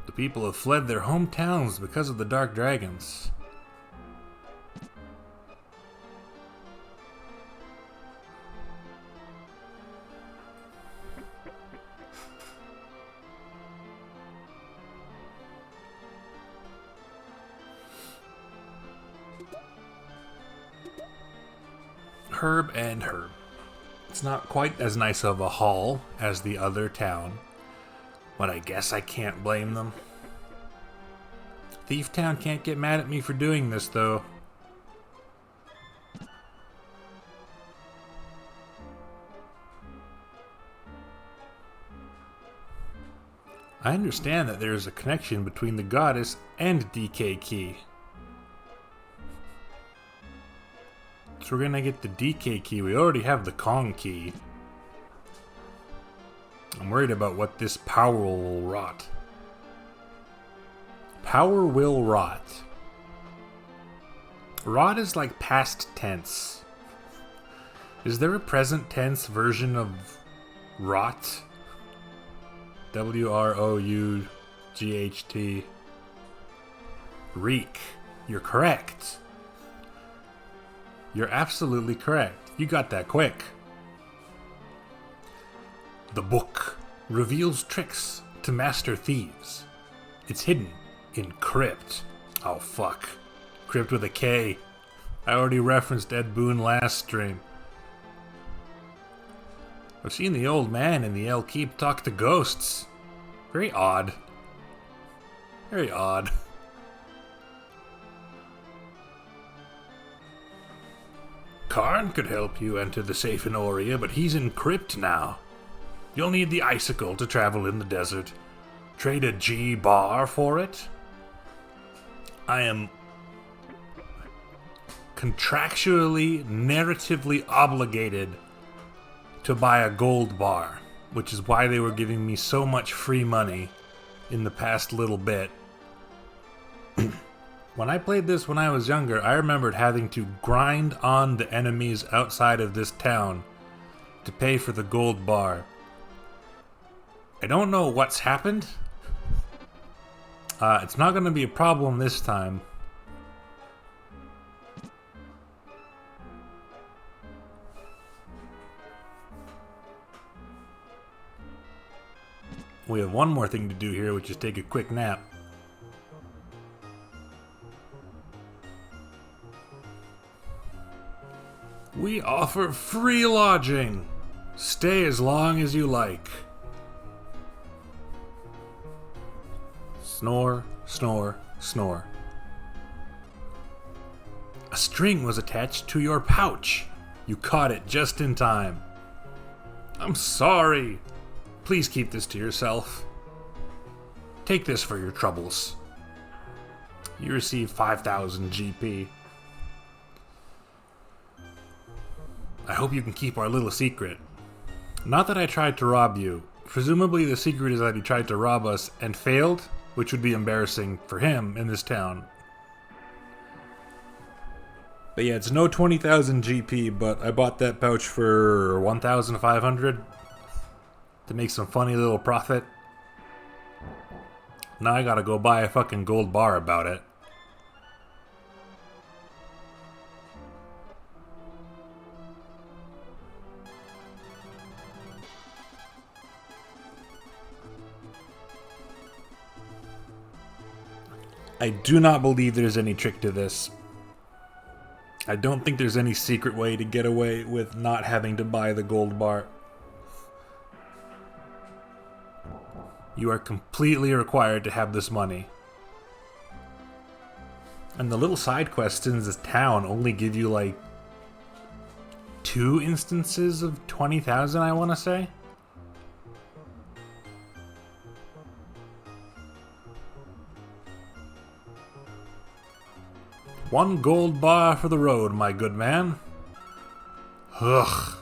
The people have fled their hometowns because of the dark dragons. Herb and Herb. It's not quite as nice of a haul as the other town, but I guess I can't blame them. Thief Town can't get mad at me for doing this, though. I understand that there is a connection between the goddess and DK key. So we're gonna get the DK key. We already have the Kong key. I'm worried about what this power will rot. Power will rot. Rot is like past tense. Is there a present tense version of rot? WROUGHT. Reek. You're correct. You're absolutely correct. You got that quick. The book reveals tricks to master thieves. It's hidden in Crypt. Oh fuck. Crypt with a K. I already referenced Ed Boon last stream. I've seen the old man in the El Keep talk to ghosts. Very odd. Very odd. Karn could help you enter the safe in Oria, but he's in Crypt now. You'll need the icicle to travel in the desert. Trade a G bar for it. I am contractually, narratively obligated to buy a gold bar, which is why they were giving me so much free money in the past little bit. When I played this when I was younger, I remembered having to grind on the enemies outside of this town to pay for the gold bar. I don't know what's happened. It's not going to be a problem this time. We have one more thing to do here, which is take a quick nap. We offer free lodging. Stay as long as you like. Snore, snore, snore. A string was attached to your pouch. You caught it just in time. I'm sorry. Please keep this to yourself. Take this for your troubles. You receive 5,000 GP. I hope you can keep our little secret. Not that I tried to rob you. Presumably the secret is that he tried to rob us and failed, which would be embarrassing for him in this town. But yeah, it's no 20,000 GP, but I bought that pouch for 1,500 to make some funny little profit. Now I gotta go buy a fucking gold bar about it. I do not believe there's any trick to this. I don't think there's any secret way to get away with not having to buy the gold bar. You are completely required to have this money. And the little side quests in this town only give you like 2 instances of 20,000, I want to say. One gold bar for the road, my good man. Ugh.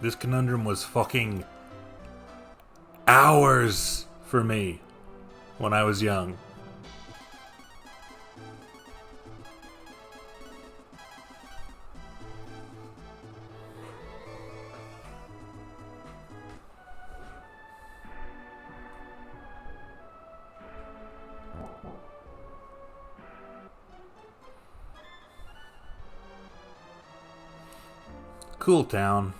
This conundrum was fucking hours for me when I was young. Cool town.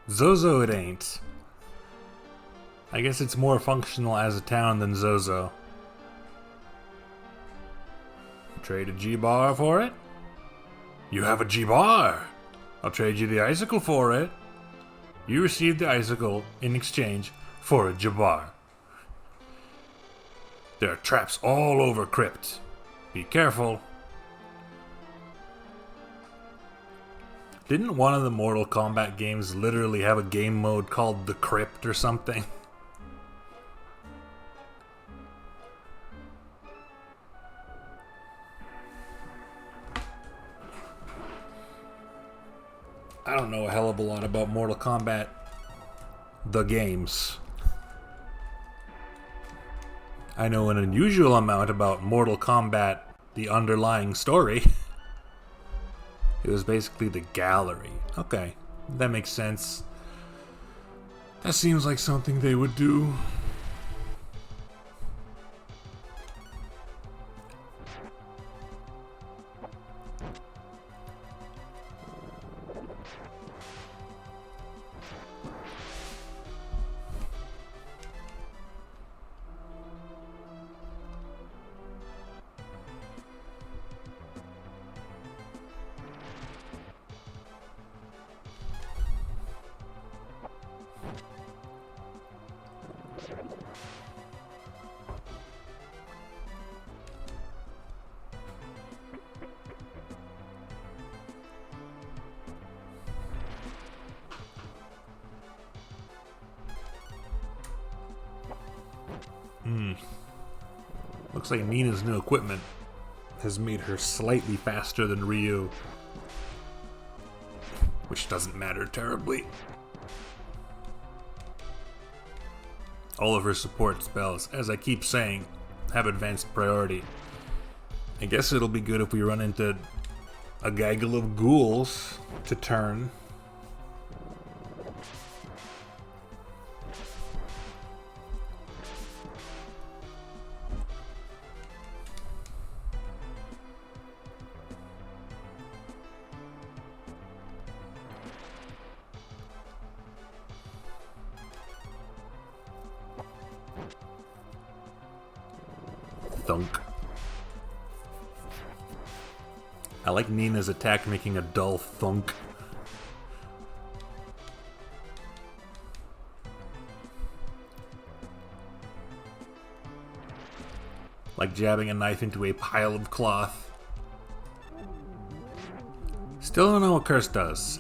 Zozo it ain't. I guess it's more functional as a town than Zozo. Trade a G-bar for it? You have a G-bar! I'll trade you the icicle for it. You receive the icicle in exchange for a G-bar. There are traps all over Crypt. Be careful. Didn't one of the Mortal Kombat games literally have a game mode called The Crypt or something? I don't know a hell of a lot about Mortal Kombat, the games. I know an unusual amount about Mortal Kombat, the underlying story. It was basically the gallery. Okay, that makes sense. That seems like something they would do. Looks like Nina's new equipment has made her slightly faster than Ryu. Which doesn't matter terribly. All of her support spells, as I keep saying, have advanced priority. I guess it'll be good if we run into a gaggle of ghouls to turn. Thunk. I like Nina's attack making a dull thunk. Like jabbing a knife into a pile of cloth. Still don't know what Curse does.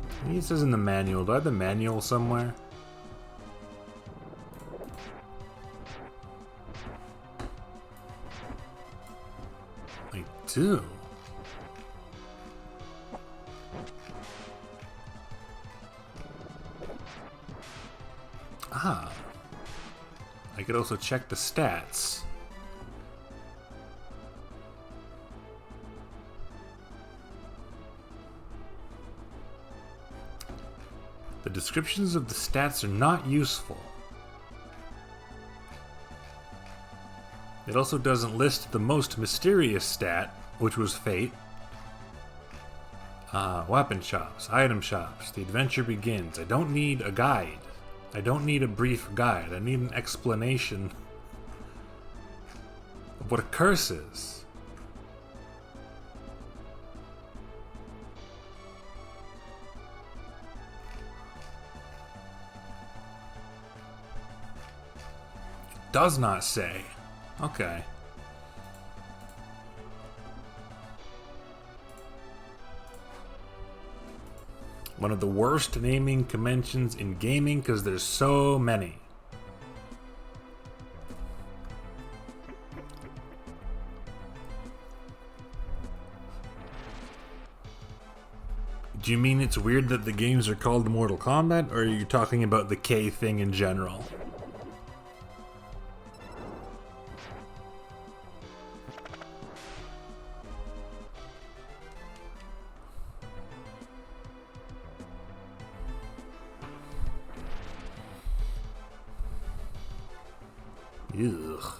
I think it says in the manual. Do I have the manual somewhere? I do. Ah. I could also check the stats. The descriptions of the stats are not useful. It also doesn't list the most mysterious stat, which was Fate. Weapon shops, item shops, the adventure begins. I don't need a guide. I don't need a brief guide. I need an explanation of what a curse is. It does not say. Okay. One of the worst naming conventions in gaming because there's so many. Do you mean it's weird that the games are called Mortal Kombat, or are you talking about the K thing in general? Ugh.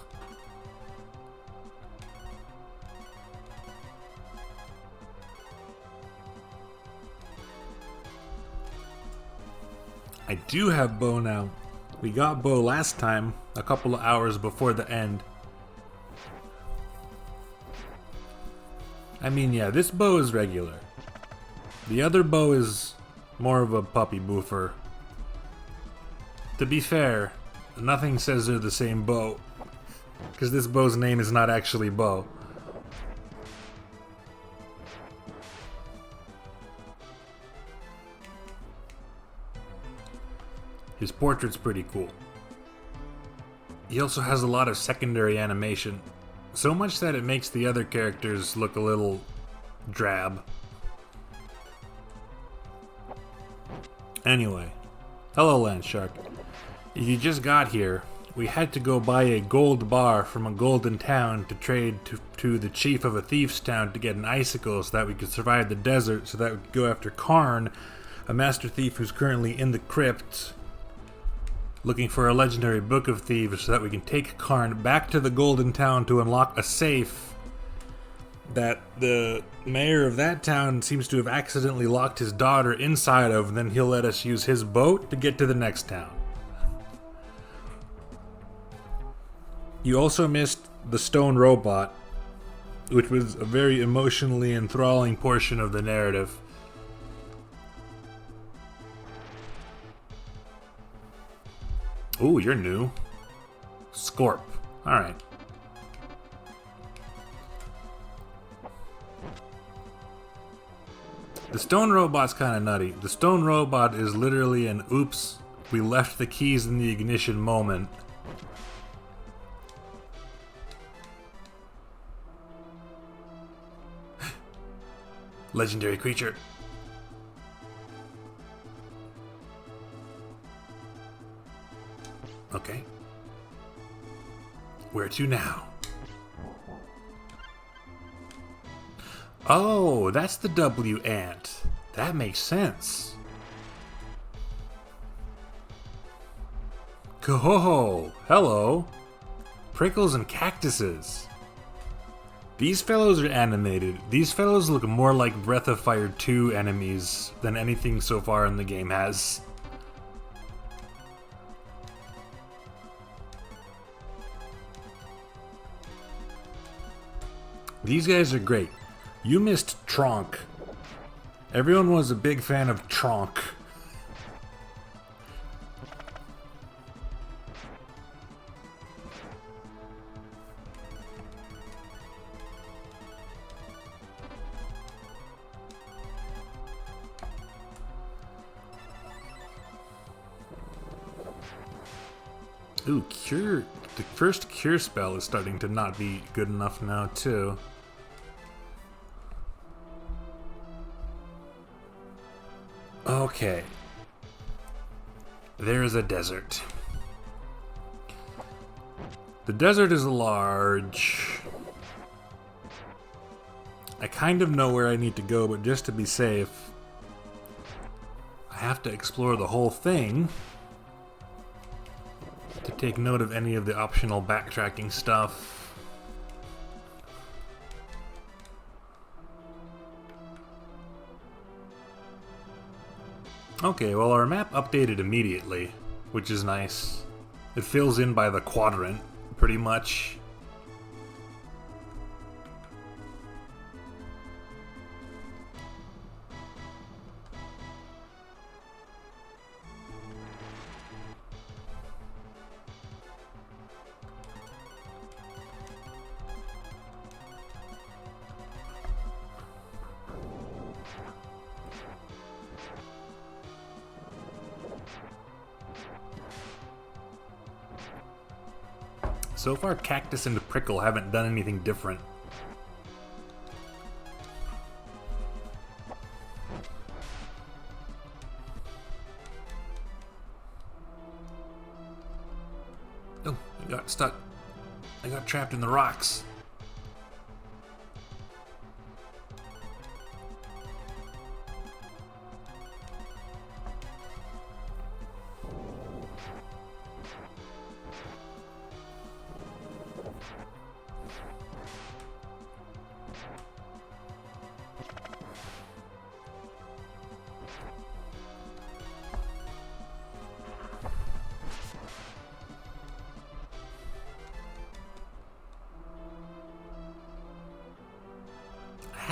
I do have Bo now. We got Bo last time, a couple of hours before the end. I mean, yeah, this Bo is regular. The other Bo is more of a puppy boofer. To be fair, nothing says they're the same Bo, because this Bo's name is not actually Bo. His portrait's pretty cool. He also has a lot of secondary animation, so much that it makes the other characters look a little drab. Anyway, hello Landshark. If you just got here, we had to go buy a gold bar from a golden town to trade to the chief of a thief's town to get an icicle so that we could survive the desert, so that we could go after Karn, a master thief who's currently in the crypt, looking for a legendary book of thieves so that we can take Karn back to the golden town to unlock a safe that the mayor of that town seems to have accidentally locked his daughter inside of, and then he'll let us use his boat to get to the next town. You also missed the stone robot, which was a very emotionally enthralling portion of the narrative. Ooh, you're new. Scorp. Alright. The stone robot's kinda nutty. The stone robot is literally an oops, we left the keys in the ignition moment. Legendary creature. Okay. Where to now? Oh, that's the W ant. That makes sense. Coho! Hello! Prickles and cactuses. These fellows are animated. These fellows look more like Breath of Fire 2 enemies than anything so far in the game has. These guys are great. You missed Tronk. Everyone was a big fan of Tronk. Ooh, cure. The first cure spell is starting to not be good enough now, too. Okay. There is a desert. The desert is large. I kind of know where I need to go, but just to be safe, I have to explore the whole thing to take note of any of the optional backtracking stuff. Okay, well our map updated immediately, which is nice. It fills in by the quadrant, pretty much. So far, Cactus and Prickle haven't done anything different. Oh, I got stuck. I got trapped in the rocks.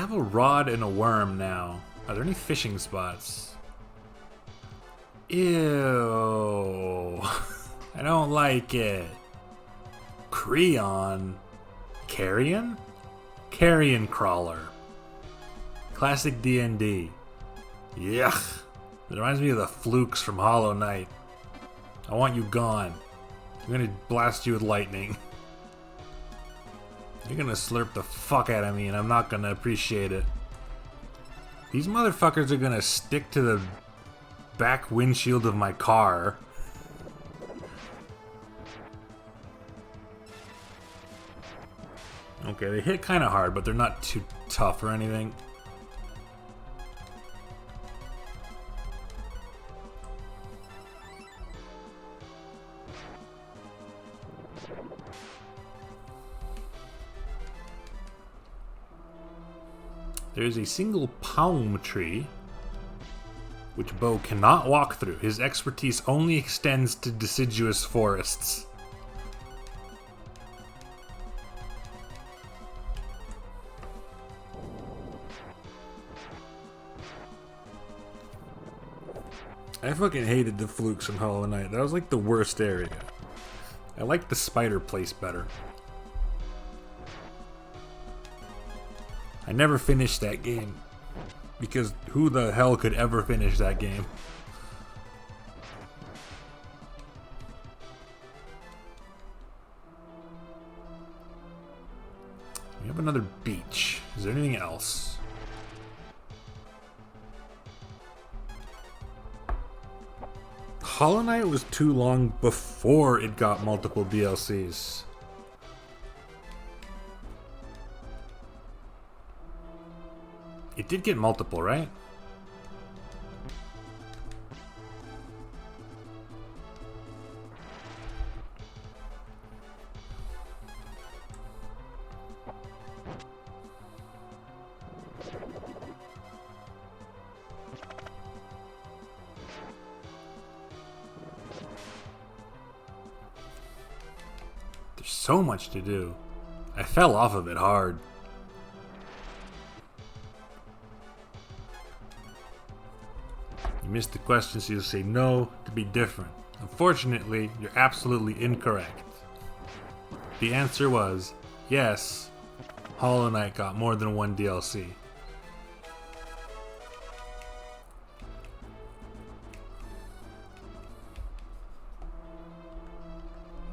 have a rod and a worm now. Are there any fishing spots? Ew. I don't like it. Creon? Carrion? Carrion crawler. Classic D&D. Yuck. It reminds me of the flukes from Hollow Knight. I want you gone. I'm gonna blast you with lightning. You're gonna slurp the fuck out of me and I'm not gonna appreciate it. These motherfuckers are gonna stick to the back windshield of my car. Okay, they hit kind of hard, but they're not too tough or anything. There is a single palm tree which Bo cannot walk through. His expertise only extends to deciduous forests. I fucking hated the flukes in Hollow Knight. That was like the worst area. I liked the spider place better. I never finished that game. Because who the hell could ever finish that game? We have another beach. Is there anything else? Hollow Knight was too long before it got multiple DLCs. It did get multiple, right? There's so much to do. I fell off of it hard. You missed the question, so you'll say no to be different. Unfortunately, you're absolutely incorrect. The answer was yes, Hollow Knight got more than one DLC.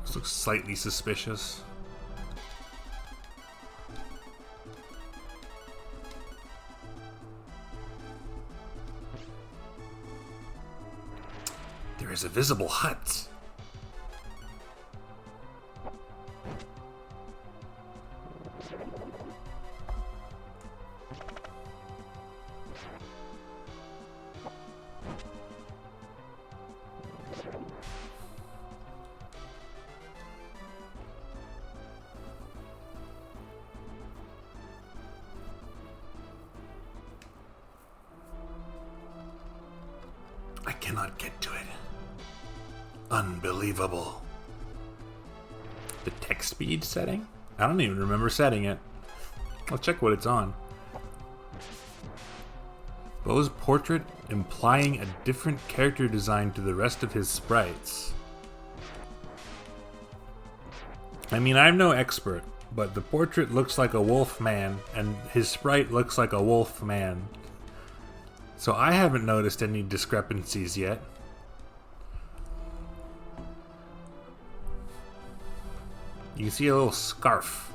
This looks slightly suspicious. There is a visible hut. I cannot get to it. Unbelievable. The text speed setting? I don't even remember setting it. I'll check what it's on. Bo's portrait implying a different character design to the rest of his sprites. I mean, I'm no expert, but the portrait looks like a wolf man, and his sprite looks like a wolf man. So I haven't noticed any discrepancies yet. You can see a little scarf.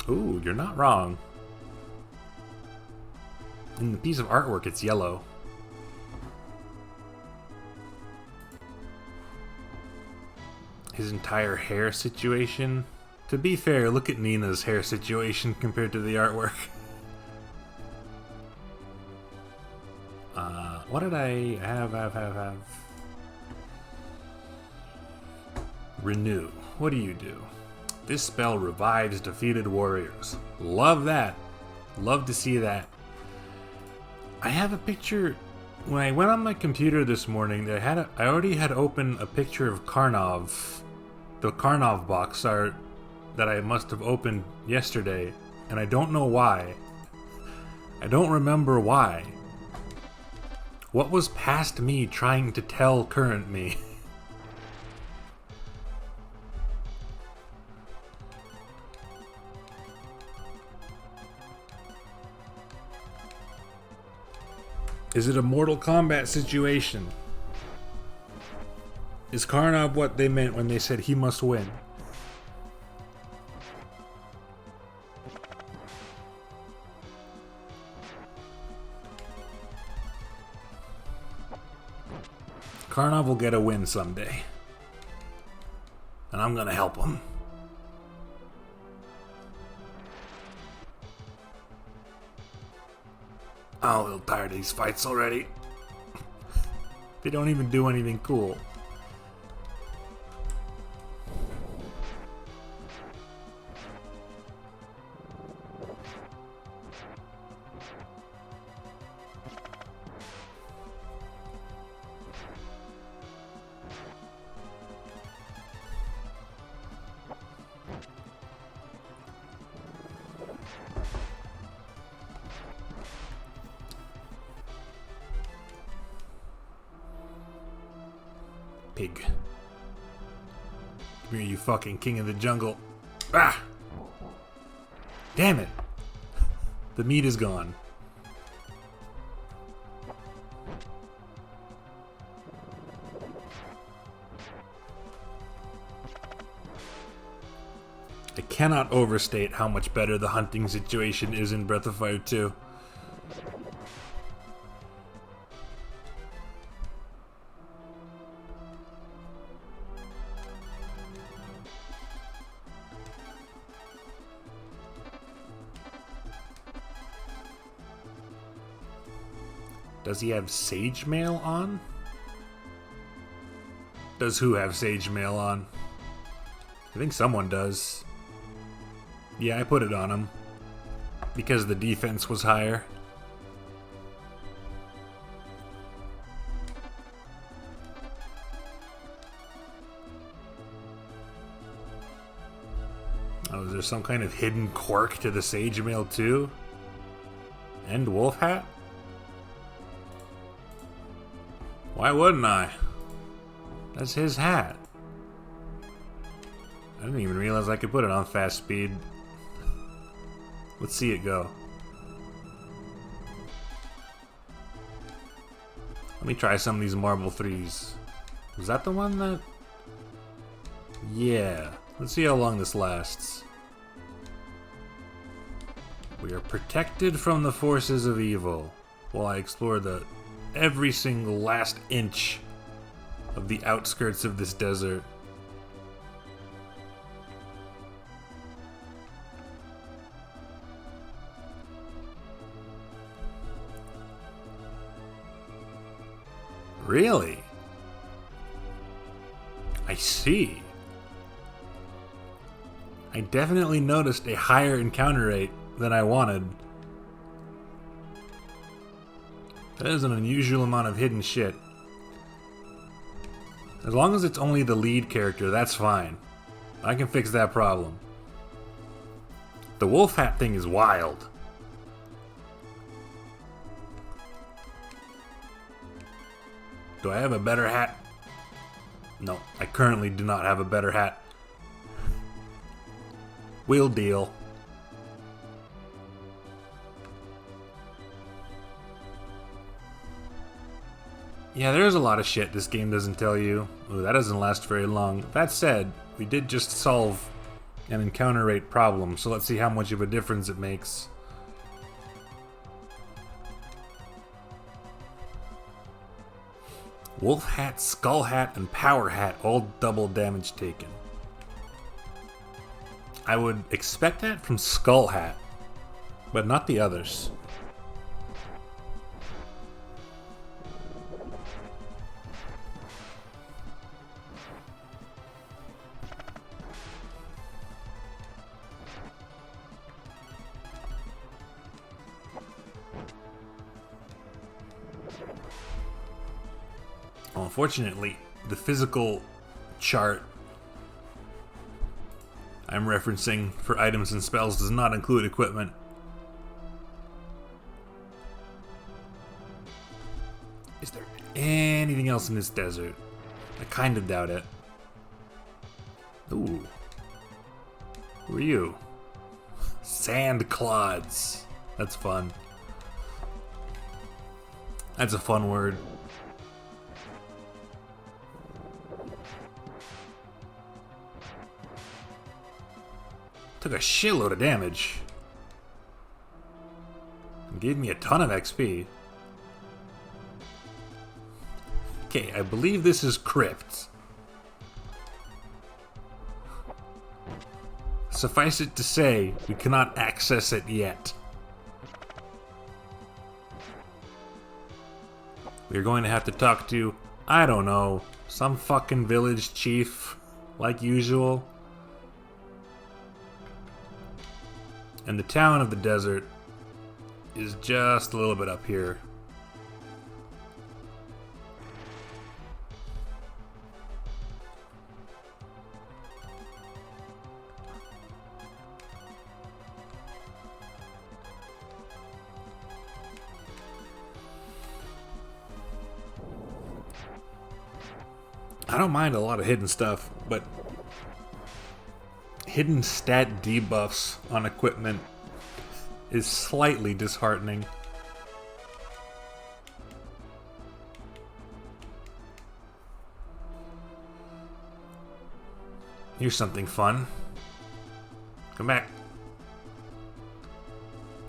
Ooh, you're not wrong. In the piece of artwork, it's yellow. His entire hair situation. To be fair, look at Nina's hair situation compared to the artwork. What did I have? Renew. What do you do? This spell revives defeated warriors. Love that. Love to see that. I have a picture. When I went on my computer this morning, I already had opened a picture of Karnov, the Karnov box art that I must have opened yesterday, and I don't know why. I don't remember why. What was past me trying to tell current me? Is it a Mortal Kombat situation? Is Karnov what they meant when they said he must win? Karnov will get a win someday. And I'm gonna help him. I'm a little tired of these fights already. They don't even do anything cool. Pig. Come here, you fucking king of the jungle. Ah! Damn it! The meat is gone. I cannot overstate how much better the hunting situation is in Breath of Fire 2. Does he have Sage Mail on? Does who have Sage Mail on? I think someone does. Yeah, I put it on him. Because the defense was higher. Oh, is there some kind of hidden quirk to the Sage Mail too? And Wolf Hat? Why wouldn't I? That's his hat. I didn't even realize I could put it on fast speed. Let's see it go. Let me try some of these Marble 3s. Was that the one that... Yeah. Let's see how long this lasts. We are protected from the forces of evil while I explore every single last inch of the outskirts of this desert. Really? I see. I definitely noticed a higher encounter rate than I wanted. That is an unusual amount of hidden shit. As long as it's only the lead character, that's fine. I can fix that problem. The wolf hat thing is wild. Do I have a better hat? No, I currently do not have a better hat. We'll deal. Yeah, there's a lot of shit this game doesn't tell you. Ooh, that doesn't last very long. That said, we did just solve an encounter rate problem, so let's see how much of a difference it makes. Wolf Hat, Skull Hat, and Power Hat all double damage taken. I would expect that from Skull Hat, but not the others. Well, unfortunately, the physical chart I'm referencing for items and spells does not include equipment. Is there anything else in this desert? I kind of doubt it. Ooh. Who are you? Sand clods. That's fun. That's a fun word. Took a shitload of damage. Gave me a ton of XP. Okay, I believe this is Crypt. Suffice it to say, we cannot access it yet. We're going to have to talk to, I don't know, some fucking village chief, like usual. And the town of the desert is just a little bit up here. I don't mind a lot of hidden stuff, but hidden stat debuffs on equipment is slightly disheartening. Here's something fun. Come back.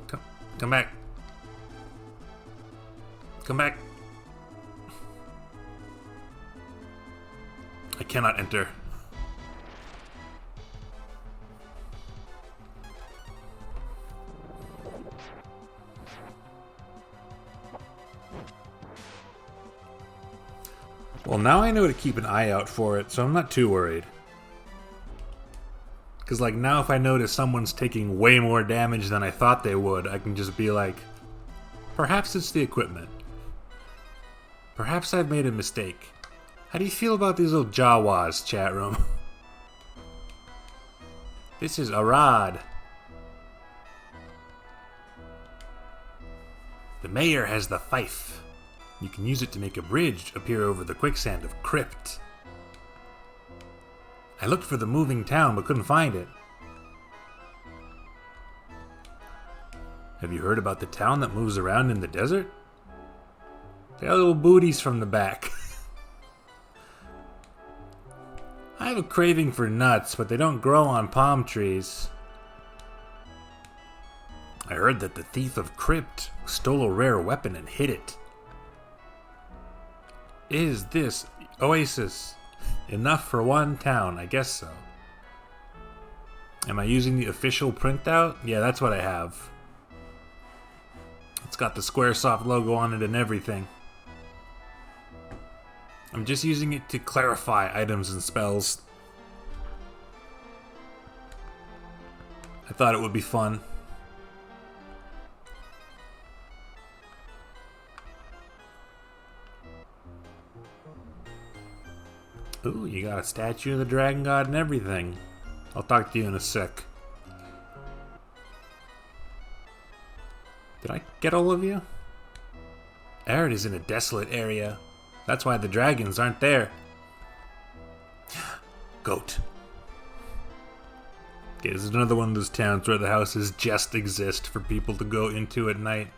Come back. Come back. I cannot enter. Well, now I know to keep an eye out for it, so I'm not too worried. Because, like, now if I notice someone's taking way more damage than I thought they would, I can just be like, perhaps it's the equipment. Perhaps I've made a mistake. How do you feel about these little Jawas, chat room? This is Arad. The mayor has the fife. You can use it to make a bridge appear over the quicksand of Crypt. I looked for the moving town but couldn't find it. Have you heard about the town that moves around in the desert? They got little booties from the back. I have a craving for nuts, but they don't grow on palm trees. I heard that the thief of Crypt stole a rare weapon and hid it. Is this oasis enough for one town? I guess so. Am I using the official printout? Yeah, that's what I have. It's got the Squaresoft logo on it and everything. I'm just using it to clarify items and spells. I thought it would be fun. Ooh, you got a statue of the Dragon God and everything. I'll talk to you in a sec. Did I get all of you? Arid is in a desolate area. That's why the dragons aren't there. Goat. Okay, this is another one of those towns where the houses just exist for people to go into at night.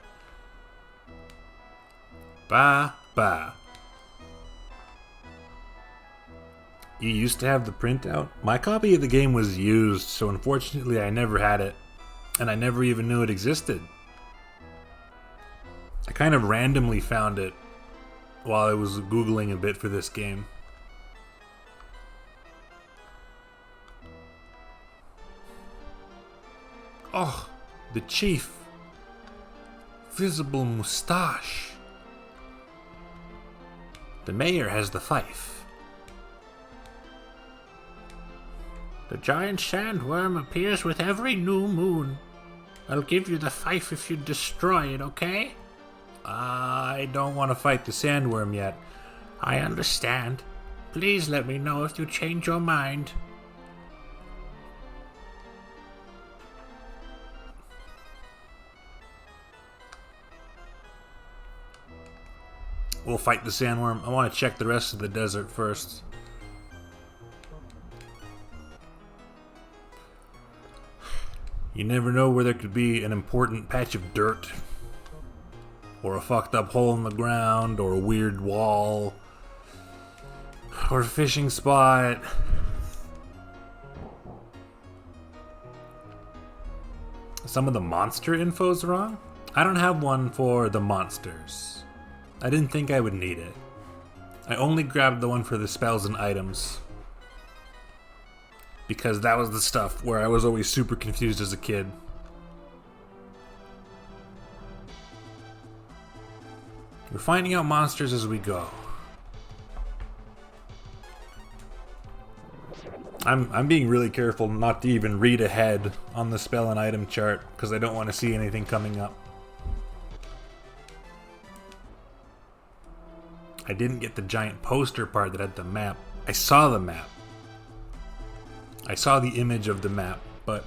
Ba ba. You used to have the printout? My copy of the game was used, so unfortunately I never had it. And I never even knew it existed. I kind of randomly found it while I was Googling a bit for this game. Oh, the chief. Visible moustache. The mayor has the fife. The giant sandworm appears with every new moon. I'll give you the fife if you destroy it, okay? I don't want to fight the sandworm yet. I understand. Please let me know if you change your mind. we'll fight the sandworm. I want to check the rest of the desert first. You never know where there could be an important patch of dirt, or a fucked up hole in the ground, or a weird wall, or a fishing spot. Some of the monster info's wrong. I don't have one for the monsters. I didn't think I would need it. I only grabbed the one for the spells and items, because that was the stuff where I was always super confused as a kid. We're finding out monsters as we go. I'm being really careful not to even read ahead on the spell and item chart, because I don't want to see anything coming up. I didn't get the giant poster part that had the map. I saw the map. I saw the image of the map, but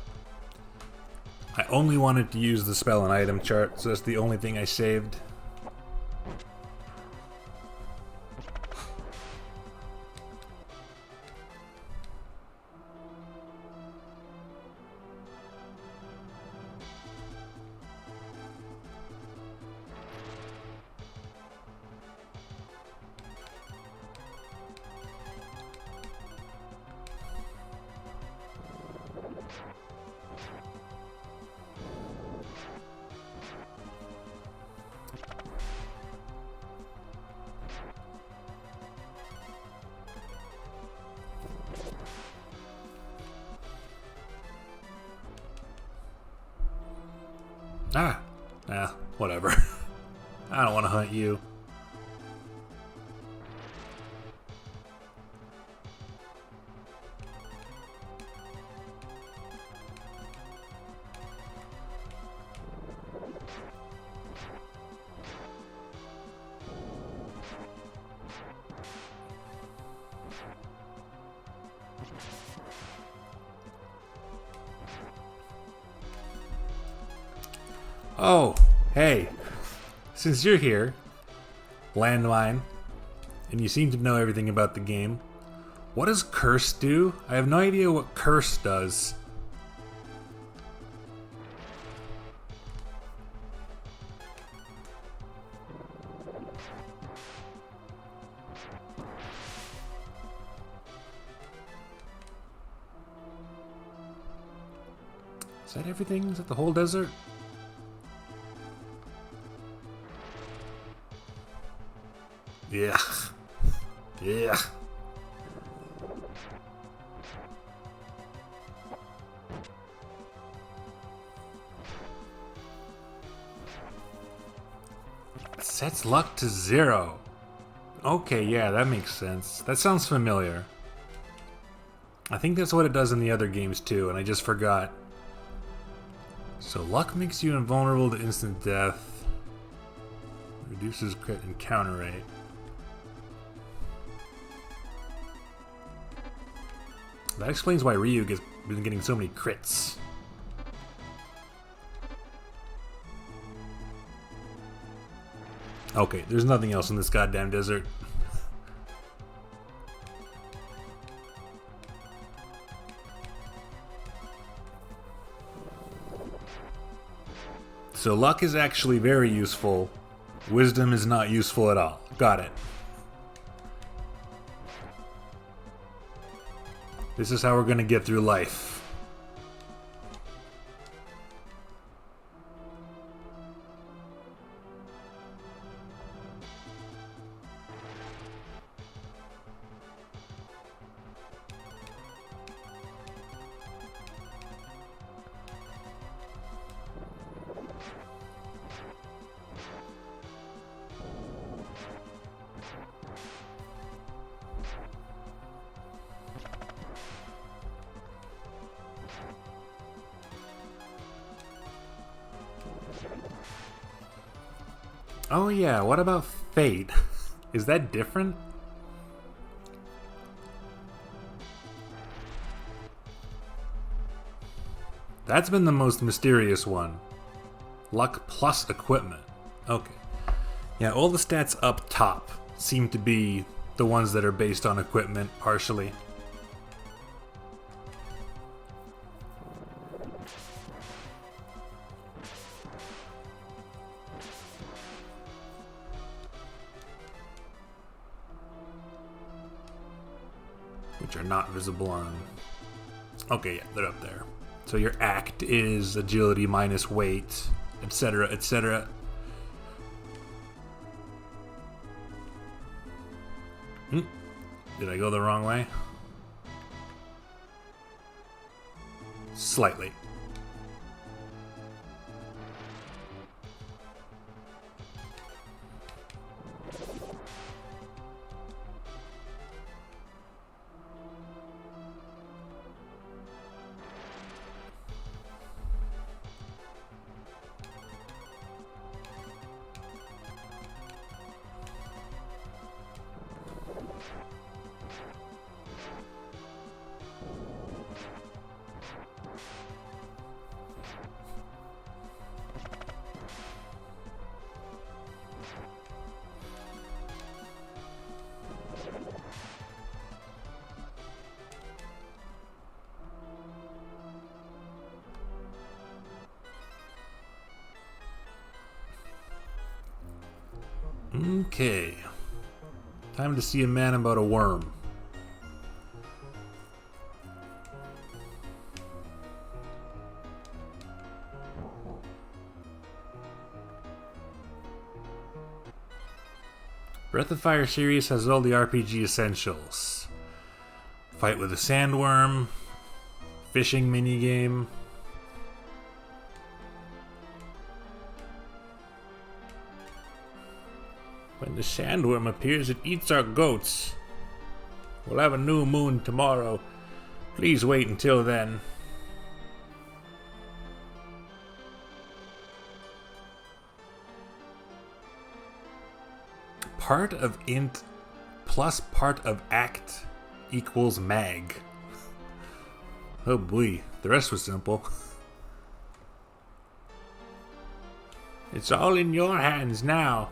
I only wanted to use the spell and item chart, so that's the only thing I saved. Whatever. I don't want to hunt you. Oh, hey. Since you're here, Landmine, and you seem to know everything about the game, what does Curse do? I have no idea what Curse does. Is that everything? Is that the whole desert? Yeah. Yeah. Sets luck to 0. Okay, yeah, that makes sense. That sounds familiar. I think that's what it does in the other games too, and I just forgot. So luck makes you invulnerable to instant death. Reduces crit and counter rate. That explains why Ryu has been getting so many crits. Okay, there's nothing else in this goddamn desert. So luck is actually very useful. Wisdom is not useful at all. Got it. This is how we're gonna get through life. Oh yeah, what about fate? Is that different? That's been the most mysterious one. Luck plus equipment. Okay. Yeah, all the stats up top seem to be the ones that are based on equipment, partially. Which are not visible on... Okay, yeah, they're up there. So your act is agility minus weight, etc., etc. Did I go the wrong way? Slightly. Okay. Time to see a man about a worm. Breath of Fire series has all the RPG essentials. Fight with a sandworm, fishing minigame. When the sandworm appears, it eats our goats. We'll have a new moon tomorrow. Please wait until then. Part of int plus part of act equals mag. Oh boy, the rest was simple. It's all in your hands now.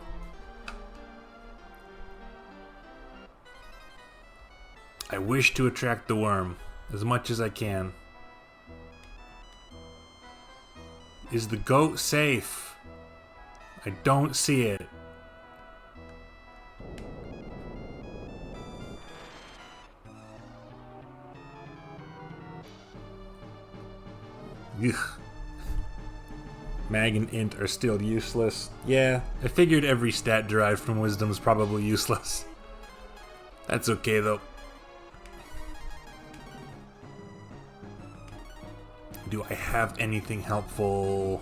I wish to attract the worm as much as I can. Is the goat safe? I don't see it. Ugh. Mag and int are still useless. Yeah, I figured every stat derived from wisdom is probably useless. That's okay though. Do I have anything helpful?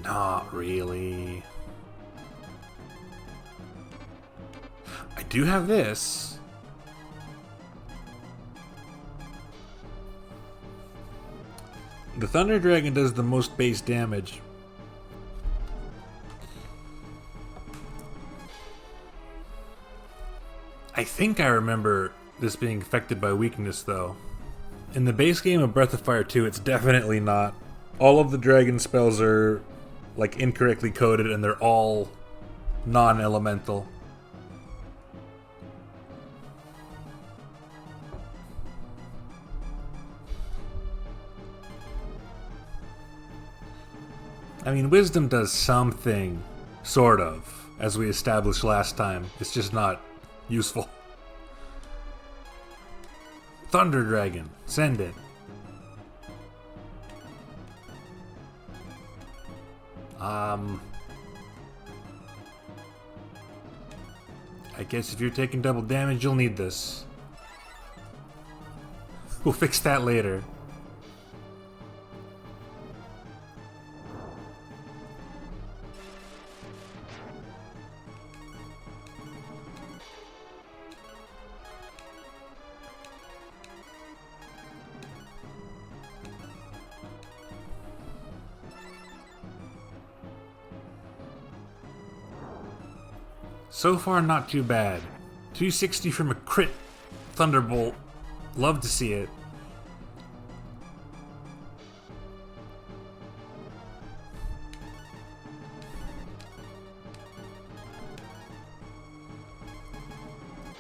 Not really. I do have this. The Thunder Dragon does the most base damage. I think I remember this being affected by weakness though. In the base game of Breath of Fire 2, it's definitely not. All of the dragon spells are like incorrectly coded and they're all non-elemental. I mean, Wisdom does something, sort of, as we established last time. It's just not useful. Thunder Dragon, send it. I guess if you're taking double damage, you'll need this. We'll fix that later. So far, not too bad. 260 from a crit Thunderbolt. Love to see it.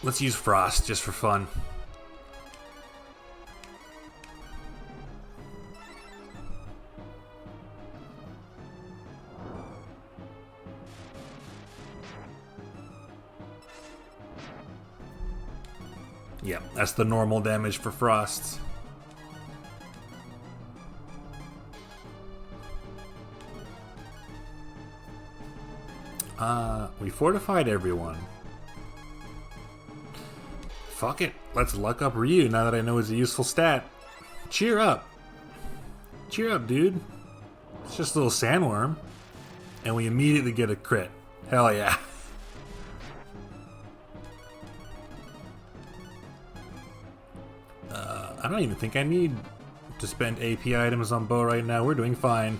Let's use frost just for fun. Yeah, that's the normal damage for frost. We fortified everyone. Fuck it. Let's luck up Ryu now that I know it's a useful stat. Cheer up. Cheer up, dude. It's just a little sandworm. And we immediately get a crit. Hell yeah. I don't even think I need to spend AP items on Bo right now. We're doing fine.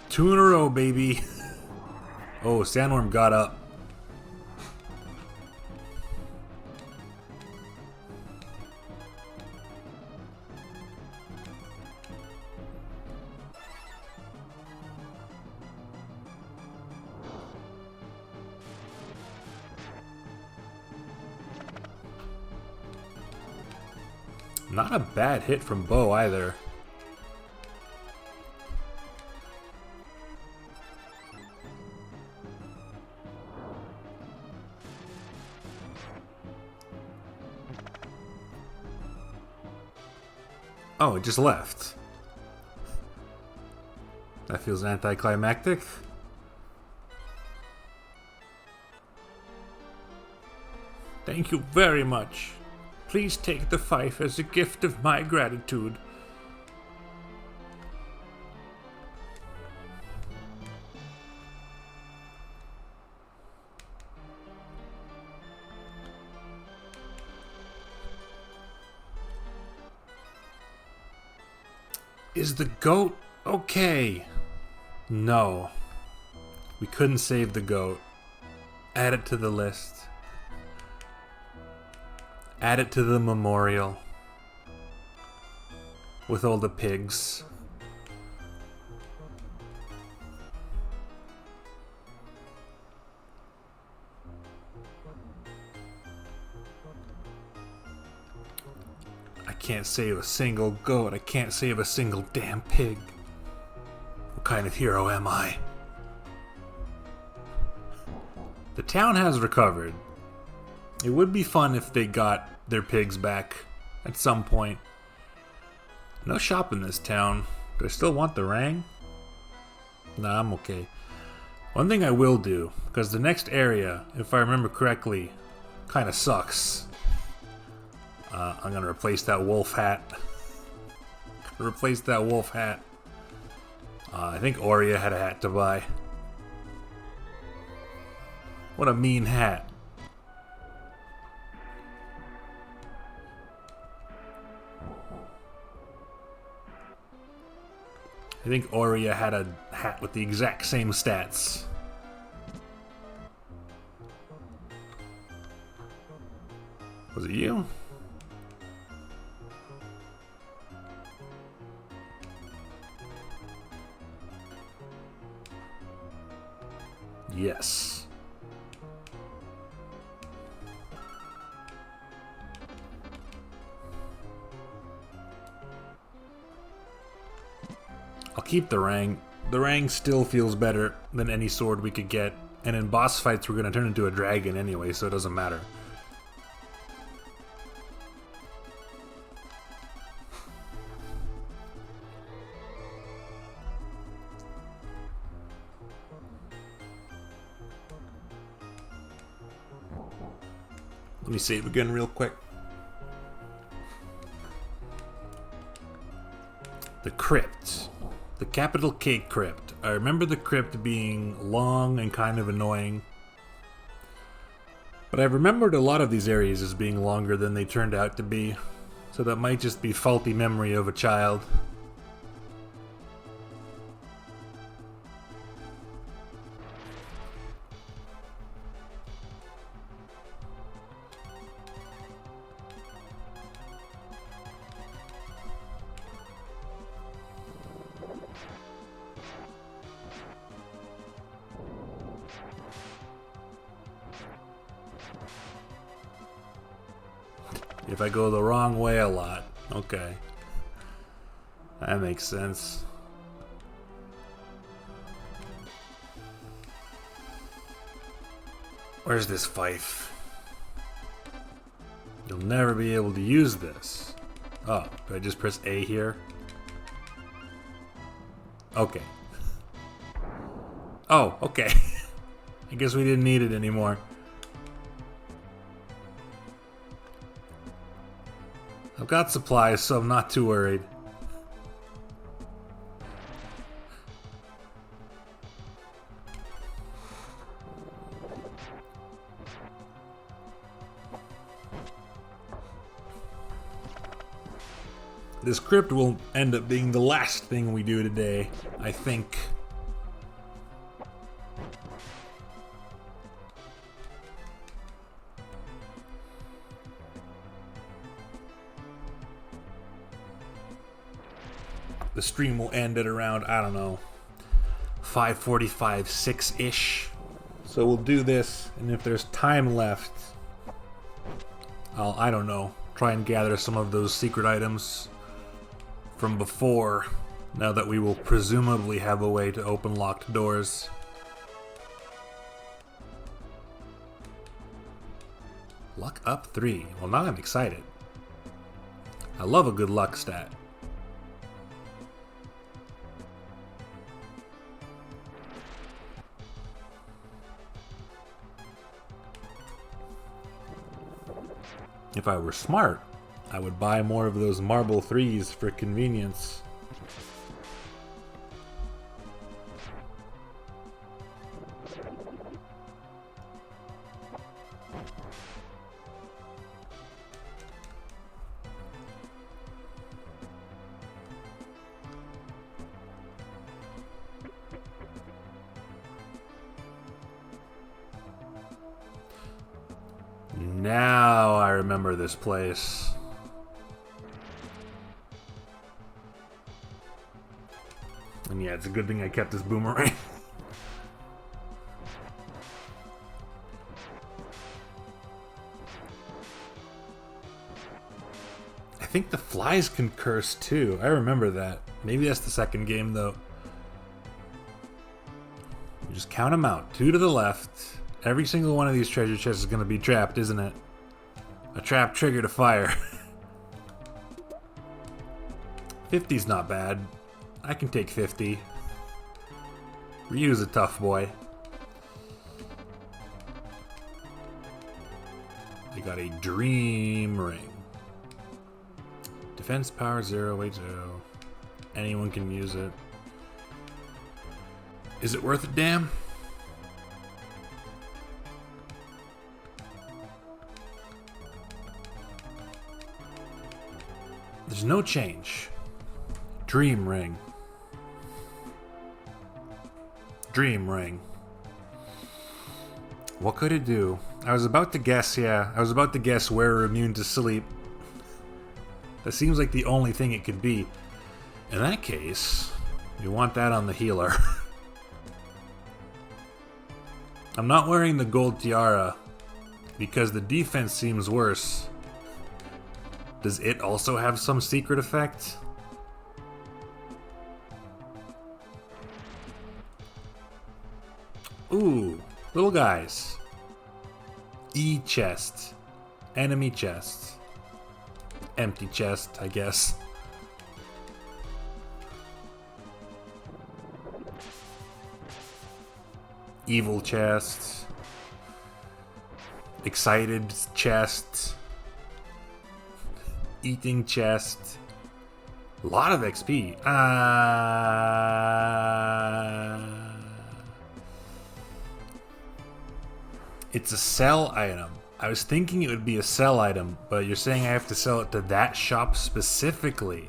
Two in a row, baby. Oh, Sandworm got up. Not a bad hit from Bo either. Oh, it just left. That feels anticlimactic. Thank you very much. Please take the fife as a gift of my gratitude. Is the goat okay? No. We couldn't save the goat. Add it to the list. Add it to the memorial. With all the pigs. I can't save a single goat. I can't save a single damn pig. What kind of hero am I? The town has recovered. It would be fun if they got their pigs back at some point. No shop in this town. Do I still want the rang? Nah, I'm okay. One thing I will do, because the next area, if I remember correctly, kind of sucks. I'm gonna replace that wolf hat. I think Aurea had a hat to buy. What a mean hat. I think Aurea had a hat with the exact same stats. Was it you? Yes. I'll keep the rang. The rang still feels better than any sword we could get, and in boss fights we're gonna turn into a dragon anyway, so it doesn't matter. Let me save again real quick. The crypt. The capital K crypt. I remember the crypt being long and kind of annoying. But I've remembered a lot of these areas as being longer than they turned out to be. So that might just be faulty memory of a child. If I go the wrong way a lot. Okay. That makes sense. Where's this fife? You'll never be able to use this. Oh, do I just press A here? Okay. Oh, okay. I guess we didn't need it anymore. I've got supplies, so I'm not too worried. This crypt will end up being the last thing we do today, I think. The stream will end at around, I don't know, 5:45, 6-ish. So we'll do this, and if there's time left, I'll, I don't know, try and gather some of those secret items from before, now that we will presumably have a way to open locked doors. Luck up 3. Well, now I'm excited. I love a good luck stat. If I were smart, I would buy more of those marble 3s for convenience. Now I remember this place. And yeah, it's a good thing I kept this boomerang. I think the flies can curse too. I remember that. Maybe that's the second game though. You just count them out. 2 to the left. Every single one of these treasure chests is going to be trapped, isn't it? A trap trigger to fire. 50's not bad. I can take 50. Ryu's a tough boy. I got a dream ring. Defense power 080. Anyone can use it. Is it worth a damn? There's no change. Dream ring. Dream ring. What could it do? I was about to guess, yeah. I was about to guess we're immune to sleep. That seems like the only thing it could be. In that case, we want that on the healer. I'm not wearing the gold tiara because the defense seems worse. Does it also have some secret effect? Ooh, little guys. E chest. Enemy chest. Empty chest, I guess. Evil chest. Excited chest. Eating chest. A lot of XP. It's a sell item. I was thinking it would be a sell item, but you're saying I have to sell it to that shop specifically.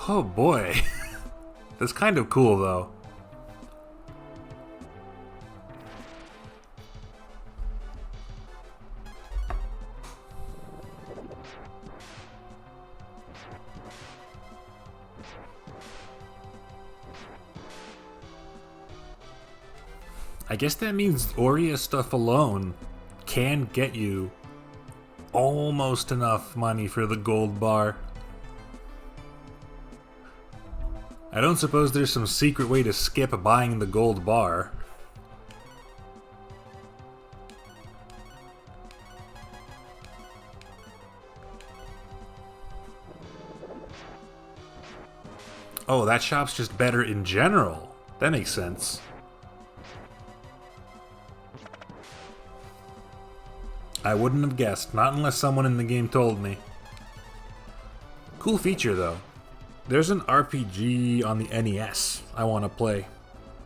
Oh boy. That's kind of cool though. I guess that means Aurea stuff alone can get you almost enough money for the gold bar. I don't suppose there's some secret way to skip buying the gold bar. Oh, that shop's just better in general. That makes sense. I wouldn't have guessed, not unless someone in the game told me. Cool feature, though. There's an RPG on the NES I want to play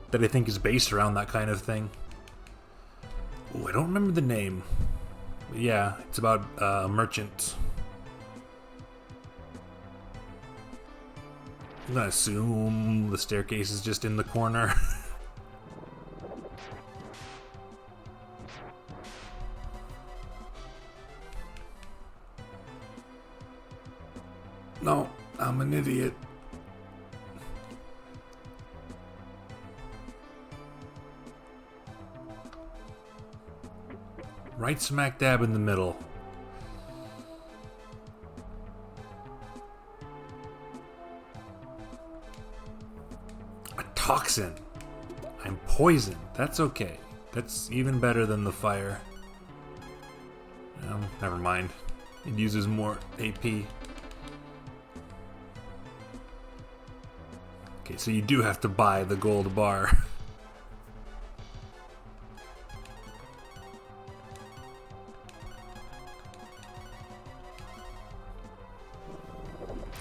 that I think is based around that kind of thing. Ooh, I don't remember the name. But yeah, it's about a merchant. I'm gonna assume the staircase is just in the corner. No, I'm an idiot. Right smack dab in the middle. A toxin. I'm poisoned. That's okay. That's even better than the fire. Never mind. It uses more AP. Okay, so you do have to buy the gold bar.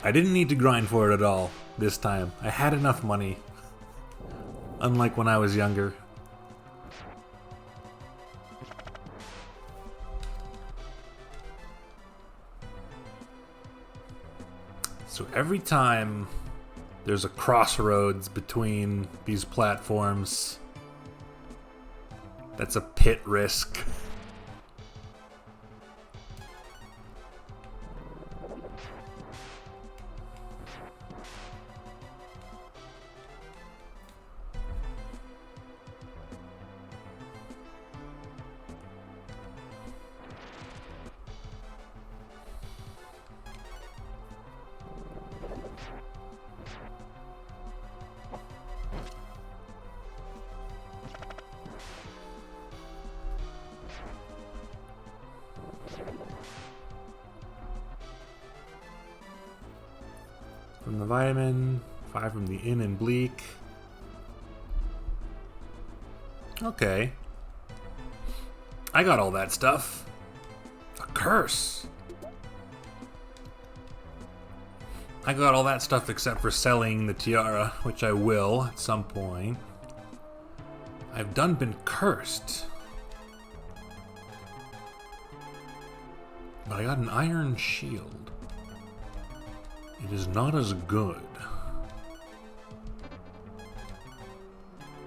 I didn't need to grind for it at all this time. I had enough money. Unlike when I was younger. So every time there's a crossroads between these platforms, that's a pit risk. From the vitamin, 5 from the inn and bleak. Okay. I got all that stuff. A curse. I got all that stuff except for selling the tiara, which I will at some point. I've done been cursed. But I got an iron shield. It is not as good.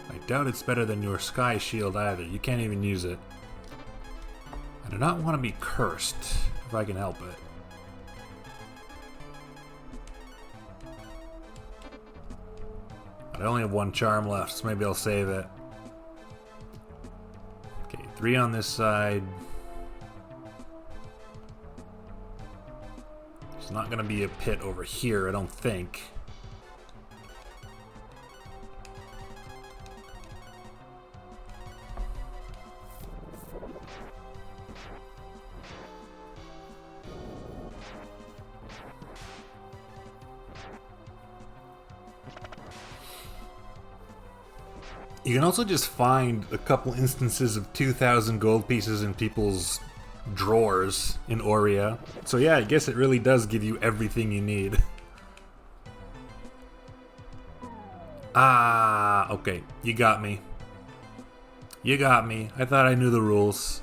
I doubt it's better than your sky shield either. You can't even use it. I do not want to be cursed, if I can help it. But I only have one charm left, so maybe I'll save it. Okay, 3 on this side. There's not going to be a pit over here, I don't think. You can also just find a couple instances of 2,000 gold pieces in people's drawers in Aurea. So yeah, I guess it really does give you everything you need. Ah, okay. You got me. You got me. I thought I knew the rules.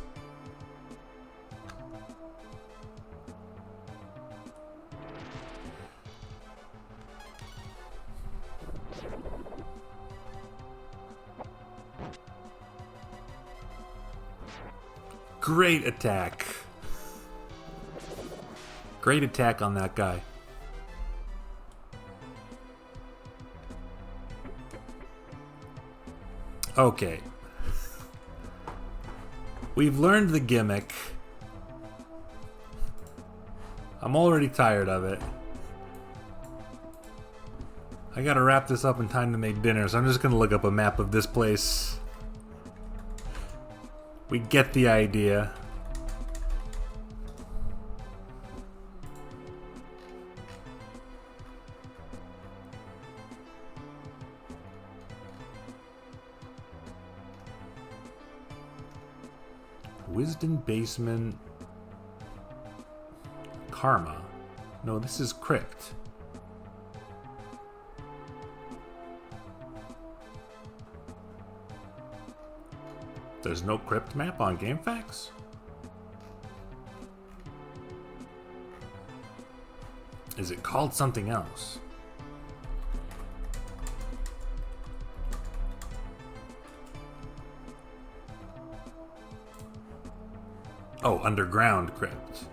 Great attack. Great attack on that guy. Okay. We've learned the gimmick. I'm already tired of it. I gotta wrap this up in time to make dinner, so I'm just gonna look up a map of this place. We get the idea. Wisdom Basement. Karma. No, this is Crypt. There's no Crypt map on GameFAQs? Is it called something else? Oh, Underground Crypt.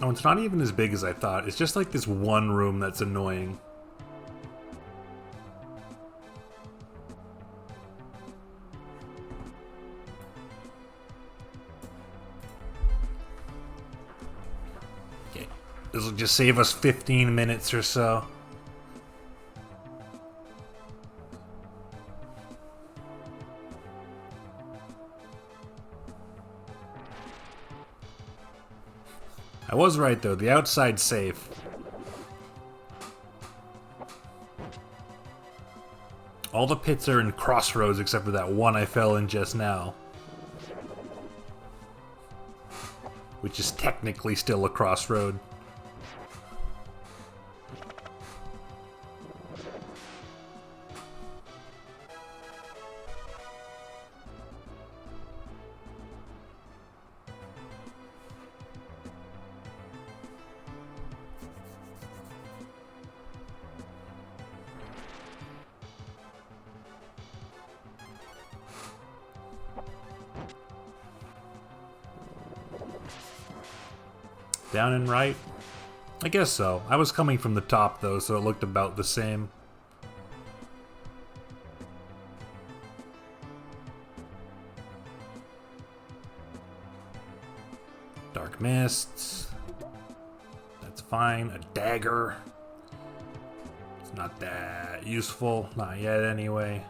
Oh, it's not even as big as I thought. It's just like this one room that's annoying. Okay. This will just save us 15 minutes or so. I was right though, the outside's safe. All the pits are in crossroads except for that one I fell in just now. Which is technically still a crossroad. Down and right? I guess so. I was coming from the top though, so it looked about the same. Dark mists. That's fine. A dagger. It's not that useful. Not yet anyway.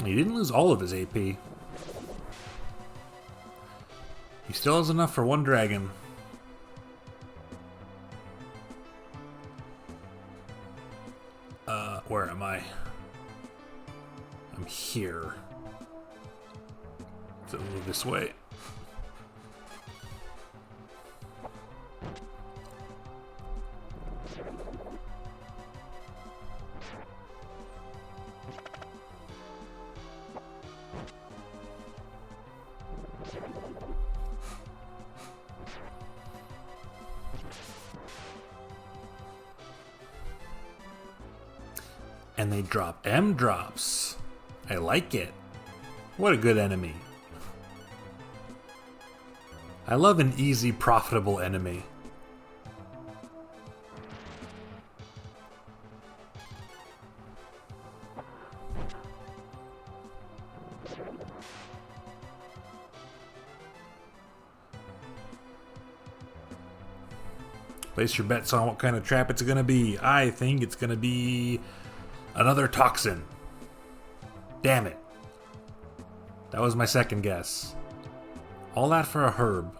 He didn't lose all of his AP. He still has enough for one dragon. Where am I? I'm here. So move this way. And they drop M drops. I like it. What a good enemy. I love an easy, profitable enemy. Place your bets on what kind of trap it's gonna be. I think it's gonna be another toxin. Damn it. That was my second guess. All that for a herb.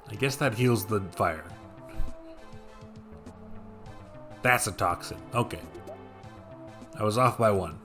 I guess that heals the fire. That's a toxin. Okay. I was off by one.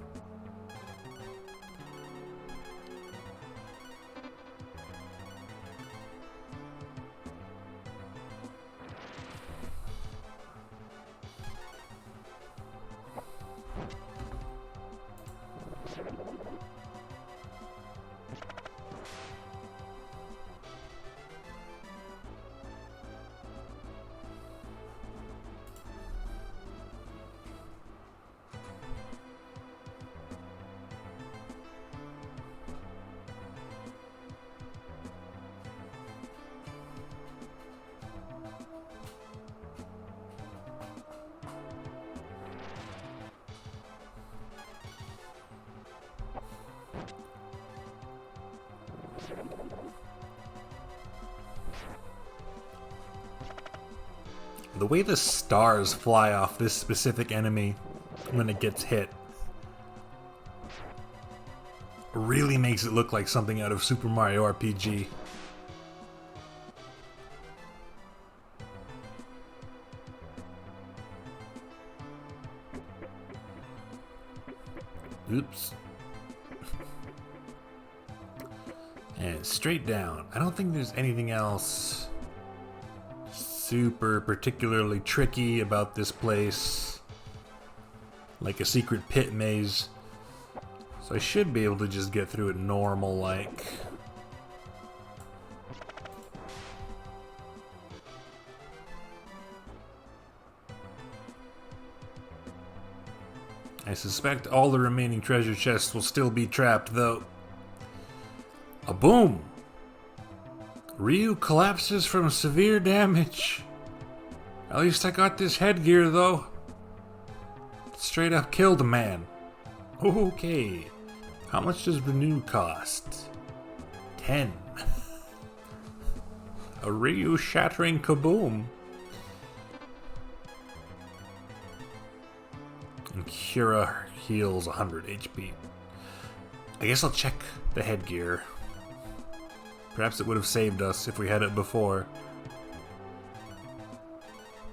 The way the stars fly off this specific enemy when it gets hit really makes it look like something out of Super Mario RPG. Oops. And straight down. I don't think there's anything else super particularly tricky about this place, like a secret pit maze. So I should be able to just get through it normal like. I suspect all the remaining treasure chests will still be trapped, though. A boom! Ryu collapses from severe damage. At least I got this headgear, though. Straight up killed a man. Okay. How much does the new cost? 10. A Ryu shattering kaboom. And Kira heals 100 HP. I guess I'll check the headgear. Perhaps it would have saved us if we had it before.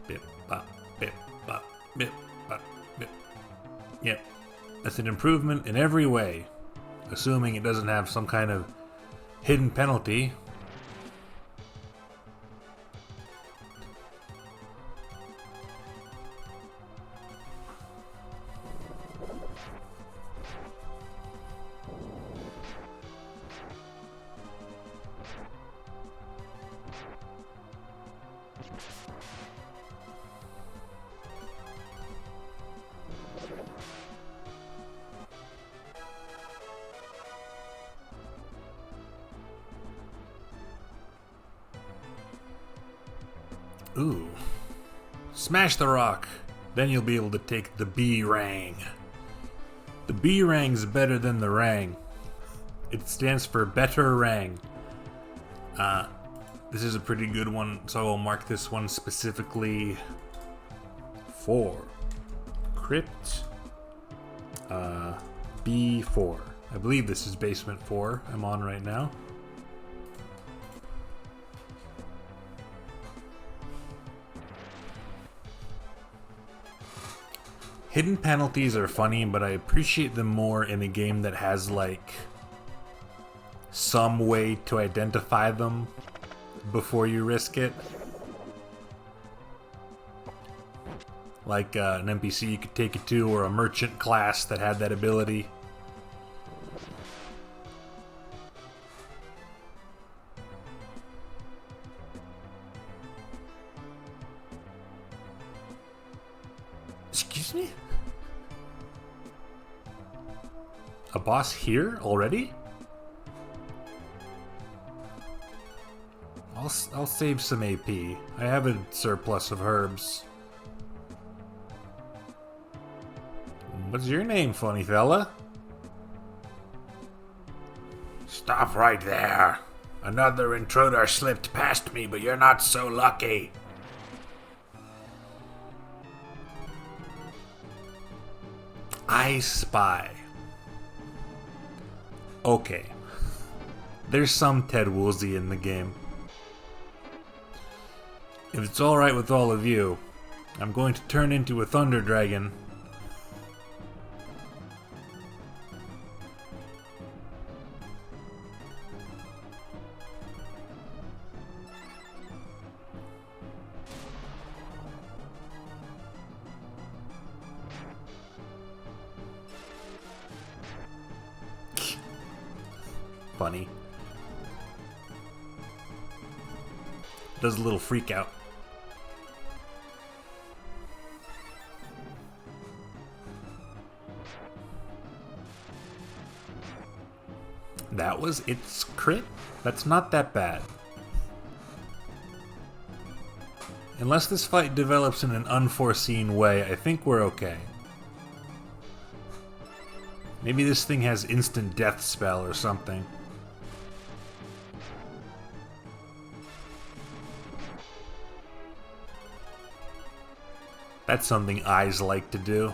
Bip, bop, bip, bop, bip, bop, bip. Yep, that's an improvement in every way. Assuming it doesn't have some kind of hidden penalty. Ooh. Smash the rock. Then you'll be able to take the B-Rang. The B-Rang's better than the Rang. It stands for Better Rang. This is a pretty good one, so I'll mark this one specifically for Crypt B4. I believe this is Basement 4 I'm on right now. Hidden penalties are funny, but I appreciate them more in a game that has, like, some way to identify them before you risk it. Like an NPC you could take it to, or a merchant class that had that ability. Excuse me? A boss here already? I'll save some AP. I have a surplus of herbs. What's your name, funny fella? Stop right there. Another intruder slipped past me, but you're not so lucky. I spy. Okay. There's some Ted Woolsey in the game. If it's alright with all of you, I'm going to turn into a thunder dragon. Funny. Does a little freak out. That was its crit? That's not that bad. Unless this fight develops in an unforeseen way, I think we're okay. Maybe this thing has instant death spell or something. That's something eyes like to do.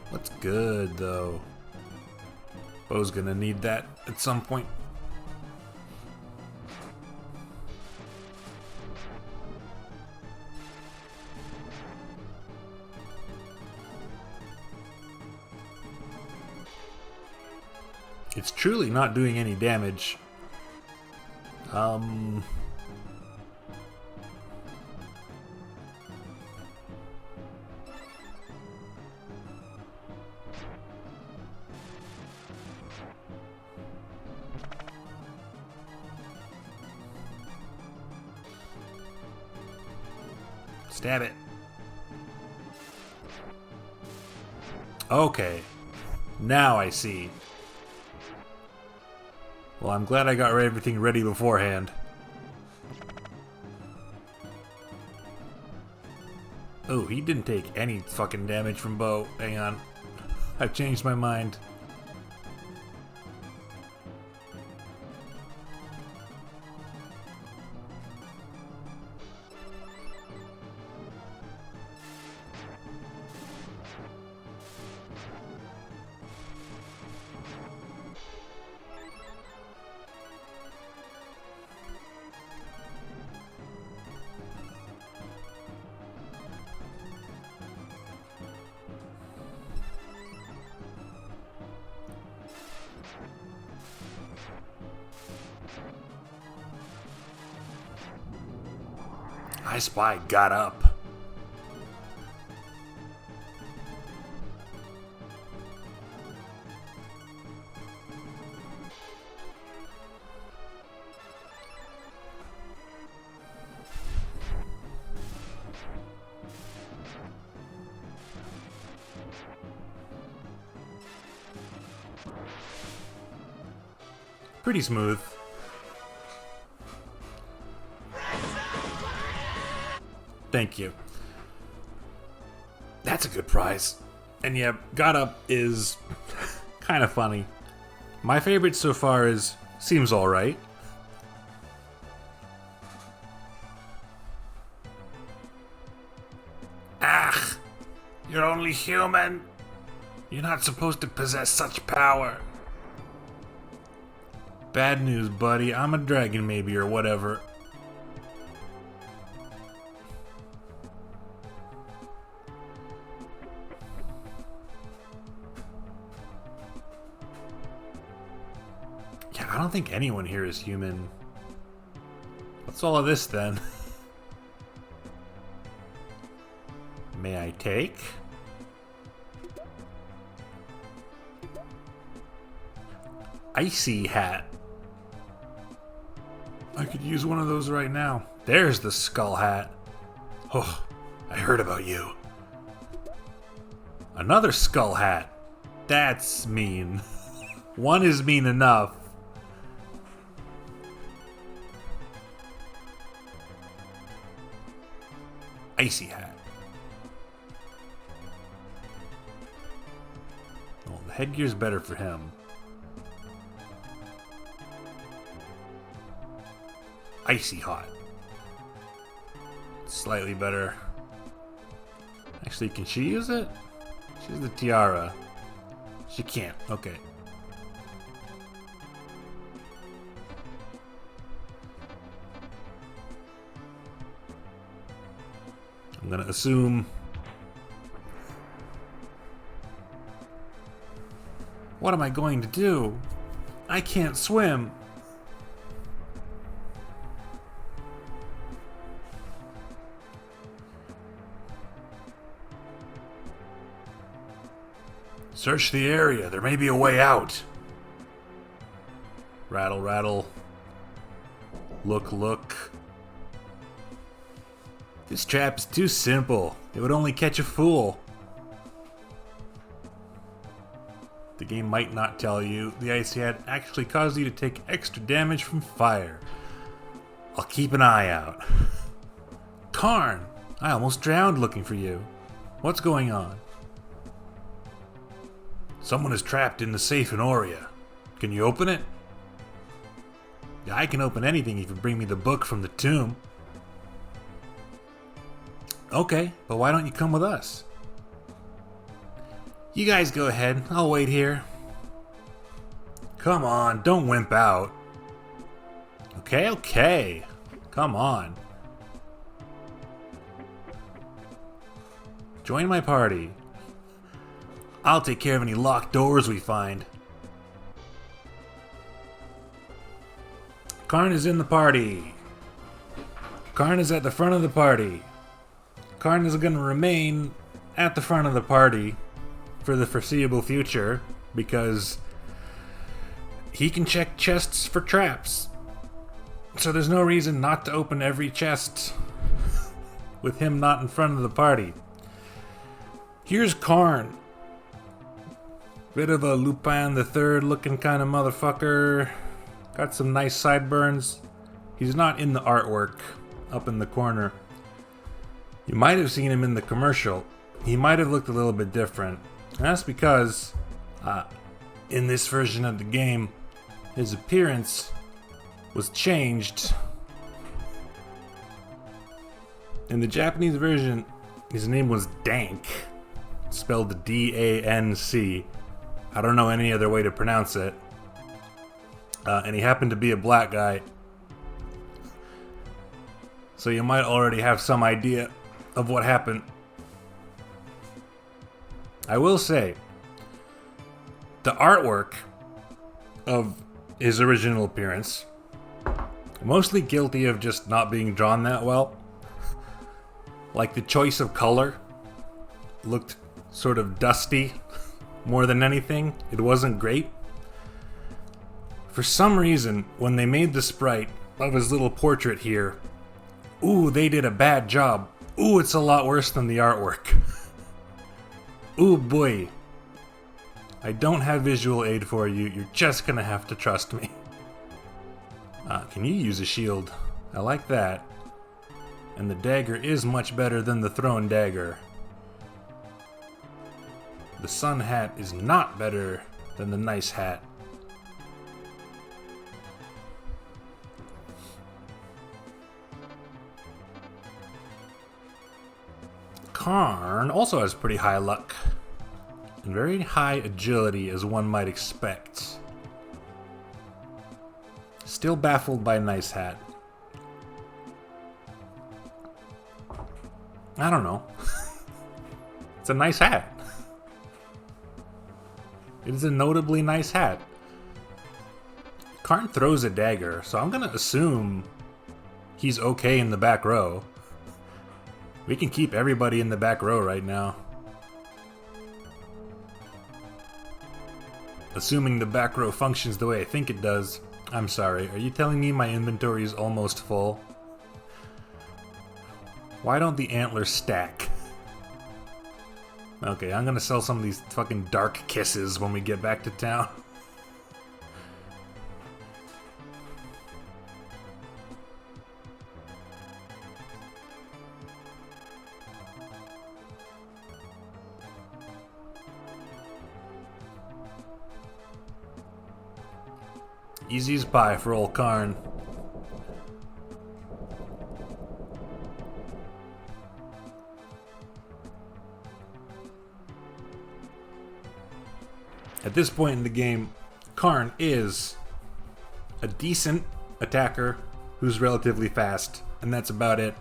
What's good, though? Bo's gonna need that at some point. It's truly not doing any damage. Stab it. Okay. Now I see. Well, I'm glad I got everything ready beforehand. Oh, he didn't take any fucking damage from Bo. Hang on. I've changed my mind. I Spy got up. Pretty smooth. Thank you. That's a good prize. And yeah, Got Up is kind of funny. My favorite so far is Seems Alright. Ah! You're only human. You're not supposed to possess such power. Bad news, buddy. I'm a dragon maybe or whatever. I don't think anyone here is human. What's all of this then? May I take? Icy hat. I could use one of those right now. There's the skull hat. Oh, I heard about you. Another skull hat. That's mean. One is mean enough. Icy hat. Oh, the headgear's better for him. Icy hot. Slightly better. Actually, can she use it? She's the tiara. She can't. Okay. I'm gonna assume. What am I going to do? I can't swim. Search the area. There may be a way out. Rattle, rattle. Look, look. This trap is too simple. It would only catch a fool. The game might not tell you the icy hat actually caused you to take extra damage from fire. I'll keep an eye out. Karn! I almost drowned looking for you. What's going on? Someone is trapped in the safe in Aurea. Can you open it? Yeah, I can open anything if you bring me the book from the tomb. Okay, but why don't you come with us? You guys go ahead, I'll wait here. Come on, don't wimp out. Okay. Come on. Join my party. I'll take care of any locked doors we find. Karn is in the party. Karn is at the front of the party. Karn is going to remain at the front of the party for the foreseeable future because he can check chests for traps. So there's no reason not to open every chest with him not in front of the party. Here's Karn. Bit of a Lupin the Third looking kind of motherfucker. Got some nice sideburns. He's not in the artwork up in the corner. You might have seen him in the commercial. He might have looked a little bit different. And that's because in this version of the game, his appearance was changed. In the Japanese version, his name was Dank, spelled D-A-N-C. I don't know any other way to pronounce it. And he happened to be a black guy. So you might already have some idea of what happened. I will say, the artwork of his original appearance, mostly guilty of just not being drawn that well. Like the choice of color looked sort of dusty more than anything. It wasn't great. For some reason, when they made the sprite of his little portrait here, ooh, they did a bad job. Ooh, it's a lot worse than the artwork. Ooh boy. I don't have visual aid for you. You're just gonna have to trust me. Can you use a shield? I like that. And the dagger is much better than the thrown dagger. The sun hat is not better than the nice hat. Karn also has pretty high luck. And very high agility as one might expect. Still baffled by Nice Hat. I don't know. It's a nice hat. It is a notably nice hat. Karn throws a dagger, so I'm gonna assume he's okay in the back row. We can keep everybody in the back row right now. Assuming the back row functions the way I think it does. I'm sorry, are you telling me my inventory is almost full? Why don't the antlers stack? Okay, I'm gonna sell some of these fucking dark kisses when we get back to town. Easy as pie for old Karn. At this point in the game, Karn is a decent attacker who's relatively fast, and that's about it.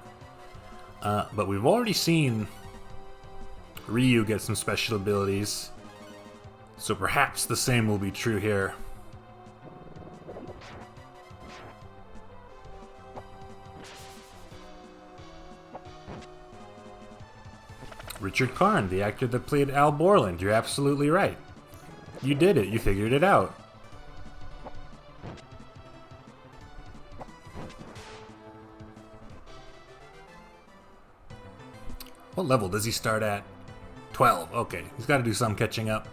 But we've already seen Ryu get some special abilities, so perhaps the same will be true here. Richard Karn, the actor that played Al Borland, you're absolutely right. You did it, you figured it out. What level does he start at? 12, okay. He's got to do some catching up.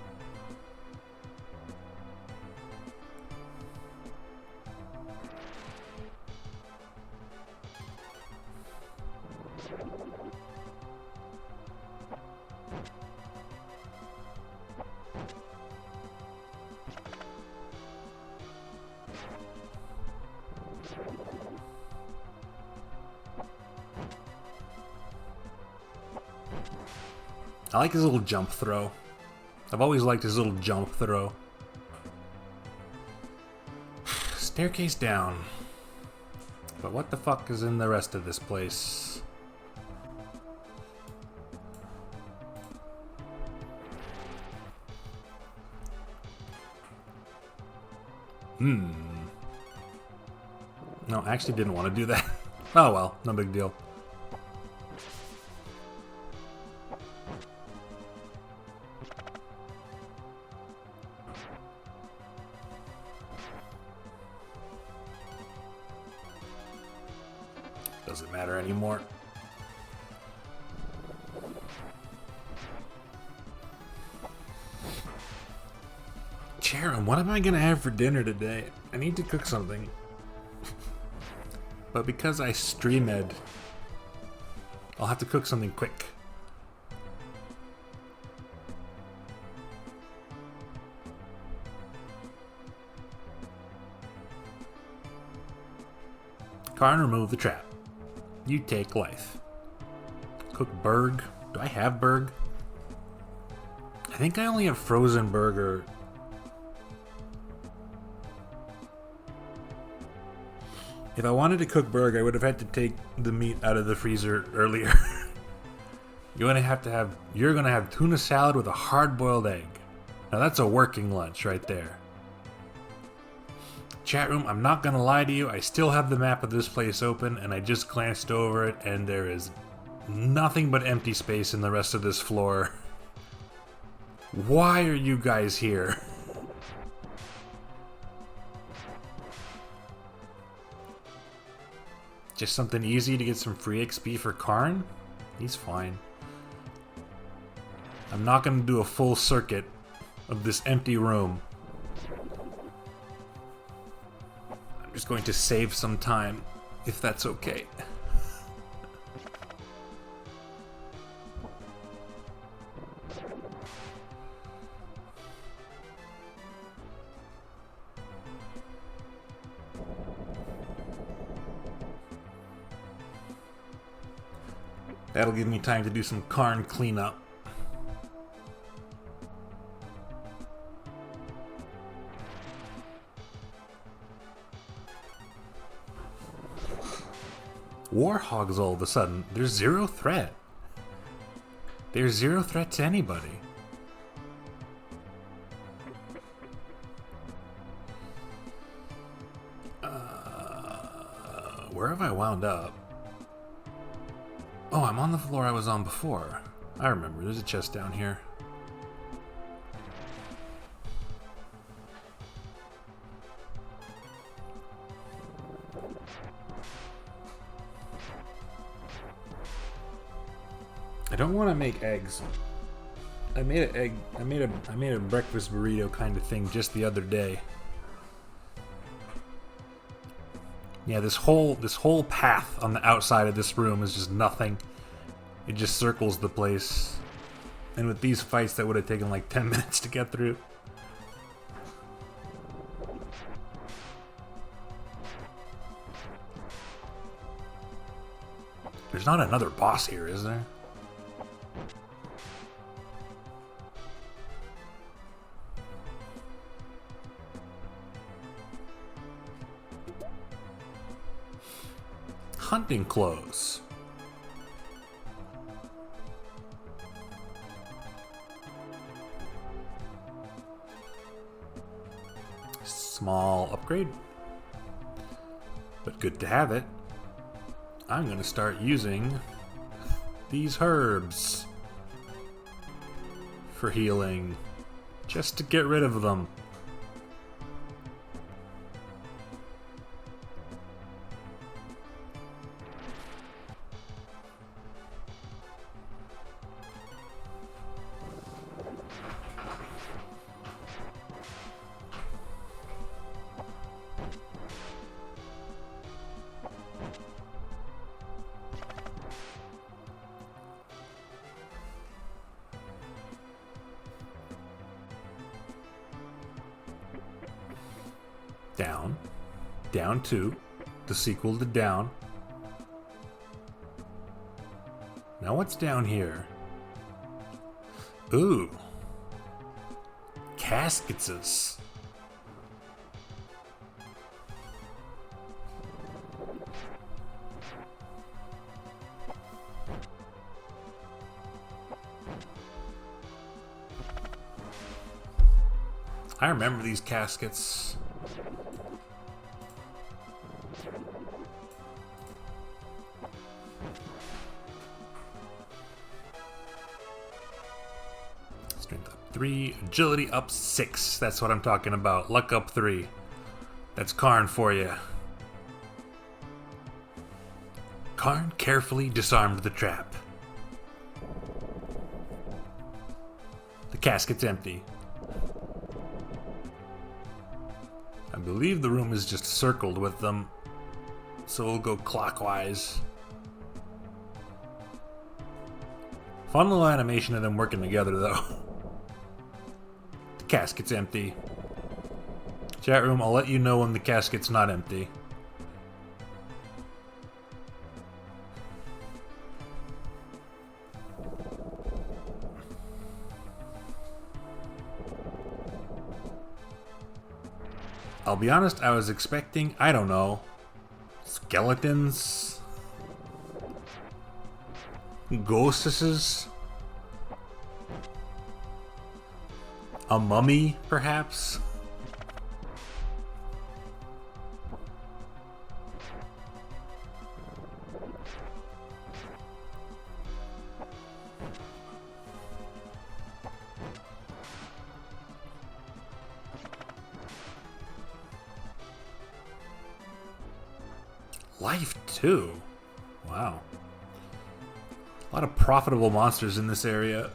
I like his little jump throw. I've always liked his little jump throw. Staircase down. But what the fuck is in the rest of this place? No, I actually didn't want to do that. Oh well, no big deal. Doesn't matter anymore. Sharon, what am I gonna have for dinner today? I need to cook something. But because I stream ed, I'll have to cook something quick. Karn, remove the trap. You take life. Cook burg. Do I have burg? I think I only have frozen burger. If I wanted to cook burg, I would have had to take the meat out of the freezer earlier. You're gonna have tuna salad with a hard-boiled egg. Now that's a working lunch right there. Chat room, I'm not gonna lie to you, I still have the map of this place open, and I just glanced over it, and there is nothing but empty space in the rest of this floor. Why are you guys here? Just something easy to get some free XP for Karn? He's fine. I'm not gonna do a full circuit of this empty room. I'm just going to save some time, if that's okay. That'll give me time to do some Karn cleanup. Warhogs all of a sudden. There's zero threat. There's zero threat to anybody. Where have I wound up? Oh, I'm on the floor I was on before. I remember, there's a chest down here. I don't want to make eggs. I made a breakfast burrito kind of thing just the other day. Yeah, this whole path on the outside of this room is just nothing. It just circles the place. And with these fights, that would have taken like 10 minutes to get through. There's not another boss here, is there? Hunting clothes. Small upgrade, but good to have it. I'm going to start using these herbs for healing, just to get rid of them. Down. Down 2. The sequel to Down. Now what's down here? Ooh. Caskets. I remember these caskets. Strength up 3, agility up 6. That's what I'm talking about. Luck up 3. That's Karn for you. Karn carefully disarmed the trap. The casket's empty. I believe the room is just circled with them, so we'll go clockwise. Fun little animation of them working together, though. The casket's empty. Chat room, I'll let you know when the casket's not empty. I'll be honest, I was expecting, I don't know, skeletons? Ghosts? A mummy, perhaps? Life 2. Wow. A lot of profitable monsters in this area.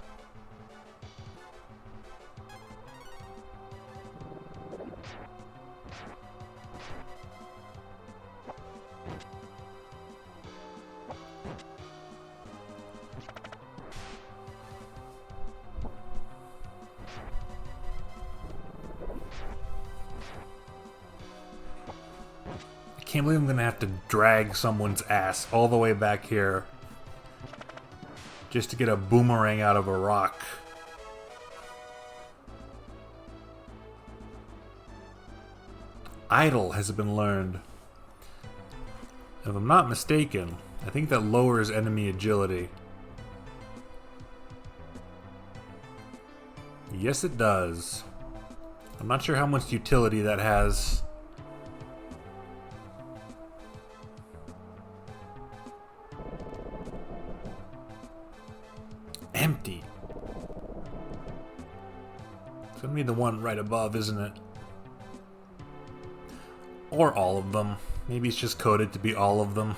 I can't believe I'm gonna have to drag someone's ass all the way back here just to get a boomerang out of a rock. Idle has been learned. If I'm not mistaken, I think that lowers enemy agility. Yes, it does. I'm not sure how much utility that has. Empty. It's gonna be the one right above, isn't it? Or all of them. Maybe it's just coded to be all of them.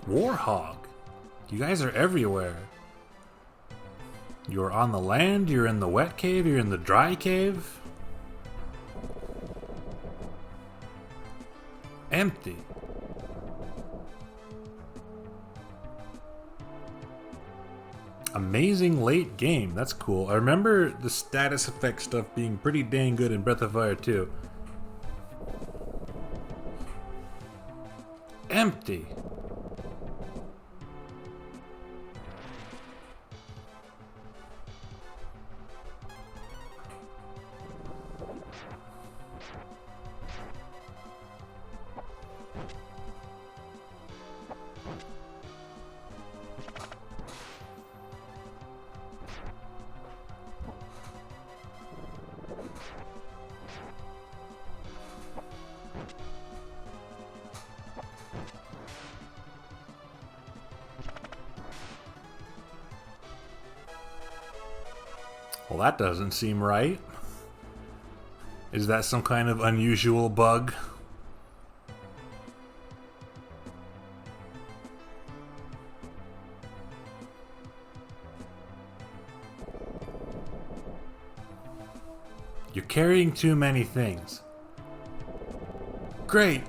Warhog. You guys are everywhere. You're on the land, you're in the wet cave, you're in the dry cave. Empty. Amazing late game. That's cool. I remember the status effect stuff being pretty dang good in Breath of Fire 2. Empty. Well, that doesn't seem right. Is that some kind of unusual bug? You're carrying too many things. Great.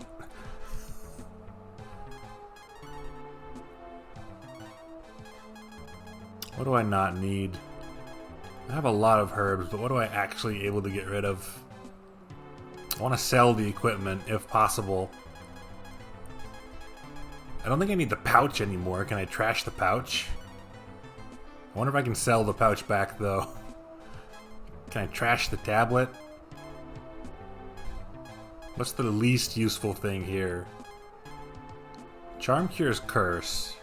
What do I not need? I have a lot of herbs, but what do I actually able to get rid of? I want to sell the equipment, if possible. I don't think I need the pouch anymore. Can I trash the pouch? I wonder if I can sell the pouch back, though. Can I trash the tablet? What's the least useful thing here? Charm cures curse.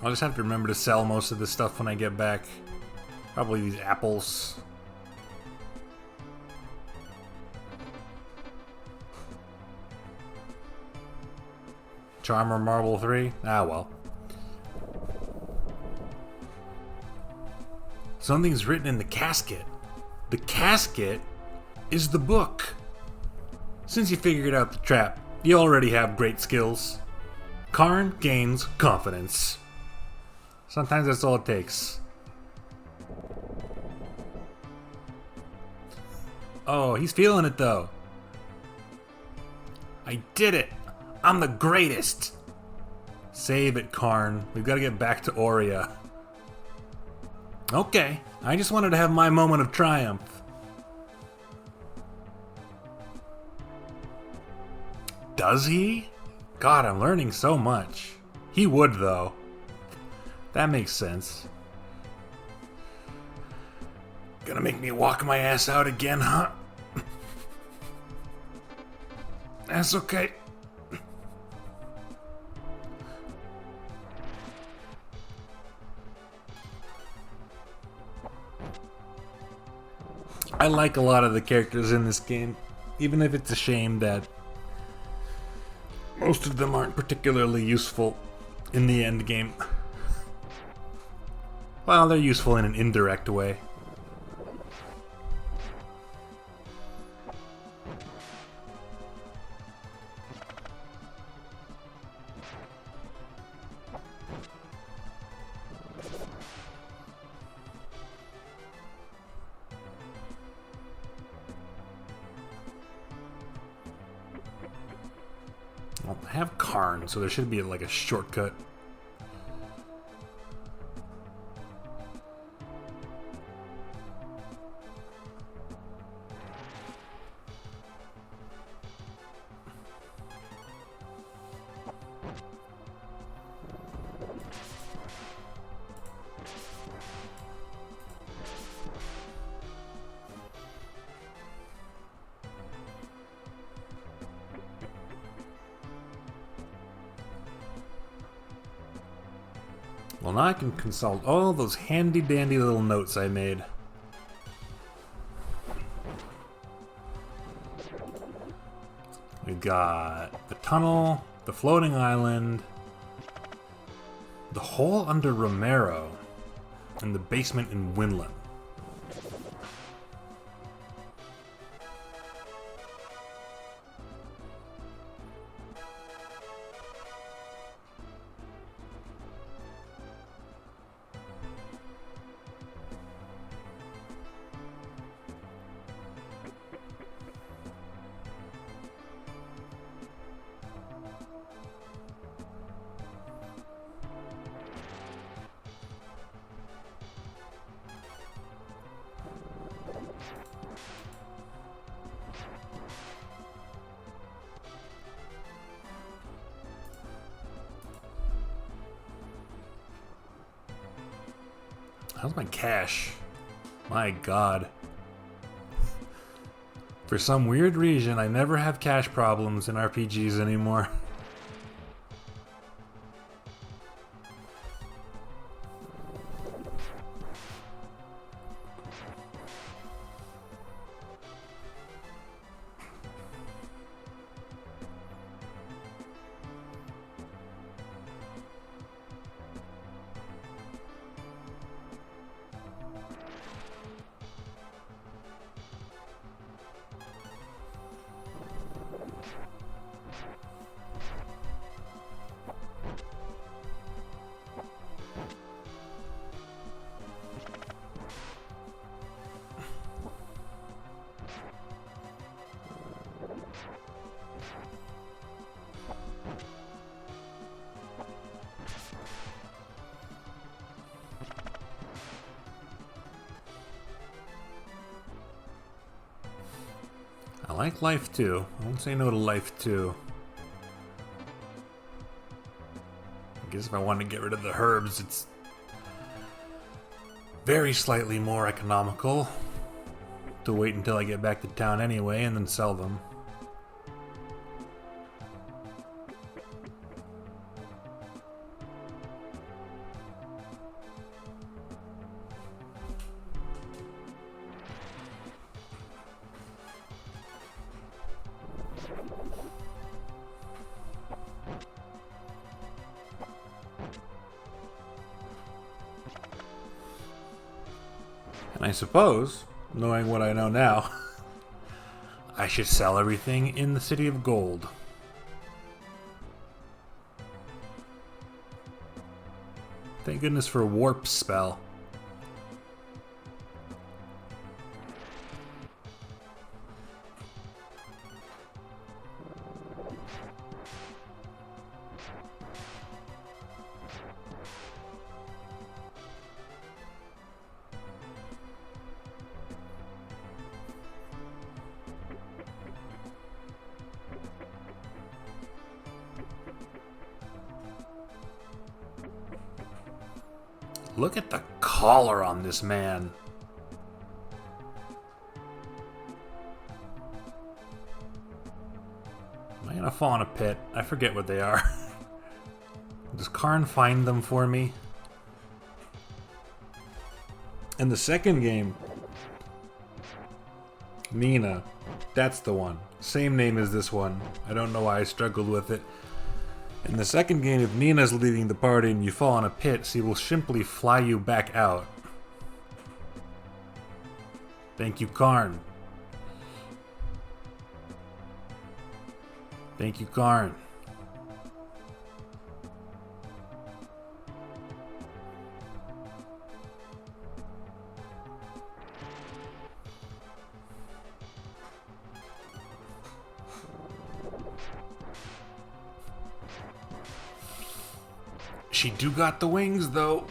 I'll just have to remember to sell most of this stuff when I get back. Probably these apples. Charmer Marble 3? Ah, well. Something's written in the casket. The casket is the book. Since you figured out the trap, you already have great skills. Karn gains confidence. Sometimes that's all it takes. Oh, he's feeling it though. I did it! I'm the greatest! Save it, Karn. We've got to get back to Aurea. Okay, I just wanted to have my moment of triumph. Does he? God, I'm learning so much. He would, though. That makes sense. Gonna make me walk my ass out again, huh? That's okay. I like a lot of the characters in this game, even if it's a shame that most of them aren't particularly useful in the end game. Well, they're useful in an indirect way. I have Karn, so there should be like a shortcut. Well, now I can consult all those handy-dandy little notes I made. We got the tunnel, the floating island, the hole under Romero, and the basement in Winland. How's my cash? My god. For some weird reason, I never have cash problems in RPGs anymore. like life too. I won't say no to life too. I guess if I want to get rid of the herbs, it's very slightly more economical to wait until I get back to town anyway and then sell them. And I suppose, knowing what I know now, I should sell everything in the City of Gold. Thank goodness for a warp spell. Look at the collar on this man. Am I gonna fall in a pit? I forget what they are. Does Karn find them for me? In the second game, Nina, that's the one. Same name as this one. I don't know why I struggled with it. In the second game, if Nina's leading the party and you fall in a pit, she will simply fly you back out. Thank you, Karn. Thank you, Karn. She do got the wings, though.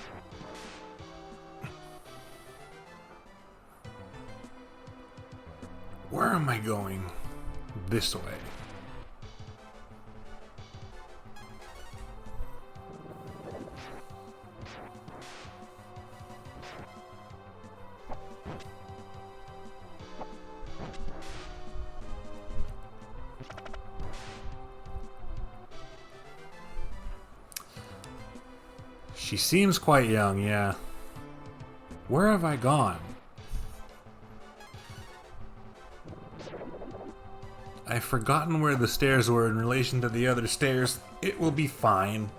Where am I going? This way. She seems quite young, yeah. Where have I gone? I've forgotten where the stairs were in relation to the other stairs. It will be fine.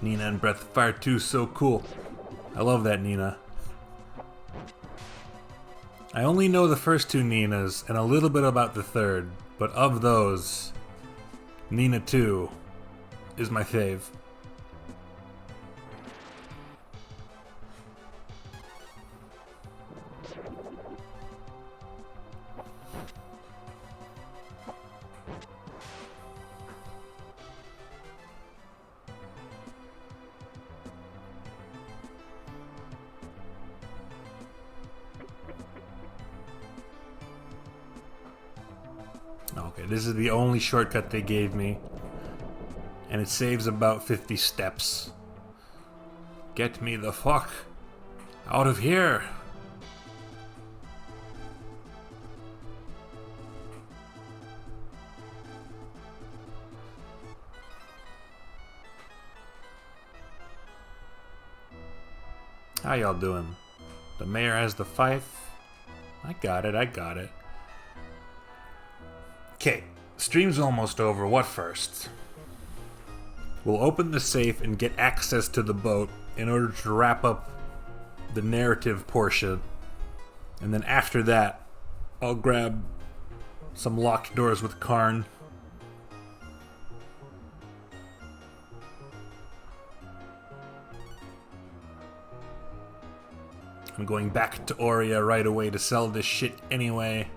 Nina and Breath of Fire 2 is so cool. I love that Nina. I only know the first two Ninas and a little bit about the third, but of those, Nina 2 is my fave. Okay, this is the only shortcut they gave me. And it saves about 50 steps. Get me the fuck out of here. How y'all doing? The mayor has the fife. I got it, I got it. Okay, stream's almost over. What first? We'll open the safe and get access to the boat in order to wrap up the narrative portion. And then after that, I'll grab some locked doors with Karn. I'm going back to Aurea right away to sell this shit anyway.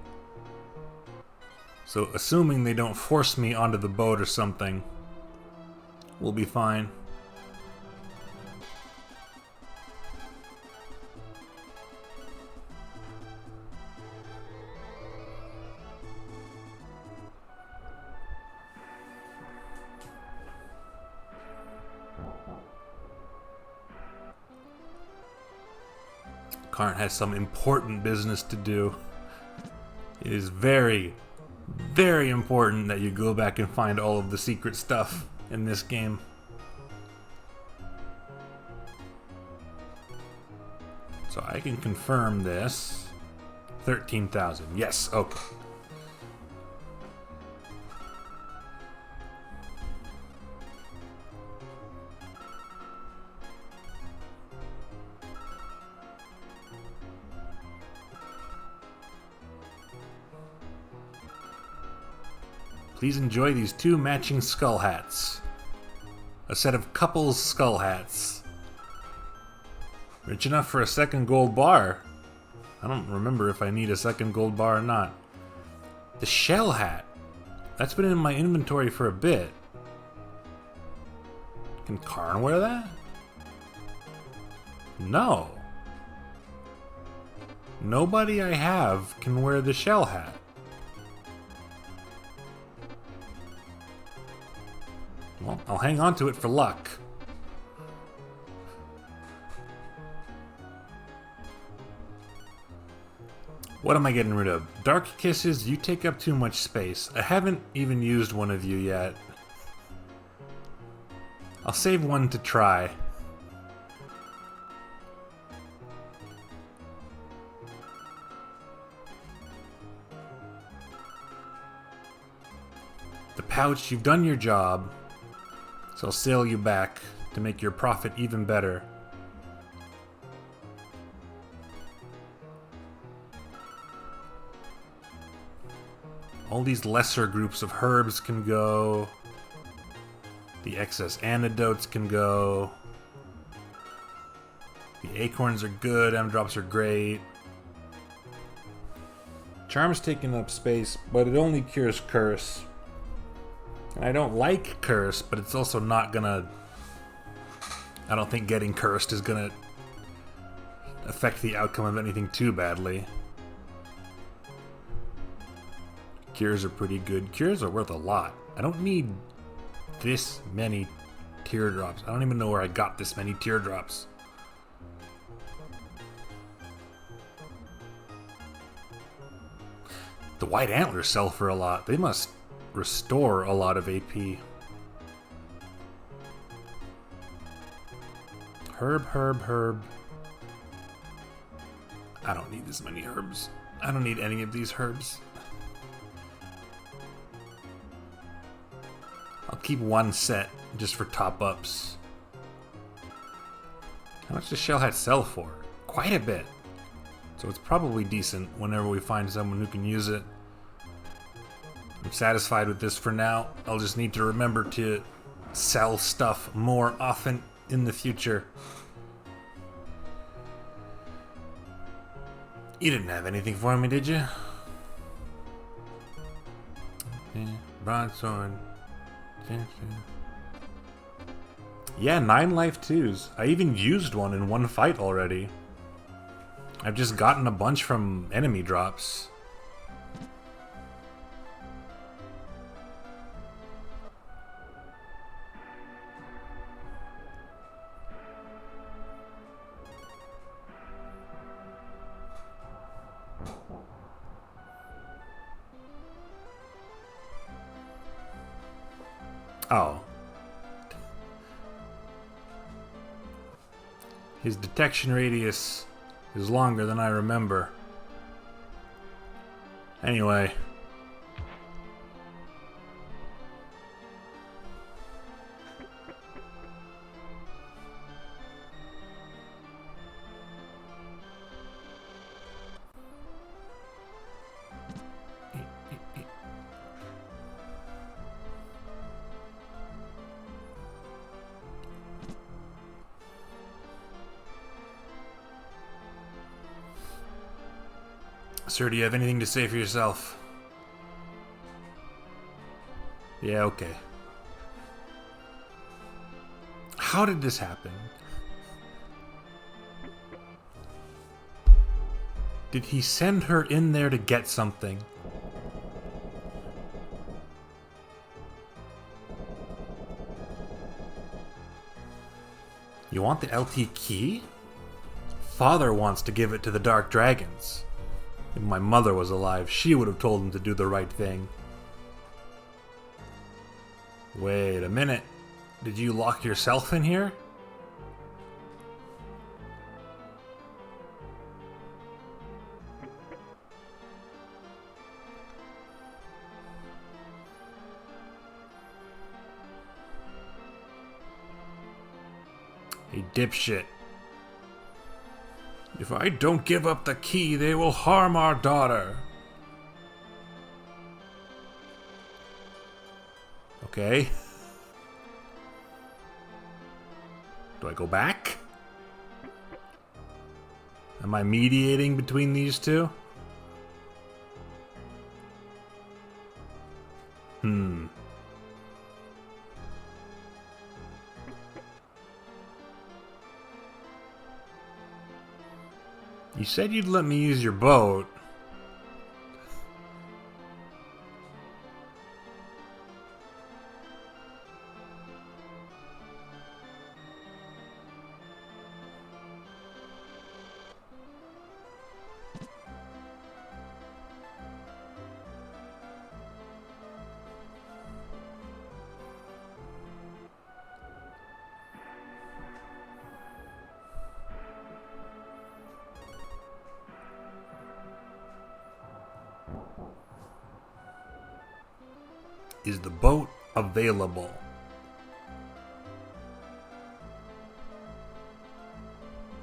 So assuming they don't force me onto the boat or something, we'll be fine. Karn has some important business to do. It is very, very important that you go back and find all of the secret stuff in this game. So I can confirm this. 13,000. Yes, okay. Please enjoy these 2 matching skull hats. A set of couples skull hats. Rich enough for a second gold bar. I don't remember if I need a second gold bar or not. The shell hat. That's been in my inventory for a bit. Can Karn wear that? No. Nobody I have can wear the shell hat. Well, I'll hang on to it for luck. What am I getting rid of? Dark Kisses, you take up too much space. I haven't even used one of you yet. I'll save one to try. The pouch, you've done your job. So I'll sail you back to make your profit even better. All these lesser groups of herbs can go. The excess antidotes can go. The acorns are good, M-drops are great. Charm's taking up space, but it only cures curse. And I don't like curse, but it's also not gonna... I don't think getting cursed is gonna affect the outcome of anything too badly. Cures are pretty good. Cures are worth a lot. I don't need this many teardrops. I don't even know where I got this many teardrops. The white antlers sell for a lot. They must restore a lot of AP. Herb. I don't need this many herbs. I don't need any of these herbs. I'll keep one set just for top-ups. How much does Shell Hat sell for? Quite a bit. So it's probably decent whenever we find someone who can use it. I'm satisfied with this for now. I'll just need to remember to sell stuff more often in the future. You didn't have anything for me, did you? Broadsword. Yeah, 9 life 2s. I even used one in one fight already. I've just gotten a bunch from enemy drops. Oh. His detection radius is longer than I remember. Anyway. Sir, do you have anything to say for yourself? Yeah, okay. How did this happen? Did he send her in there to get something? You want the LT key? Father wants to give it to the Dark Dragons. If my mother was alive, she would have told him to do the right thing. Wait a minute. Did you lock yourself in here? Hey, dipshit. If I don't give up the key, they will harm our daughter. Okay. Do I go back? Am I mediating between these two? You said you'd let me use your boat. Is the boat available?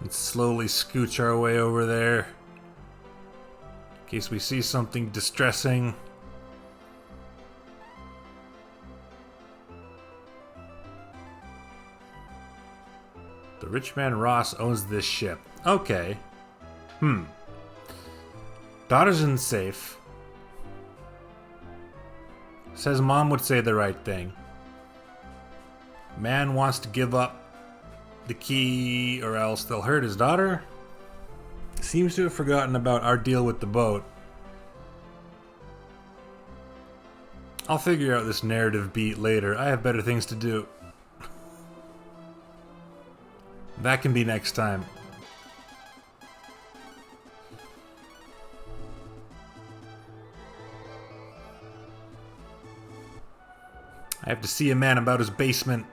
Let's slowly scooch our way over there. In case we see something distressing. The rich man Ross owns this ship. Okay. Daughter's in safe. Says mom would say the right thing. Man wants to give up the key or else they'll hurt his daughter. Seems to have forgotten about our deal with the boat. I'll figure out this narrative beat later. I have better things to do. That can be next time. I have to see a man about his basement.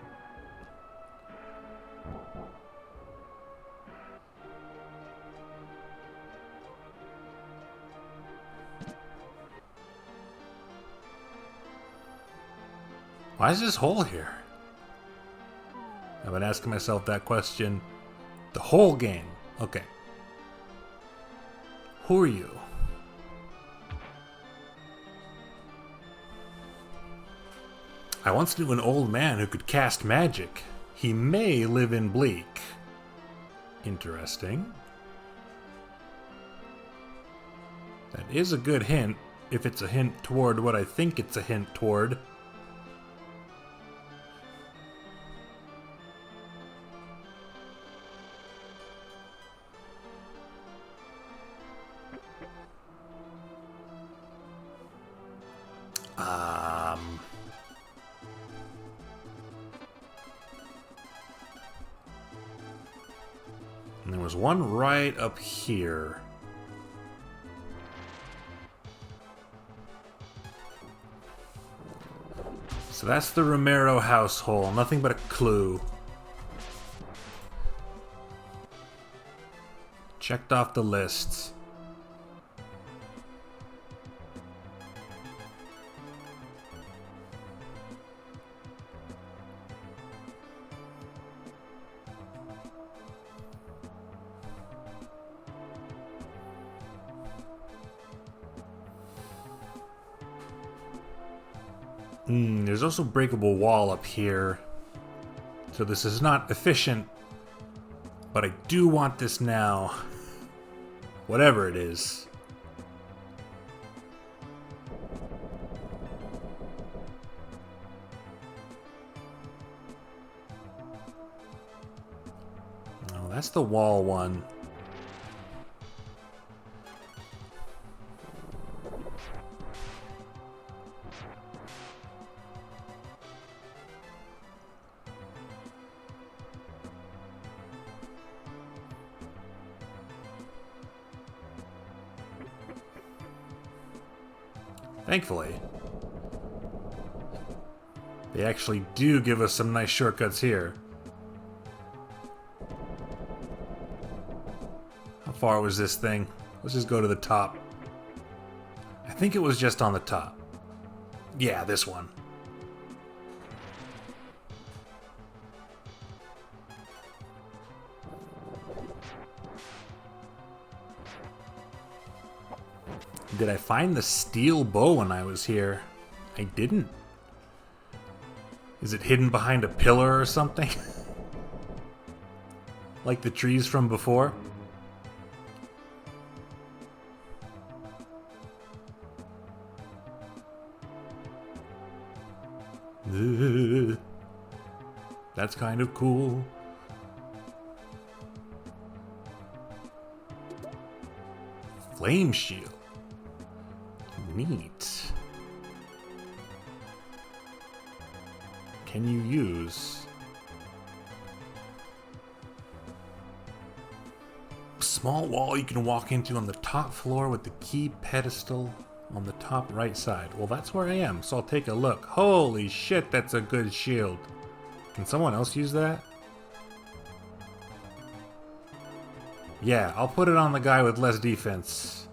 Why is this hole here? I've been asking myself that question the whole game. Okay. Who are you? I once knew an old man who could cast magic. He may live in Bleak. Interesting. That is a good hint, if it's a hint toward what I think it's a hint toward. And there was one right up here. So that's the Romero household. Nothing but a clue. Checked off the lists. There's also breakable wall up here. So this is not efficient. But I do want this now. Whatever it is. Oh, that's the wall one. Thankfully. They actually do give us some nice shortcuts here. How far was this thing? Let's just go to the top. I think it was just on the top. Yeah, this one. Did I find the steel bow when I was here? I didn't. Is it hidden behind a pillar or something? Like the trees from before? That's kind of cool. Flame shield. Neat. Can you use small wall you can walk into on the top floor with the key pedestal on the top right side? Well, that's where I am, so I'll take a look. Holy shit, that's a good shield. Can someone else use that? Yeah, I'll put it on the guy with less defense.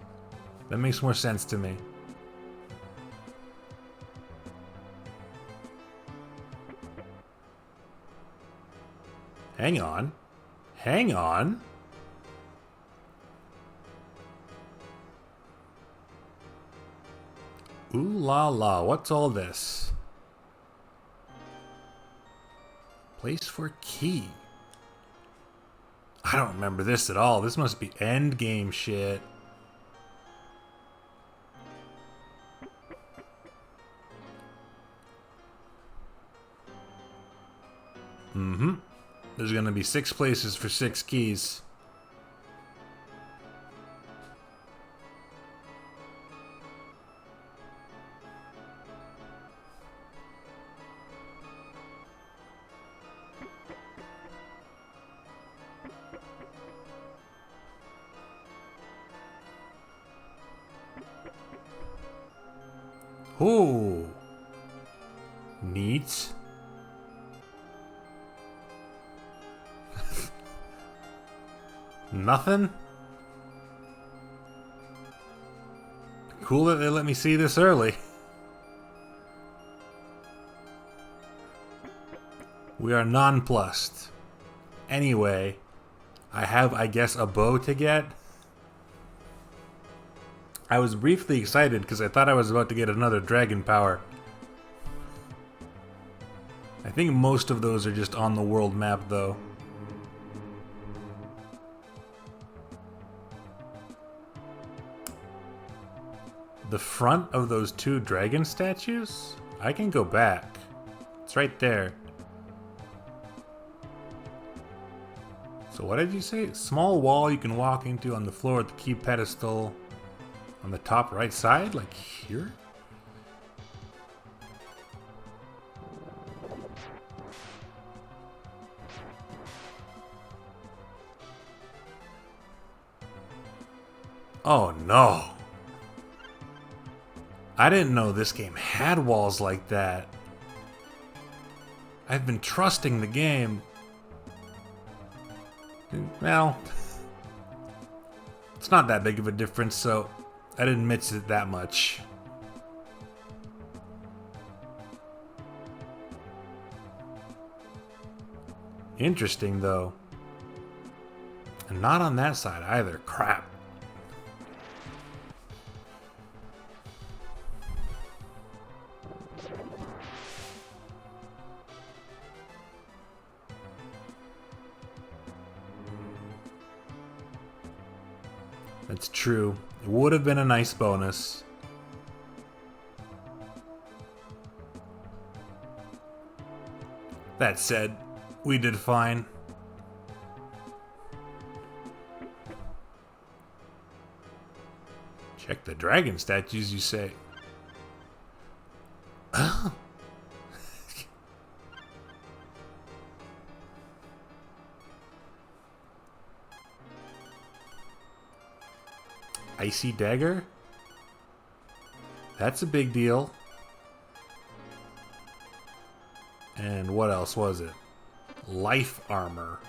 That makes more sense to me. Hang on. Hang on. Ooh la la, what's all this? Place for key. I don't remember this at all. This must be end game shit. Mm-hmm. There's gonna be 6 places for 6 keys. Ooh. Neat. Nothing? Cool that they let me see this early. We are nonplussed. Anyway, I have, I guess, a bow to get. I was briefly excited because I thought I was about to get another dragon power. I think most of those are just on the world map, though. The front of those 2 dragon statues? I can go back. It's right there. So what did you say? Small wall you can walk into on the floor at the key pedestal on the top right side? Like here? Oh no. I didn't know this game had walls like that. I've been trusting the game. Well, it's not that big of a difference, so I didn't miss it that much. Interesting, though. And not on that side either. Crap. That's true. It would have been a nice bonus. That said, we did fine. Check the dragon statues, you say? Oh. Icy dagger? That's a big deal. And what else was it? Life armor.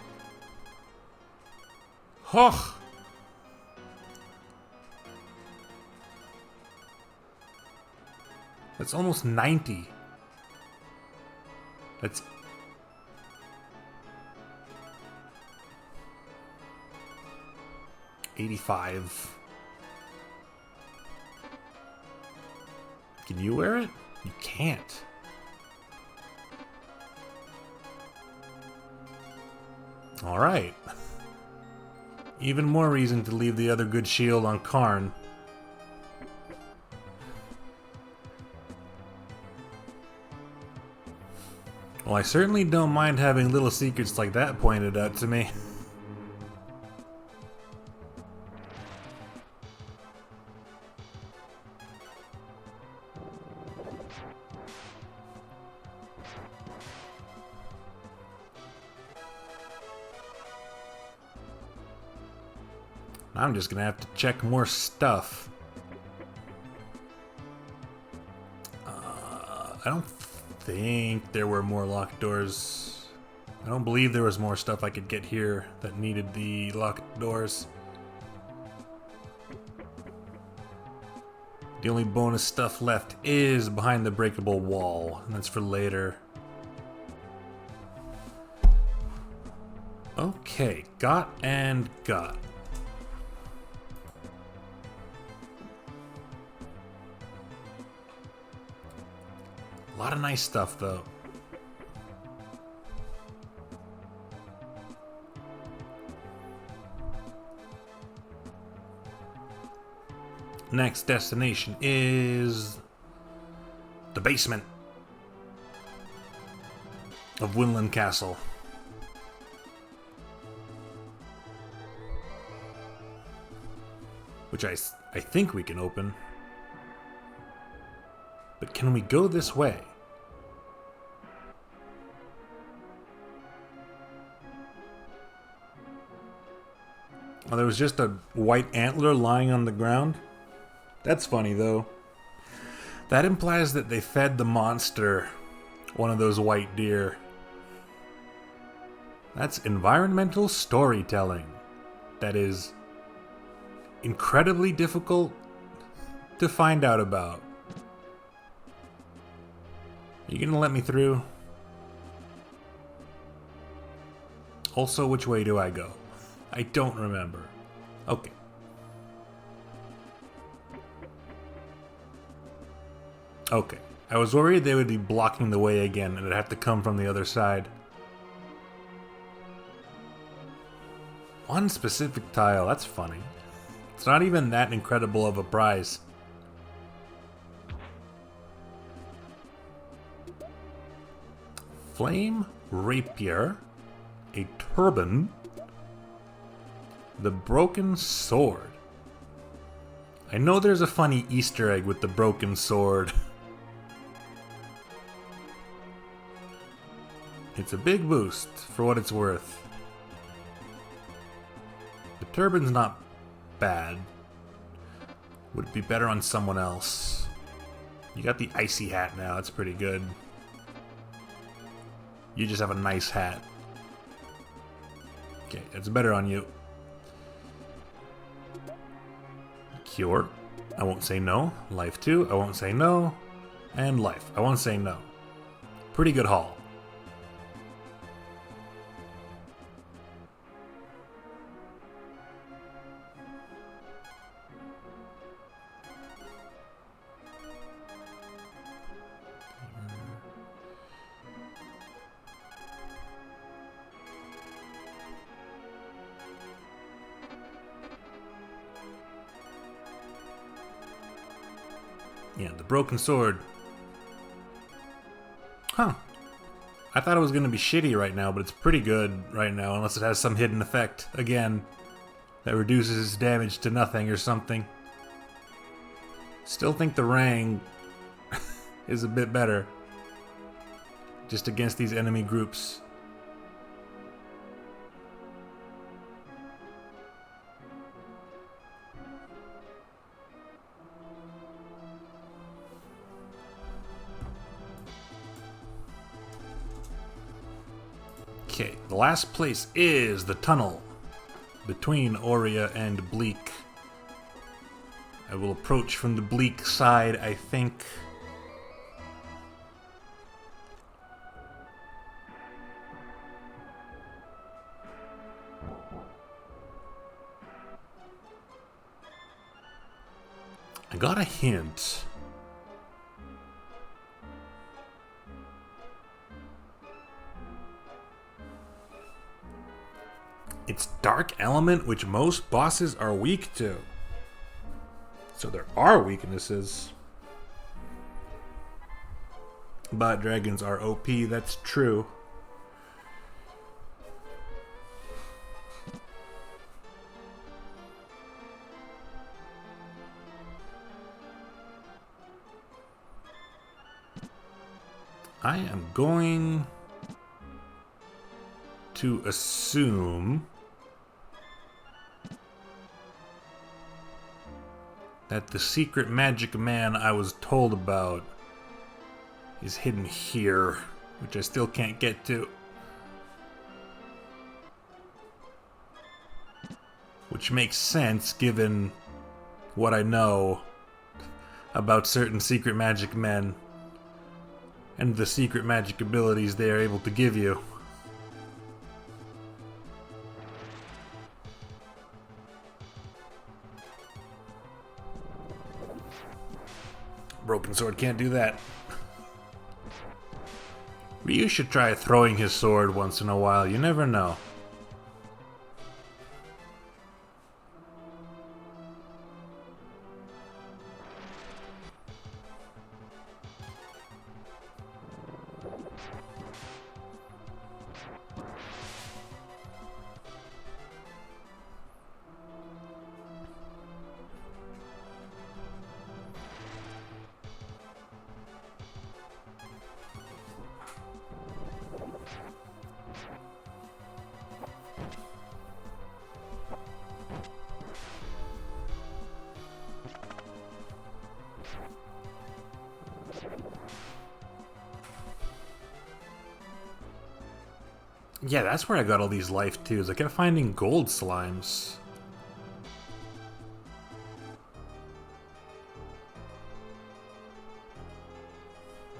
Huh. That's almost 90. That's 85. Can you wear it? You can't. Alright. Even more reason to leave the other good shield on Karn. Well, I certainly don't mind having little secrets like that pointed out to me. I'm just gonna have to check more stuff. I don't think there were more locked doors. I don't believe there was more stuff I could get here that needed the locked doors. The only bonus stuff left is behind the breakable wall, and that's for later. Okay, got and got. A lot of nice stuff, though. Next destination is the basement of Winland Castle. Which I think we can open. But can we go this way? Oh, there was just a white antler lying on the ground? That's funny, though. That implies that they fed the monster one of those white deer. That's environmental storytelling. That is incredibly difficult to find out about. You gonna let me through? Also, which way do I go? I don't remember. Okay. Okay. I was worried they would be blocking the way again and I'd have to come from the other side. One specific tile, that's funny. It's not even that incredible of a prize. Flame rapier, a turban, the broken sword. I know there's a funny Easter egg with the broken sword. It's a big boost for what it's worth. The turban's not bad. Would it be better on someone else? You got the icy hat now, that's pretty good. You just have a nice hat. Okay, it's better on you. Cure. I won't say no. Life 2. I won't say no. And life. I won't say no. Pretty good haul. Yeah, the broken sword. Huh. I thought it was going to be shitty right now, but it's pretty good right now, unless it has some hidden effect, again, that reduces its damage to nothing or something. Still think the Rang is a bit better. Just against these enemy groups. Okay, the last place is the tunnel between Aurea and Bleak. I will approach from the Bleak side, I think. I got a hint. It's Dark Element, which most bosses are weak to. So there are weaknesses. But dragons are OP, that's true. I am going to assume that the secret magic man I was told about is hidden here, which I still can't get to. Which makes sense given what I know about certain secret magic men and the secret magic abilities they are able to give you. Broken sword can't do that. Ryu should try throwing his sword once in a while, you never know. Yeah, that's where I got all these life tubes. I kept finding gold slimes.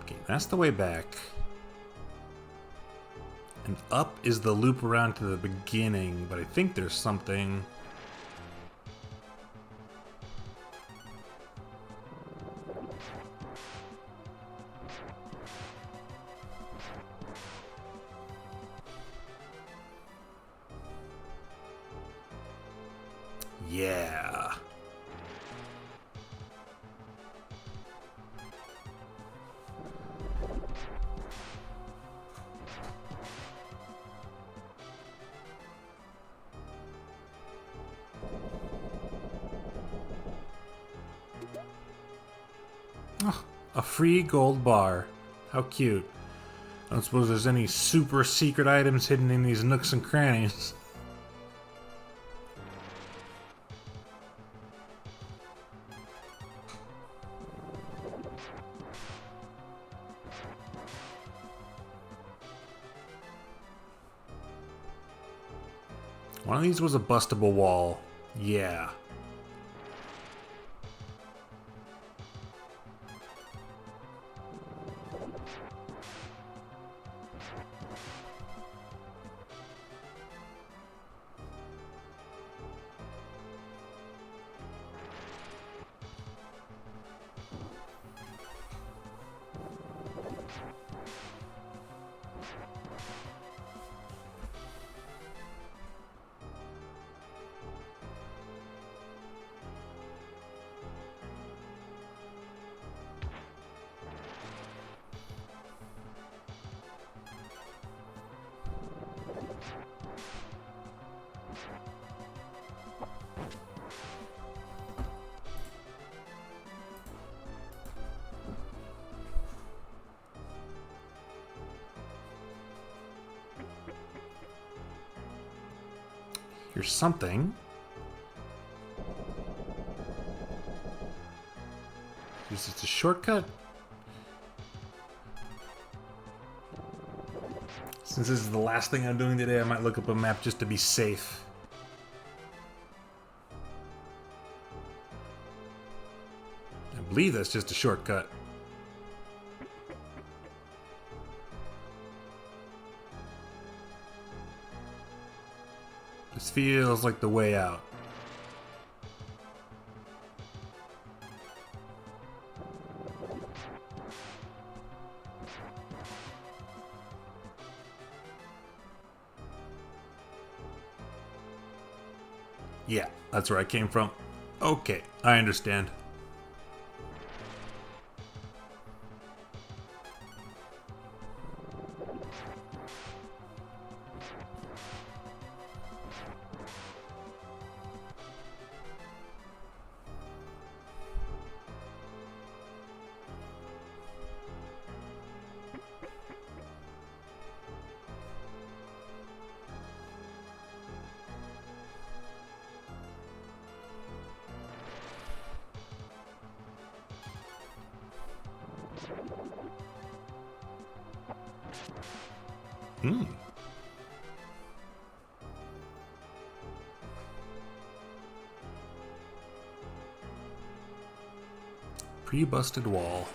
Okay, that's the way back. And up is the loop around to the beginning, but I think there's something... Yeah. Oh, a free gold bar. How cute. I don't suppose there's any super secret items hidden in these nooks and crannies. One of these was a bustable wall. Yeah. Here's something. Is this a shortcut? Since this is the last thing I'm doing today, I might look up a map just to be safe. I believe that's just a shortcut. This feels like the way out. Yeah, that's where I came from. Okay, I understand. Pre-busted wall.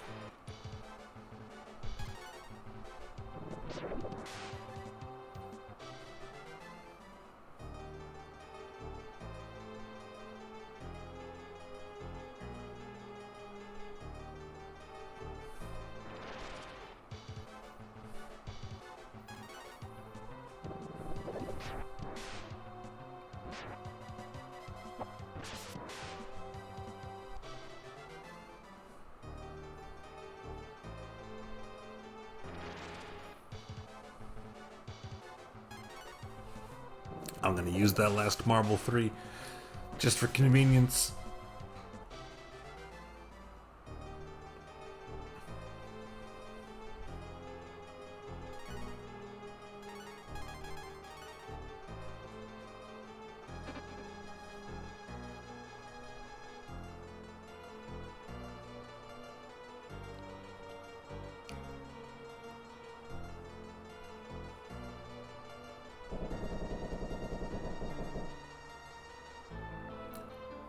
I'm gonna use that last marble 3 just for convenience.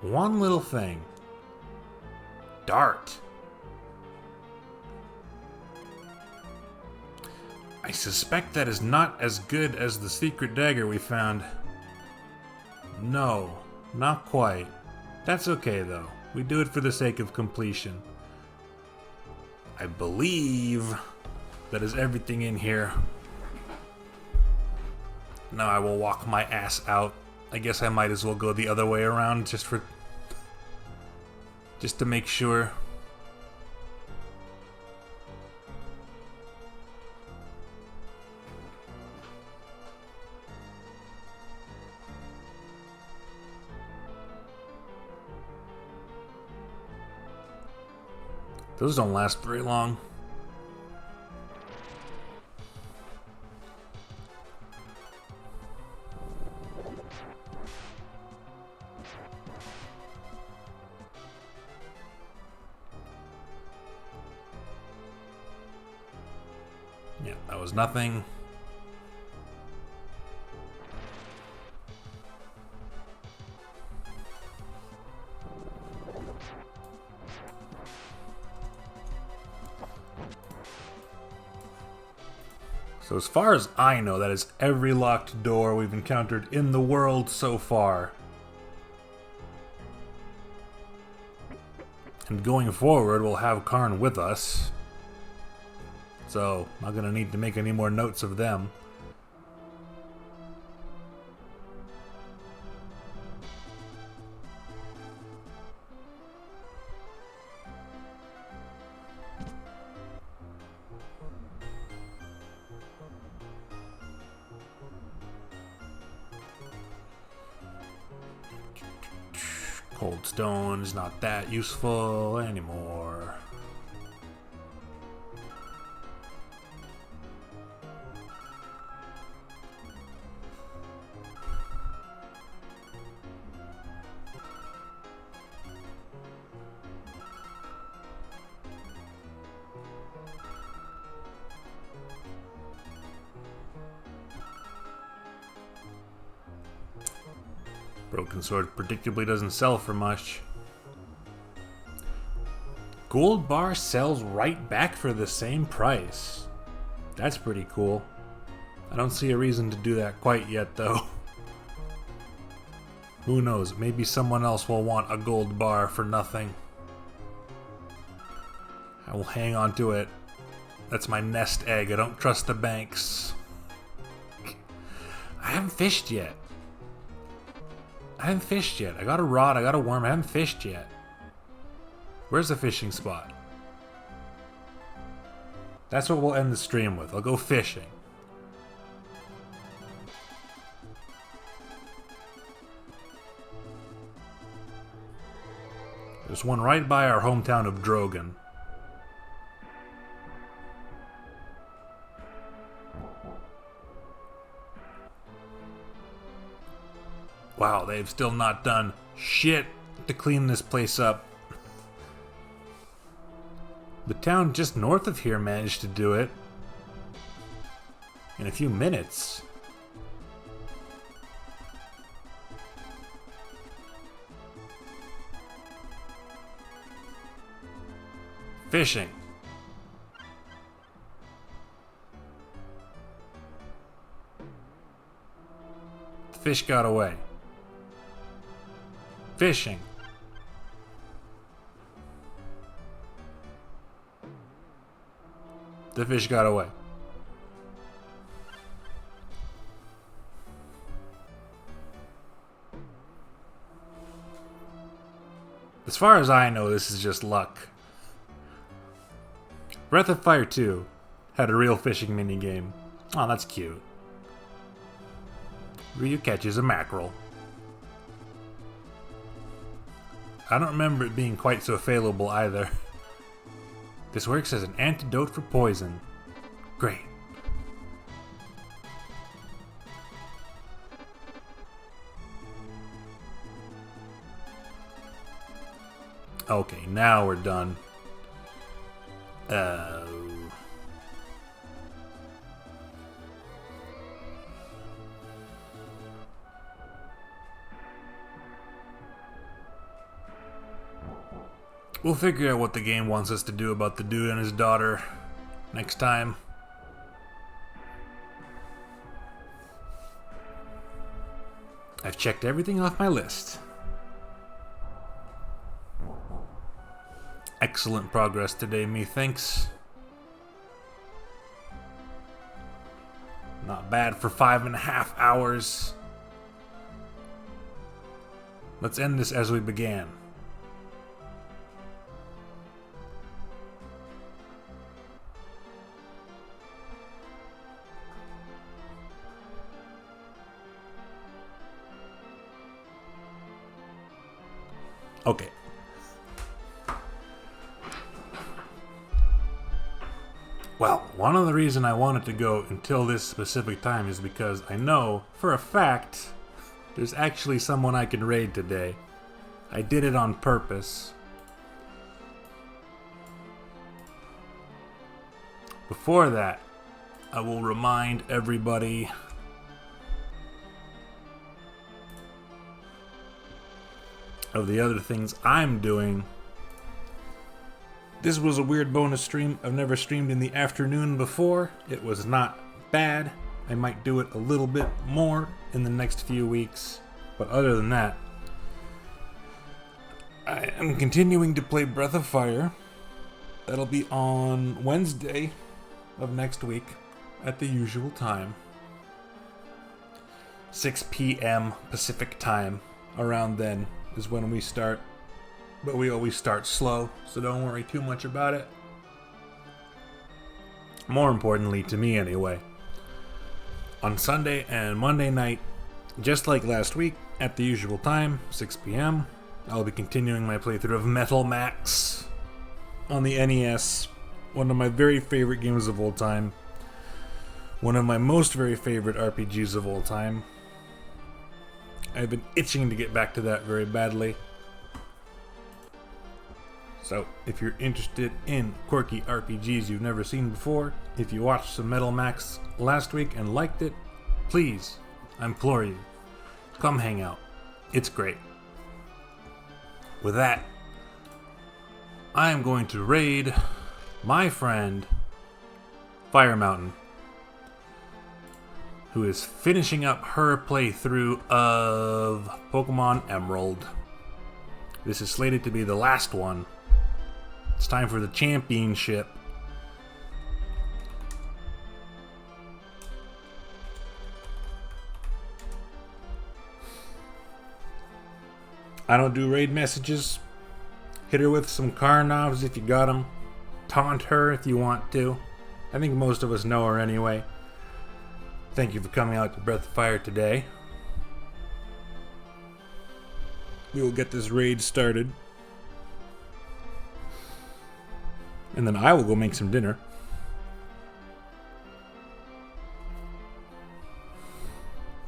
One little thing. Dart. I suspect that is not as good as the secret dagger we found. No, not quite. That's okay though. We do it for the sake of completion. I believe that is everything in here. Now I will walk my ass out. I guess I might as well go the other way around just to make sure. Those don't last very long. Yeah, that was nothing. So as far as I know, that is every locked door we've encountered in the world so far. And going forward, we'll have Karn with us. So, not gonna need to make any more notes of them. Cold stone is not that useful anymore. Broken Sword predictably doesn't sell for much. Gold bar sells right back for the same price. That's pretty cool. I don't see a reason to do that quite yet, though. Who knows, maybe someone else will want a gold bar for nothing. I will hang on to it. That's my nest egg. I don't trust the banks. I haven't fished yet. I got a rod, I got a worm, I haven't fished yet. Where's the fishing spot? That's what we'll end the stream with. I'll go fishing. There's one right by our hometown of Drogan. Wow, they've still not done shit to clean this place up. The town just north of here managed to do it in a few minutes. Fishing. The fish got away. Fishing. The fish got away. As far as I know, this is just luck. Breath of Fire 2 had a real fishing minigame. Oh, that's cute. Ryu catches a mackerel. I don't remember it being quite so failable either. This works as an antidote for poison. Great. Okay, now we're done. We'll figure out what the game wants us to do about the dude and his daughter next time. I've checked everything off my list. Excellent progress today, methinks. Not bad for 5.5 hours. Let's end this as we began. Okay. Well, one of the reasons I wanted to go until this specific time is because I know, for a fact, there's actually someone I can raid today. I did it on purpose. Before that, I will remind everybody of the other things I'm doing. This was a weird bonus stream. I've never streamed in the afternoon before. It was not bad. I might do it a little bit more in the next few weeks. But other than that, I am continuing to play Breath of Fire. That'll be on Wednesday of next week at the usual time. 6 p.m. Pacific time. Around then is when we start, but we always start slow, so don't worry too much about it. More importantly, to me anyway, on Sunday and Monday night, just like last week, at the usual time, 6 p.m., I'll be continuing my playthrough of Metal Max on the NES, one of my very favorite games of all time, one of my most very favorite RPGs of all time. I've been itching to get back to that very badly. So, if you're interested in quirky RPGs you've never seen before, if you watched some Metal Max last week and liked it, please, I implore you, come hang out. It's great. With that, I am going to raid my friend Fire Mountain, who is finishing up her playthrough of Pokemon Emerald. This is slated to be the last one. It's time for the championship. I don't do raid messages. Hit her with some Karnovs if you got them. Taunt her if you want to. I think most of us know her anyway. Thank you for coming out to Breath of Fire today. We will get this raid started. And then I will go make some dinner.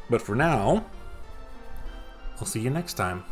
But for now, I'll see you next time.